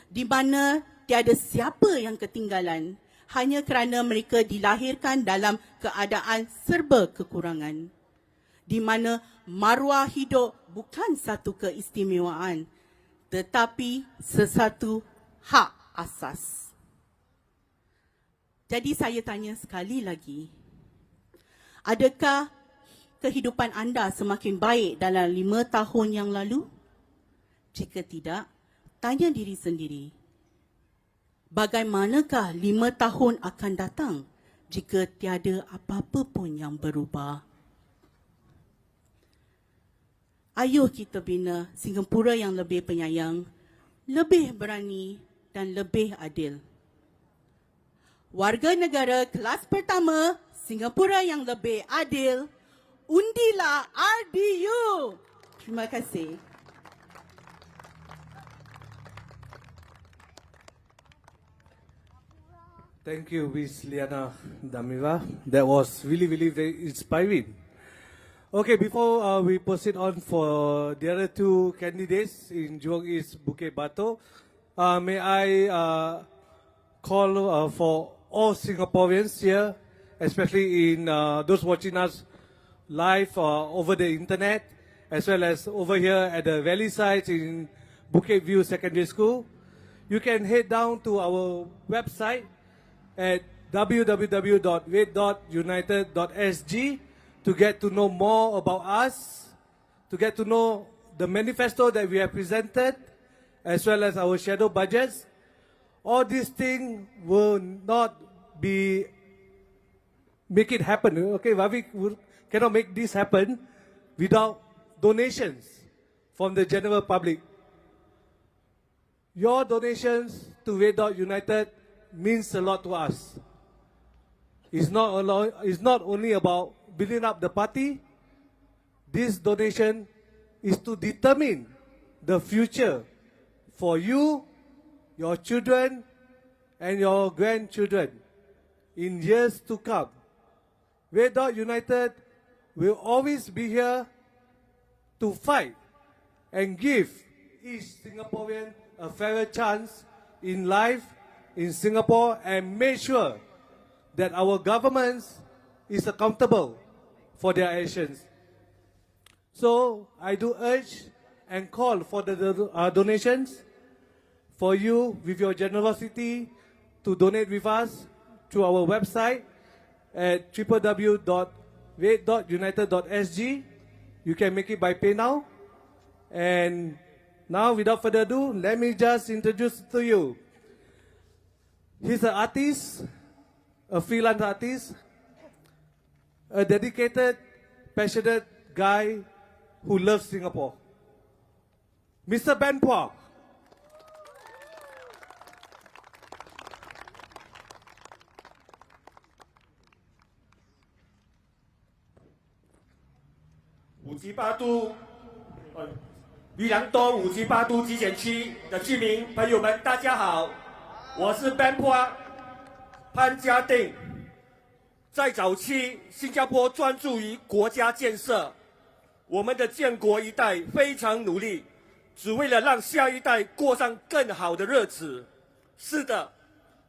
di mana tiada siapa yang ketinggalan hanya kerana mereka dilahirkan dalam keadaan serba kekurangan, di mana maruah hidup bukan satu keistimewaan tetapi sesuatu hak asas. Jadi saya tanya sekali lagi, adakah kehidupan anda semakin baik dalam 5 tahun yang lalu? Jika tidak, tanya diri sendiri, bagaimanakah 5 tahun akan datang jika tiada apa-apa pun yang berubah? Ayuh kita bina Singapura yang lebih penyayang, lebih berani dan lebih adil. Warga negara kelas pertama, Singapura yang lebih adil, undilah RDU. Terima kasih. Thank you, Miss Liana Damira. That was really very inspiring. Okay, before we proceed on for the other two candidates in Jurong East, Bukit Batok, may I call for all Singaporeans here, especially in those watching us live over the internet, as well as over here at the Valley site in Bukit View Secondary School. You can head down to our website at www.red.united.sg to get to know more about us, to get to know the manifesto that we have presented, as well as our shadow budgets. All these things will not make it happen. Okay, we cannot make this happen without donations from the general public. Your donations to Red Dot United means a lot to us. It's not only about building up the party. This donation is to determine the future for you, your children, and your grandchildren in years to come. Red Dot United will always be here to fight and give each Singaporean a fairer chance in life in Singapore and make sure that our governments is accountable for their actions. So I do urge and call for the donations for you with your generosity to donate with us through our website at www.red.united.sg. You can make it by PayNow. And now, without further ado, let me just introduce to you. He's an artist, a freelance artist, a dedicated, passionate guy who loves Singapore. Mr. Ben Pua. Bukit 裕廊东武吉巴督集选区的居民朋友们，大家好，我是 Ben Pua。潘家定。在早期，新加坡专注于国家建设，我们的建国一代非常努力，只为了让下一代过上更好的日子。是的，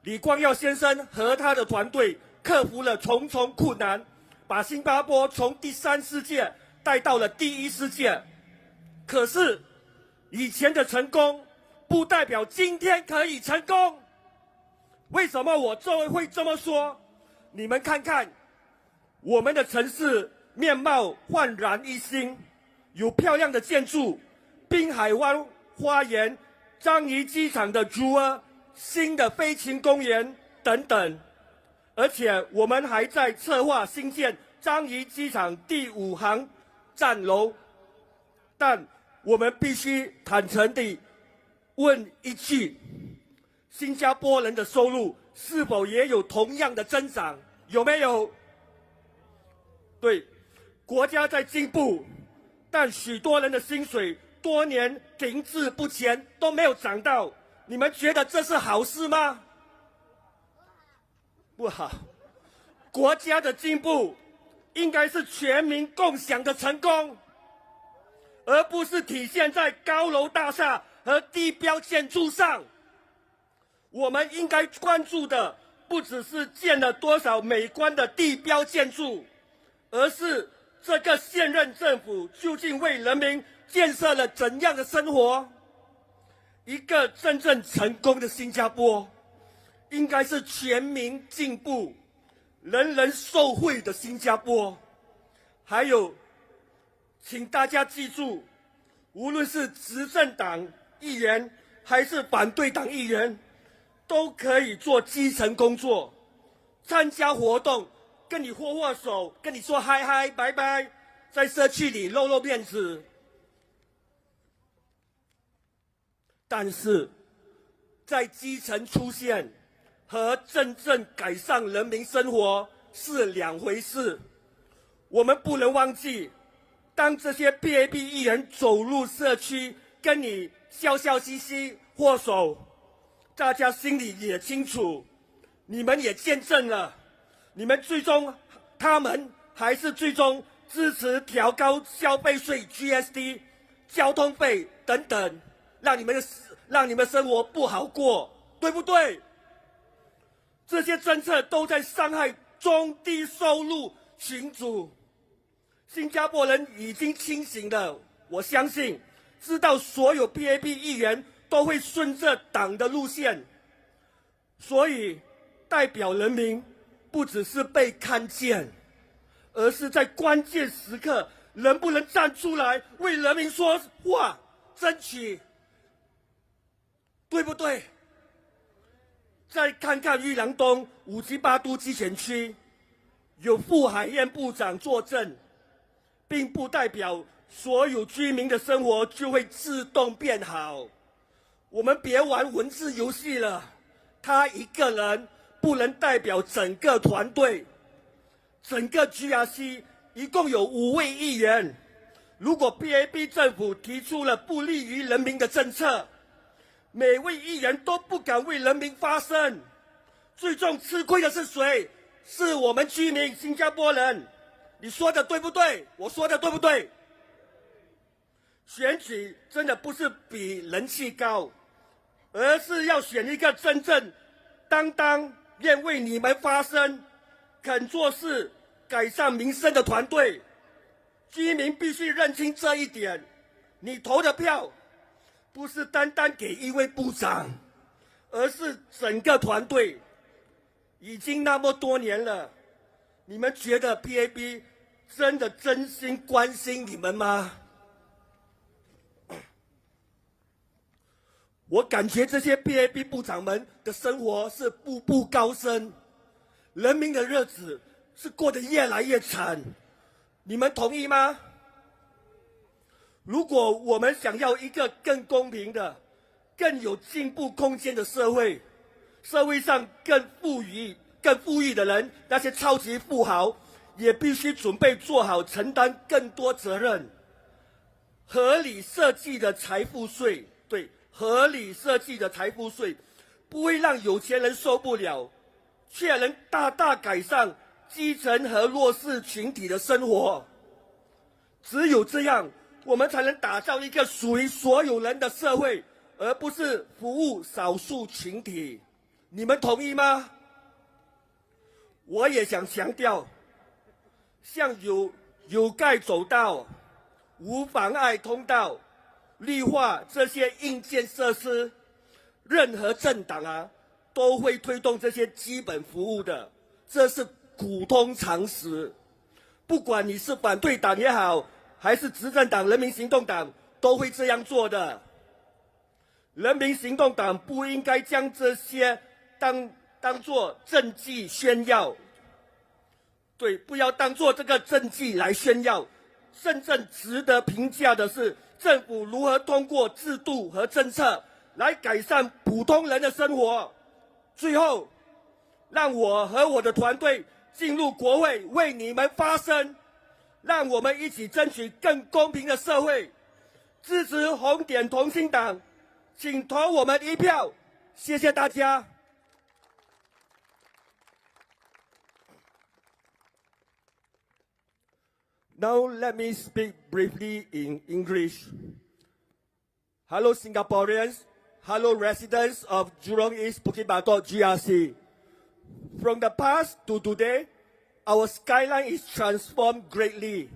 李光耀先生和他的团队克服了重重困难，把新加坡从第3世界带到了第1世界。可是，以前的成功不代表今天可以成功。为什么我会这么说？你们看看，我们的城市面貌焕然一新，有漂亮的建筑，滨海湾花园、樟宜机场的竹儿、新的飞禽公园等等。而且我们还在策划新建樟宜机场第5航站楼。但我们必须坦诚地问一句：新加坡人的收入是否也有同样的增长？有没有？对，国家在进步，但许多人的薪水多年停滞不前，都没有涨到。你们觉得这是好事吗？不好。国家的进步应该是全民共享的成功，而不是体现在高楼大厦和地标建筑上。我们应该关注的不只是建了多少美观的地标建筑，而是这个现任政府究竟为人民建设了怎样的生活。一个真正成功的新加坡，应该是全民进步、人人受惠的新加坡。还有，请大家记住，无论是执政党议员还是反对党议员，都可以做基层工作，参加活动，跟你握握手，跟你说嗨嗨拜拜，在社区里露露面子。但是，在基层出现和真正改善人民生活是2回事。我们不能忘记，当这些 PAP 议员走入社区，跟你笑笑嘻嘻握手，大家心里也清楚，你们也见证了，你们他们还是最终支持调高消费税 GST、交通费等等，让你们生活不好过，对不对？这些政策都在伤害中低收入群组。新加坡人已经清醒了，我相信知道所有 PAP 议员都会顺着党的路线，所以代表人民不只是被看见，而是在关键时刻能不能站出来为人民说话，争取，对不对？再看看裕廊东武吉巴督集选区，有副海燕部长坐镇，并不代表所有居民的生活就会自动变好。我们别玩文字游戏了，他一个人不能代表整个团队。整个 GRC 一共有5位议员，如果 PAP 政府提出了不利于人民的政策，每位议员都不敢为人民发声，最终吃亏的是谁？是我们居民新加坡人。你说的对不对？我说的对不对？选举真的不是比人气高，而是要选一个真正担当、愿为你们发声、肯做事、改善民生的团队。居民必须认清这一点，你投的票不是单单给一位部长，而是整个团队。已经那么多年了，你们觉得 PAP 真的真心关心你们吗？我感觉这些 PAP 部长们的生活是步步高升，人民的日子是过得越来越惨，你们同意吗？如果我们想要一个更公平的、更有进步空间的社会，社会上更富裕的人，那些超级富豪也必须准备做好承担更多责任。合理设计的财富税，对，合理设计的财富税不会让有钱人受不了，却能大大改善基层和弱势群体的生活。只有这样，我们才能打造一个属于所有人的社会，而不是服务少数群体。你们同意吗？我也想强调，像有盖走道、无妨碍通道、绿化这些硬件设施，任何政党都会推动这些基本服务的，这是普通常识。不管你是反对党也好，还是执政党人民行动党，都会这样做的。人民行动党不应该将这些当作政绩炫耀，对，不要当作这个政绩来炫耀。真正值得评价的是，政府如何通过制度和政策来改善普通人的生活。最后，让我和我的团队进入国会为你们发声，让我们一起争取更公平的社会。支持红点同心党，请投我们一票，谢谢大家。Now let me speak briefly in English. Hello Singaporeans, hello residents of Jurong East Bukit Batok GRC. From the past to today, our skyline is transformed greatly.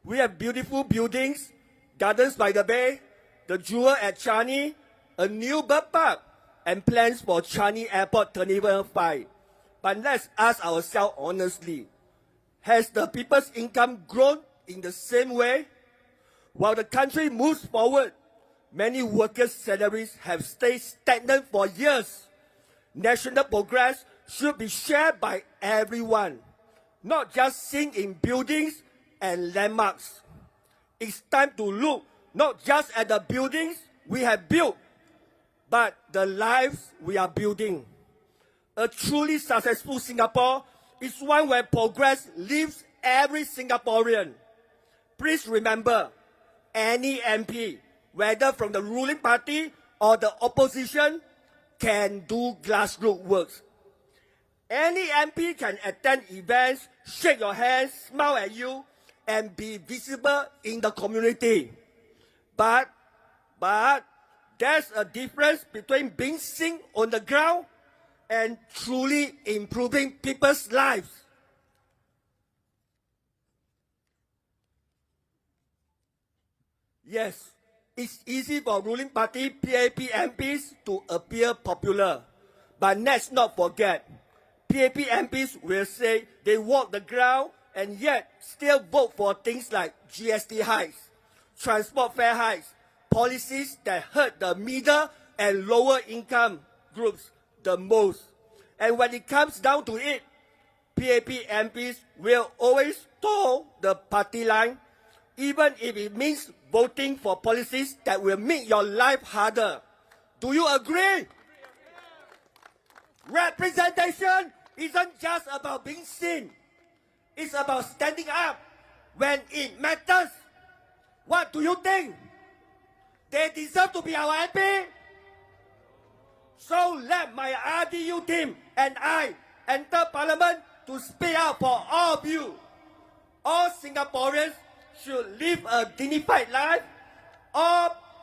We have beautiful buildings, gardens by the bay, the jewel at Changi, a new bird park, and plans for Changi Airport Terminal 5. But let's ask ourselves honestly, has the people's income grown in the same way? While the country moves forward, many workers' salaries have stayed stagnant for years. National progress should be shared by everyone, not just seen in buildings and landmarks. It's time to look not just at the buildings we have built, but the lives we are building. A truly successful Singapore is one where progress lifts every Singaporean. Please remember, any MP, whether from the ruling party or the opposition, can do grassroots work. Any MP can attend events, shake your hands, smile at you, and be visible in the community. But there's a difference between being seen on the ground and truly improving people's lives. Yes, it's easy for ruling party PAP MPs to appear popular. But let's not forget, PAP MPs will say they walk the ground and yet still vote for things like GST hikes, transport fare hikes, policies that hurt the middle and lower income groups the most. And when it comes down to it, PAP MPs will always toe the party line, even if it means voting for policies that will make your life harder. Do you agree? Representation isn't just about being seen. It's about standing up when it matters. What do you think? They deserve to be our MP? So let my RDU team and I enter Parliament to speak out for all of you. All Singaporeans should live a dignified life.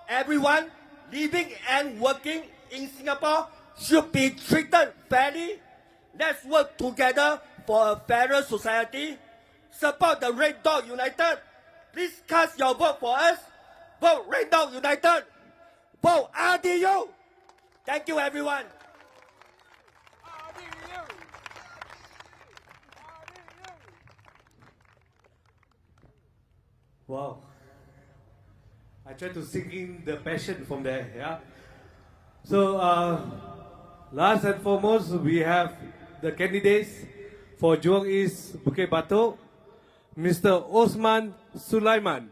Everyone living and working in Singapore should be treated fairly. Let's work together for a fairer society. Support the Red Dot United. Please cast your vote for us. Vote Red Dot United. Vote RDU. Thank you, everyone. Wow. I tried to sink in the passion from there, yeah. So, last and foremost, we have the candidates for Jurong East Bukit Batok, Mr. Osman Sulaiman.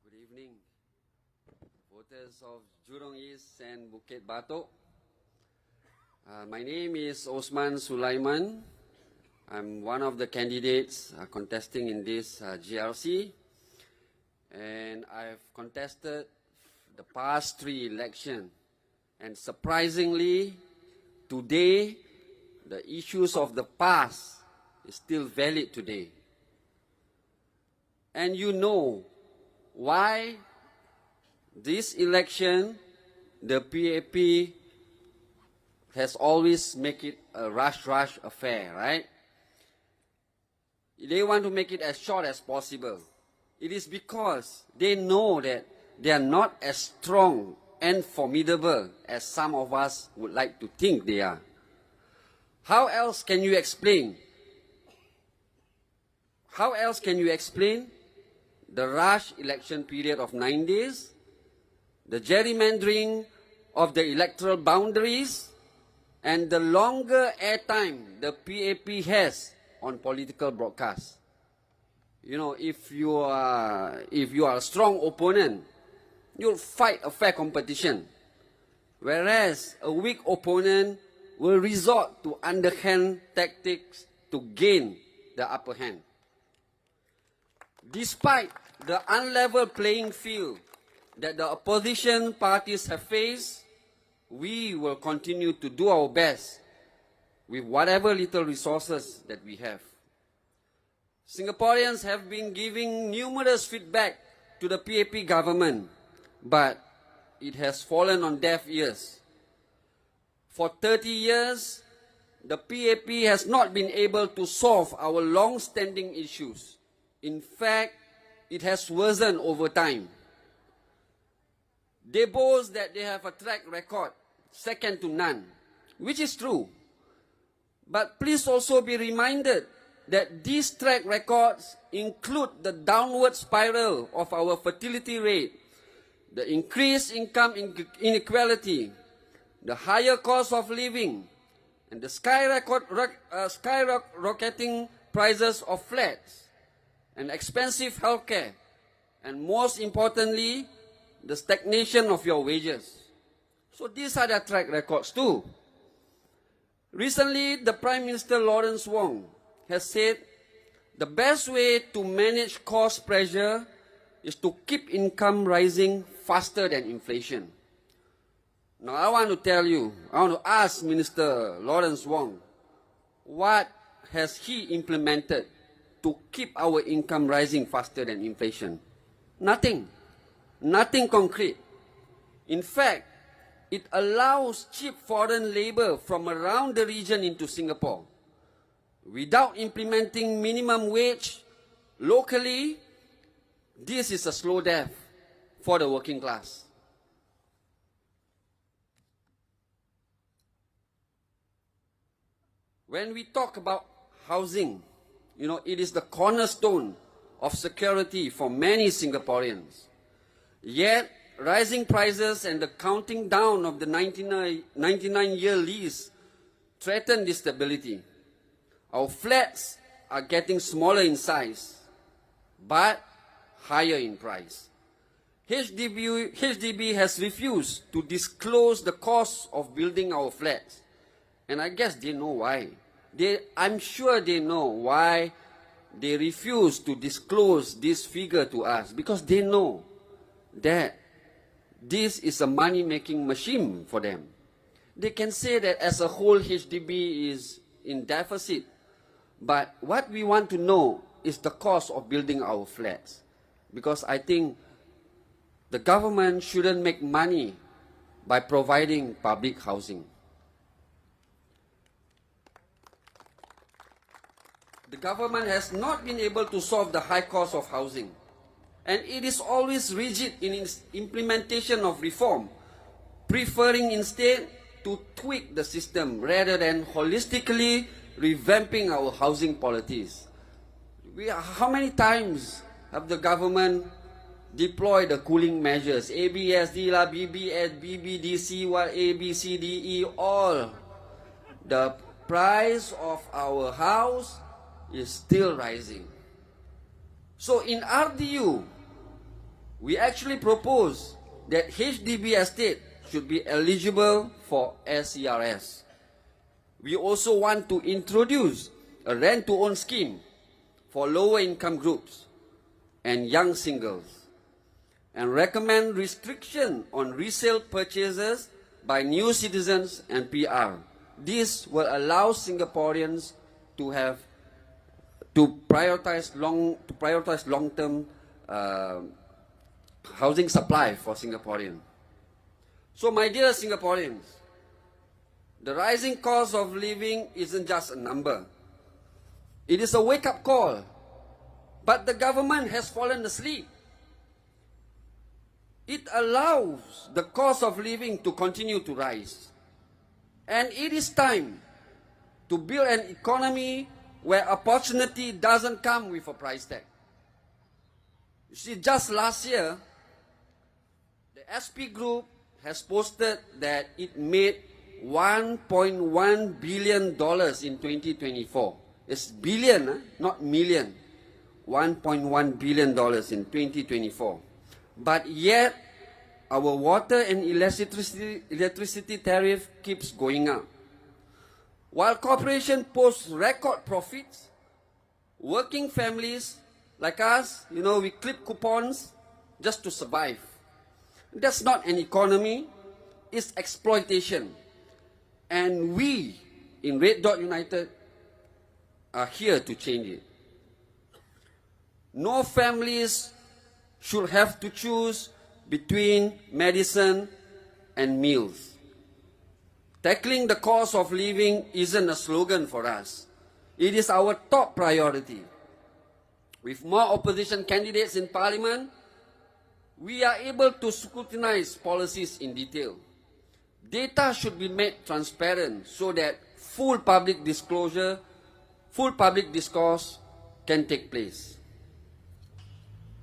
Good evening, voters of Jurong East and Bukit Batok. My name is Osman Sulaiman. I'm one of the candidates contesting in this GRC, and I've contested the past 3 elections. And surprisingly, today, the issues of the past is still valid today. And you know why this election, the PAP has always make it a rush affair, right? They want to make it as short as possible. It is because they know that they are not as strong and formidable as some of us would like to think they are. How else can you explain? How else can you explain the rush election period of 9 days, the gerrymandering of the electoral boundaries, and the longer airtime the PAP has on political broadcasts? You know, if you are a strong opponent, you'll fight a fair competition, whereas a weak opponent will resort to underhand tactics to gain the upper hand. Despite the unlevel playing field that the opposition parties have faced, we will continue to do our best with whatever little resources that we have. Singaporeans have been giving numerous feedback to the PAP government, but it has fallen on deaf ears. For 30 years, the PAP has not been able to solve our long-standing issues. In fact, it has worsened over time. They boast that they have a track record second to none, which is true. But please also be reminded that these track records include the downward spiral of our fertility rate, the increased income inequality, the higher cost of living, and the skyrocketing prices of flats, and expensive healthcare, and most importantly, the stagnation of your wages. So these are their track records too. Recently, the Prime Minister Lawrence Wong has said the best way to manage cost pressure is to keep income rising faster than inflation. Now I want to ask Minister Lawrence Wong, what has he implemented to keep our income rising faster than inflation? Nothing. Nothing concrete. In fact, it allows cheap foreign labor from around the region into Singapore. Without implementing minimum wage locally, this is a slow death for the working class. When we talk about housing, you know, it is the cornerstone of security for many Singaporeans. Yet, rising prices and the counting down of the 99-year lease threaten this stability. Our flats are getting smaller in size, but higher in price. HDB has refused to disclose the cost of building our flats. And I guess they know why. I'm sure they know why they refuse to disclose this figure to us, because they know that this is a money-making machine for them. They can say that as a whole HDB is in deficit, but what we want to know is the cost of building our flats. Because I think the government shouldn't make money by providing public housing. The government has not been able to solve the high cost of housing, and it is always rigid in its implementation of reform, preferring instead to tweak the system rather than holistically revamping our housing policies. How many times have the government deployed the cooling measures? ABSD, BBS, BBDC, ABCDE, all. The price of our house is still rising. So in RDU, we actually propose that HDB estate should be eligible for SERS. We also want to introduce a rent-to-own scheme for lower-income groups and young singles, and recommend restriction on resale purchases by new citizens and PR. This will allow Singaporeans to prioritize long-term housing supply for Singaporeans. So, my dear Singaporeans, the rising cost of living isn't just a number. It is a wake-up call. But the government has fallen asleep. It allows the cost of living to continue to rise. And it is time to build an economy where opportunity doesn't come with a price tag. You see, just last year, the SP Group has posted that it made $1.1 billion in 2024. It's billion, not million. $1.1 billion in 2024. But yet, our water and electricity tariff keeps going up. While corporations post record profits, working families like us, we clip coupons just to survive. That's not an economy, it's exploitation. And we in Red Dot United are here to change it. No families should have to choose between medicine and meals. Tackling the cost of living isn't a slogan for us. It is our top priority. With more opposition candidates in Parliament, we are able to scrutinize policies in detail. Data should be made transparent so that full public discourse can take place.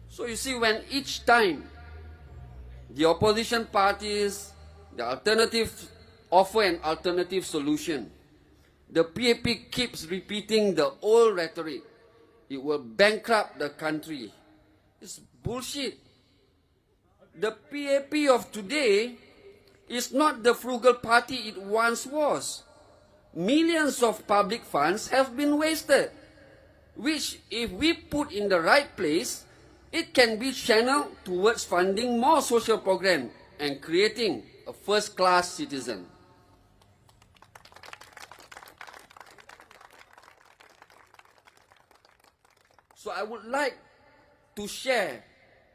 So you see, when each time the opposition parties, the alternative offer an alternative solution, the PAP keeps repeating the old rhetoric. It will bankrupt the country. It's bullshit. The PAP of today is not the frugal party it once was. Millions of public funds have been wasted, which if we put in the right place, it can be channeled towards funding more social programs and creating a first-class citizen. So I would like to share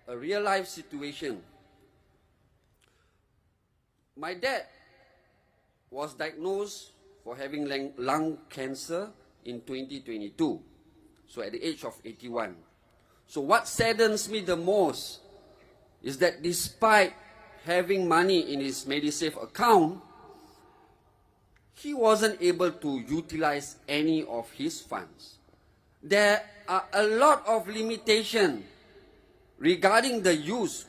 a real-life situation. My dad was diagnosed for having lung cancer in 2022, so at the age of 81. So what saddens me the most is that despite having money in his MediSave account, he wasn't able to utilize any of his funds. There are a lot of limitations regarding the use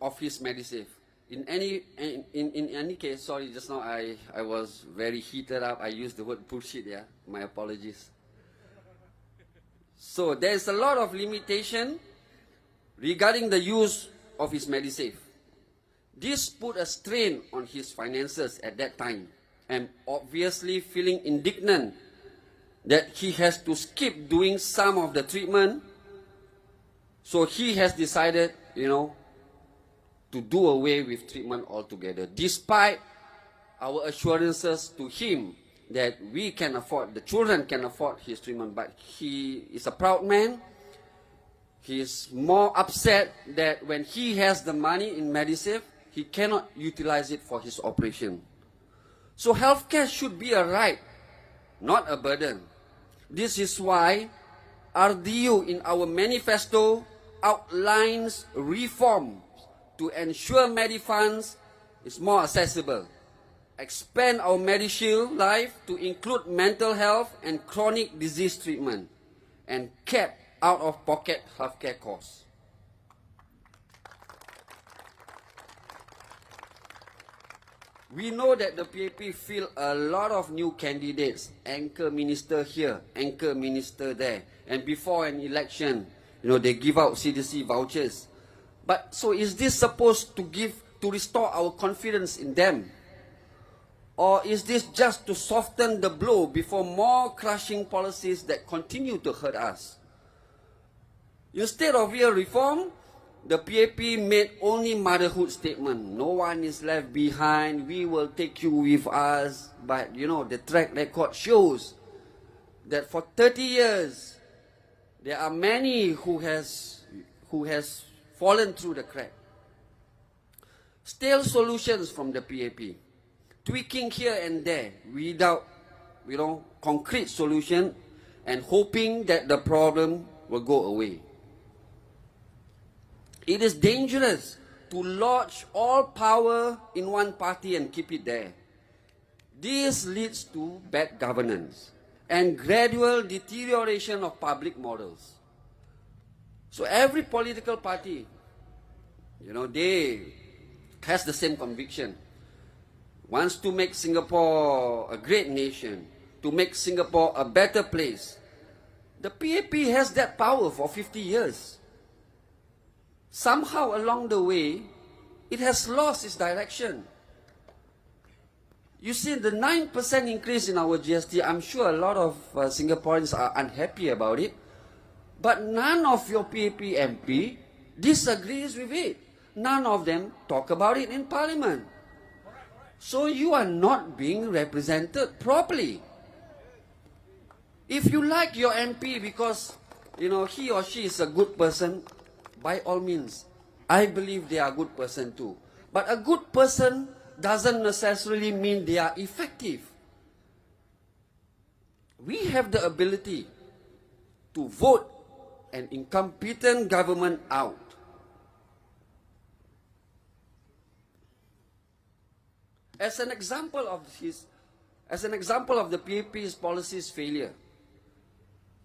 of his MediSave. In any case, sorry, just now I was very heated up. I used the word bullshit, yeah. My apologies. So there's a lot of limitation regarding the use of his MediSave. This put a strain on his finances at that time, and obviously feeling indignant that he has to skip doing some of the treatment. So he has decided, to do away with treatment altogether, despite our assurances to him that we can afford, the children can afford his treatment. But he is a proud man. He is more upset that when he has the money in MediSave, he cannot utilize it for his operation. So healthcare should be a right, not a burden. This is why RDU in our manifesto outlines reforms to ensure Medifunds is more accessible, expand our MediShield Life to include mental health and chronic disease treatment, and cap out-of-pocket healthcare costs. We know that the PAP feel a lot of new candidates, anchor minister here, anchor minister there, and before an election, they give out CDC vouchers. But so is this supposed to restore our confidence in them? Or is this just to soften the blow before more crushing policies that continue to hurt us? Instead of real reform, the PAP made only motherhood statement. No one is left behind. We will take you with us. But you know, the track record shows that for 30 years, there are many who has fallen through the crack. Stale solutions from the PAP, tweaking here and there without, concrete solution, and hoping that the problem will go away. It is dangerous to lodge all power in one party and keep it there. This leads to bad governance and gradual deterioration of public morals. So every political party, they has the same conviction. Wants to make Singapore a great nation, to make Singapore a better place. The PAP has that power for 50 years. Somehow along the way, it has lost its direction. You see, the 9% increase in our GST, I'm sure a lot of Singaporeans are unhappy about it. But none of your PAP MP disagrees with it. None of them talk about it in Parliament. So you are not being represented properly. If you like your MP because, he or she is a good person, by all means, I believe they are a good person too. But a good person doesn't necessarily mean they are effective. We have the ability to vote an incompetent government out. As an example of the PAP's policies failure,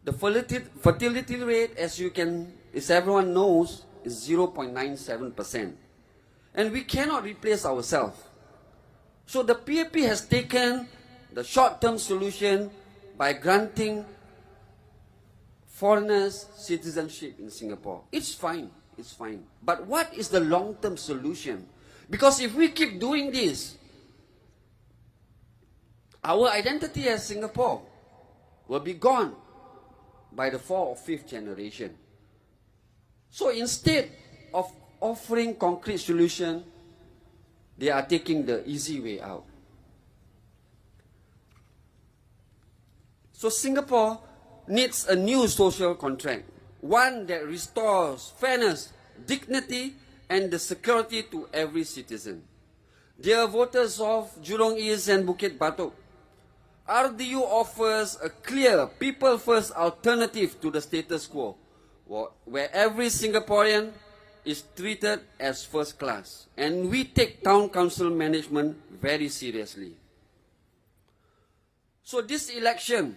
the fertility rate, as everyone knows, is 0.97%. And we cannot replace ourselves. So the PAP has taken the short-term solution by granting foreigners citizenship in Singapore. It's fine. But what is the long-term solution? Because if we keep doing this, our identity as Singapore will be gone by the 4th or 5th generation. So instead of offering concrete solution, they are taking the easy way out. So Singapore needs a new social contract, one that restores fairness, dignity, and the security to every citizen. Dear voters of Jurong East and Bukit Batok, RDU offers a clear, people-first alternative to the status quo, where every Singaporean is treated as first class. And we take town council management very seriously. So this election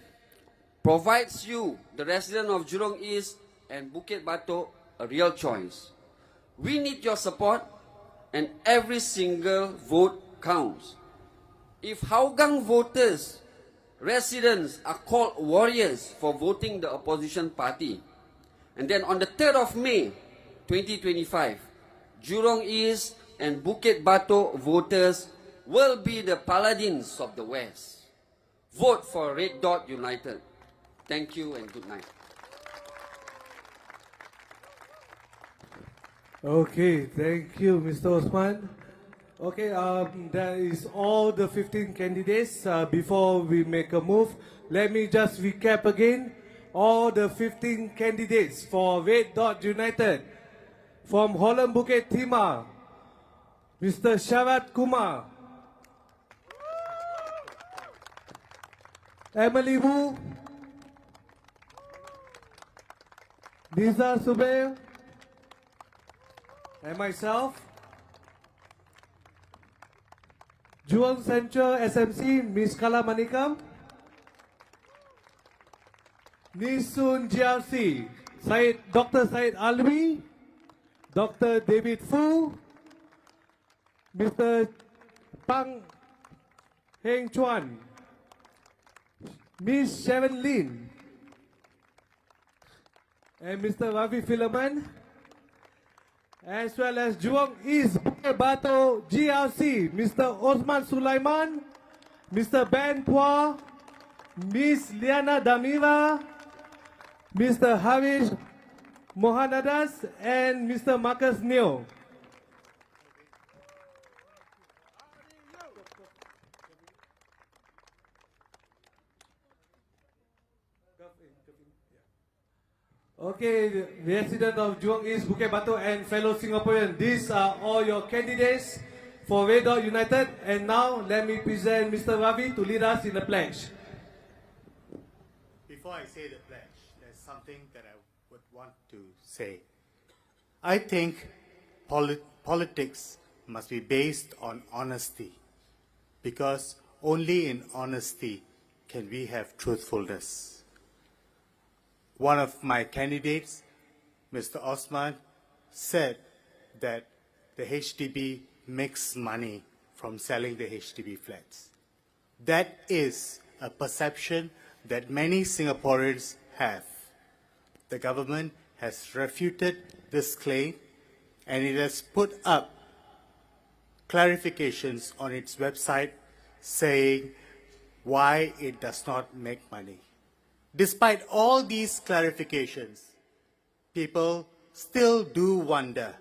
provides you, the resident of Jurong East and Bukit Batok, a real choice. We need your support, and every single vote counts. If Hougang voters, residents are called warriors for voting the opposition party, and then on the 3rd of May, 2025, Jurong East and Bukit Batok voters will be the paladins of the West. Vote for Red Dot United. Thank you and good night. Okay, thank you, Mr. Osman. Okay, that is all the 15 candidates. Before we make a move, let me just recap again. All the 15 candidates for Red Dot United. From Holland Bukit Timah, Mr. Sharat Kumar. Emily Wu. Nizar Subair. And myself. Jurong Central SMC, Ms. Kala Manikam. Nisun GRC, Dr. Syed Alwi, Dr. David Fu, Mr. Pang Heng Chuan, Ms. Sharon Lin, and Mr. Ravi Philaman, as well as Jurong East Bukit Batok GRC, Mr. Osman Sulaiman, Mr. Ben Pua, Miss Liana Damira, Mr. Harish Mohanadas, and Mr. Marcus Neo. Okay, resident of Jurong East, Bukit Batok, and fellow Singaporeans, these are all your candidates for Red Dot United. And now, let me present Mr. Ravi to lead us in the pledge. Before I say the pledge, there's something that I would want to say. I think politics must be based on honesty, because only in honesty can we have truthfulness. One of my candidates, Mr. Osman, said that the HDB makes money from selling the HDB flats. That is a perception that many Singaporeans have. The government has refuted this claim, and it has put up clarifications on its website saying why it does not make money. Despite all these clarifications, people still do wonder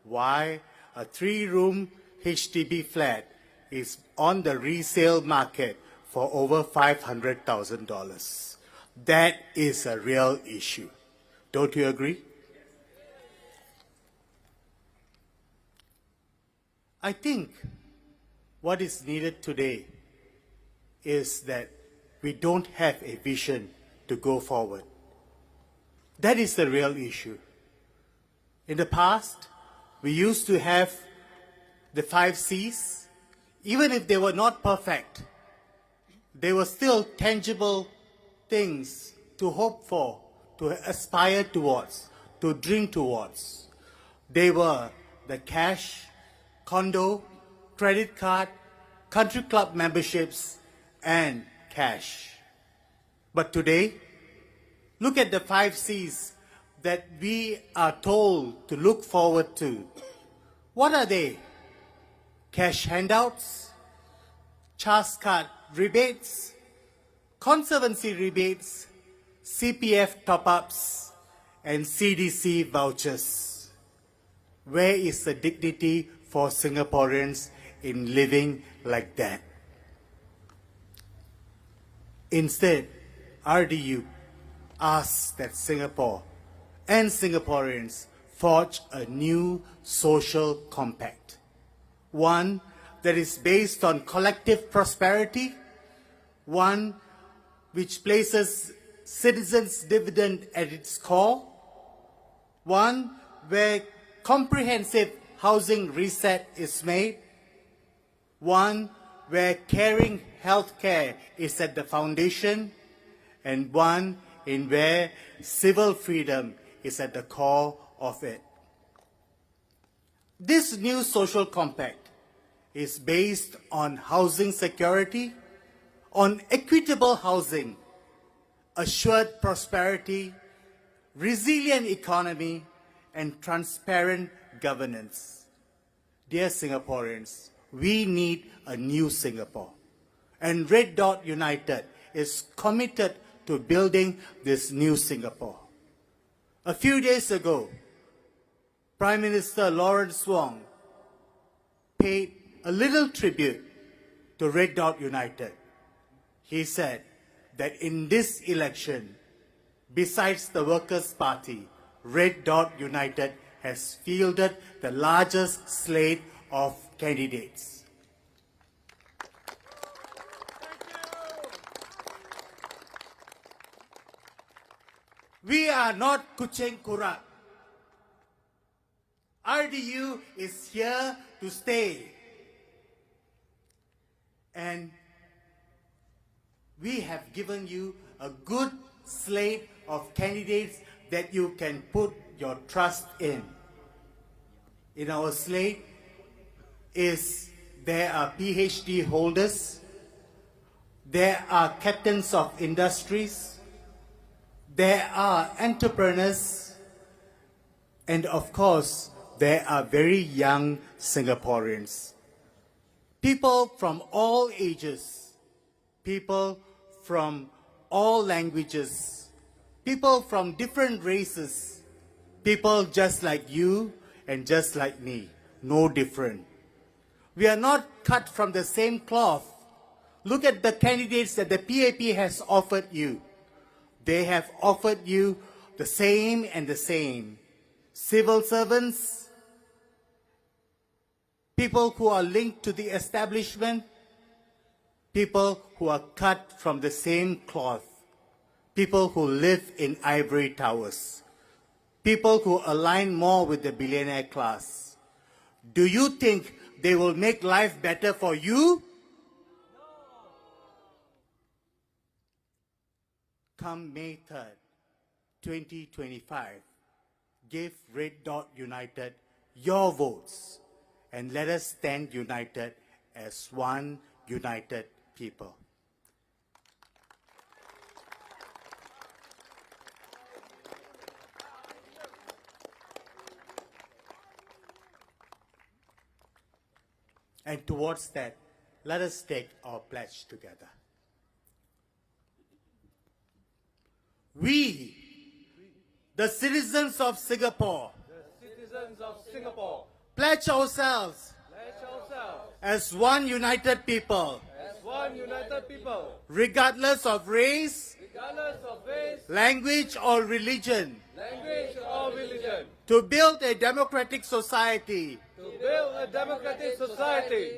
why a 3-room HDB flat is on the resale market for over $500,000. That is a real issue. Don't you agree? I think what is needed today is that we don't have a vision to go forward. That is the real issue. In the past, we used to have the 5 C's. Even if they were not perfect, they were still tangible things to hope for, to aspire towards, to dream towards. They were the cash, condo, credit card, country club memberships, and cash. But today, look at the 5 C's that we are told to look forward to. What are they? Cash handouts, CHAS card rebates, conservancy rebates, CPF top-ups, and CDC vouchers. Where is the dignity for Singaporeans in living like that? Instead, RDU asks that Singapore and Singaporeans forge a new social compact. One that is based on collective prosperity, one which places citizens' dividend at its core, one where comprehensive housing reset is made, one where caring healthcare is at the foundation, and one in where civil freedom is at the core of it. This new social compact is based on housing security, on equitable housing, assured prosperity, resilient economy, and transparent governance. Dear Singaporeans, we need a new Singapore. And Red Dot United is committed to building this new Singapore. A few days ago, Prime Minister Lawrence Wong paid a little tribute to Red Dot United. He said that in this election, besides the Workers' Party, Red Dot United has fielded the largest slate of candidates. We are not kucing kurak. RDU is here to stay. And we have given you a good slate of candidates that you can put your trust in. In our slate there are PhD holders, there are captains of industries, there are entrepreneurs, and of course, there are very young Singaporeans. People from all ages, people from all languages, people from different races, people just like you and just like me, no different. We are not cut from the same cloth. Look at the candidates that the PAP has offered you. They have offered you the same and the same. Civil servants, people who are linked to the establishment, people who are cut from the same cloth, people who live in ivory towers, people who align more with the billionaire class. Do you think they will make life better for you? Come May 3rd, 2025, give Red Dot United your votes and let us stand united as one united people. And towards that, let us take our pledge together. We, the citizens of Singapore, pledge ourselves as one united people, regardless of race, language or religion, to build a democratic society,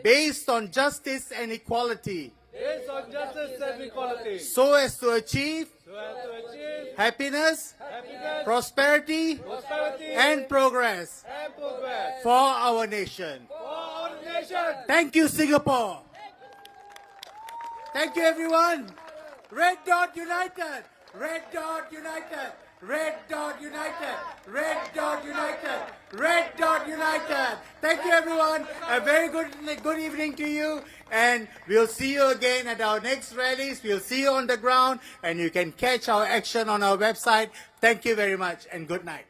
based on justice and equality, so as to achieve happiness, prosperity, and progress for our nation. Thank you, Singapore. Thank you, everyone. Red Dot United. Red Dot United. Red Dot United. Red Dot United. Red Dot United. Thank you, everyone. A very good evening to you. And we'll see you again at our next rallies. We'll see you on the ground. And you can catch our action on our website. Thank you very much and good night.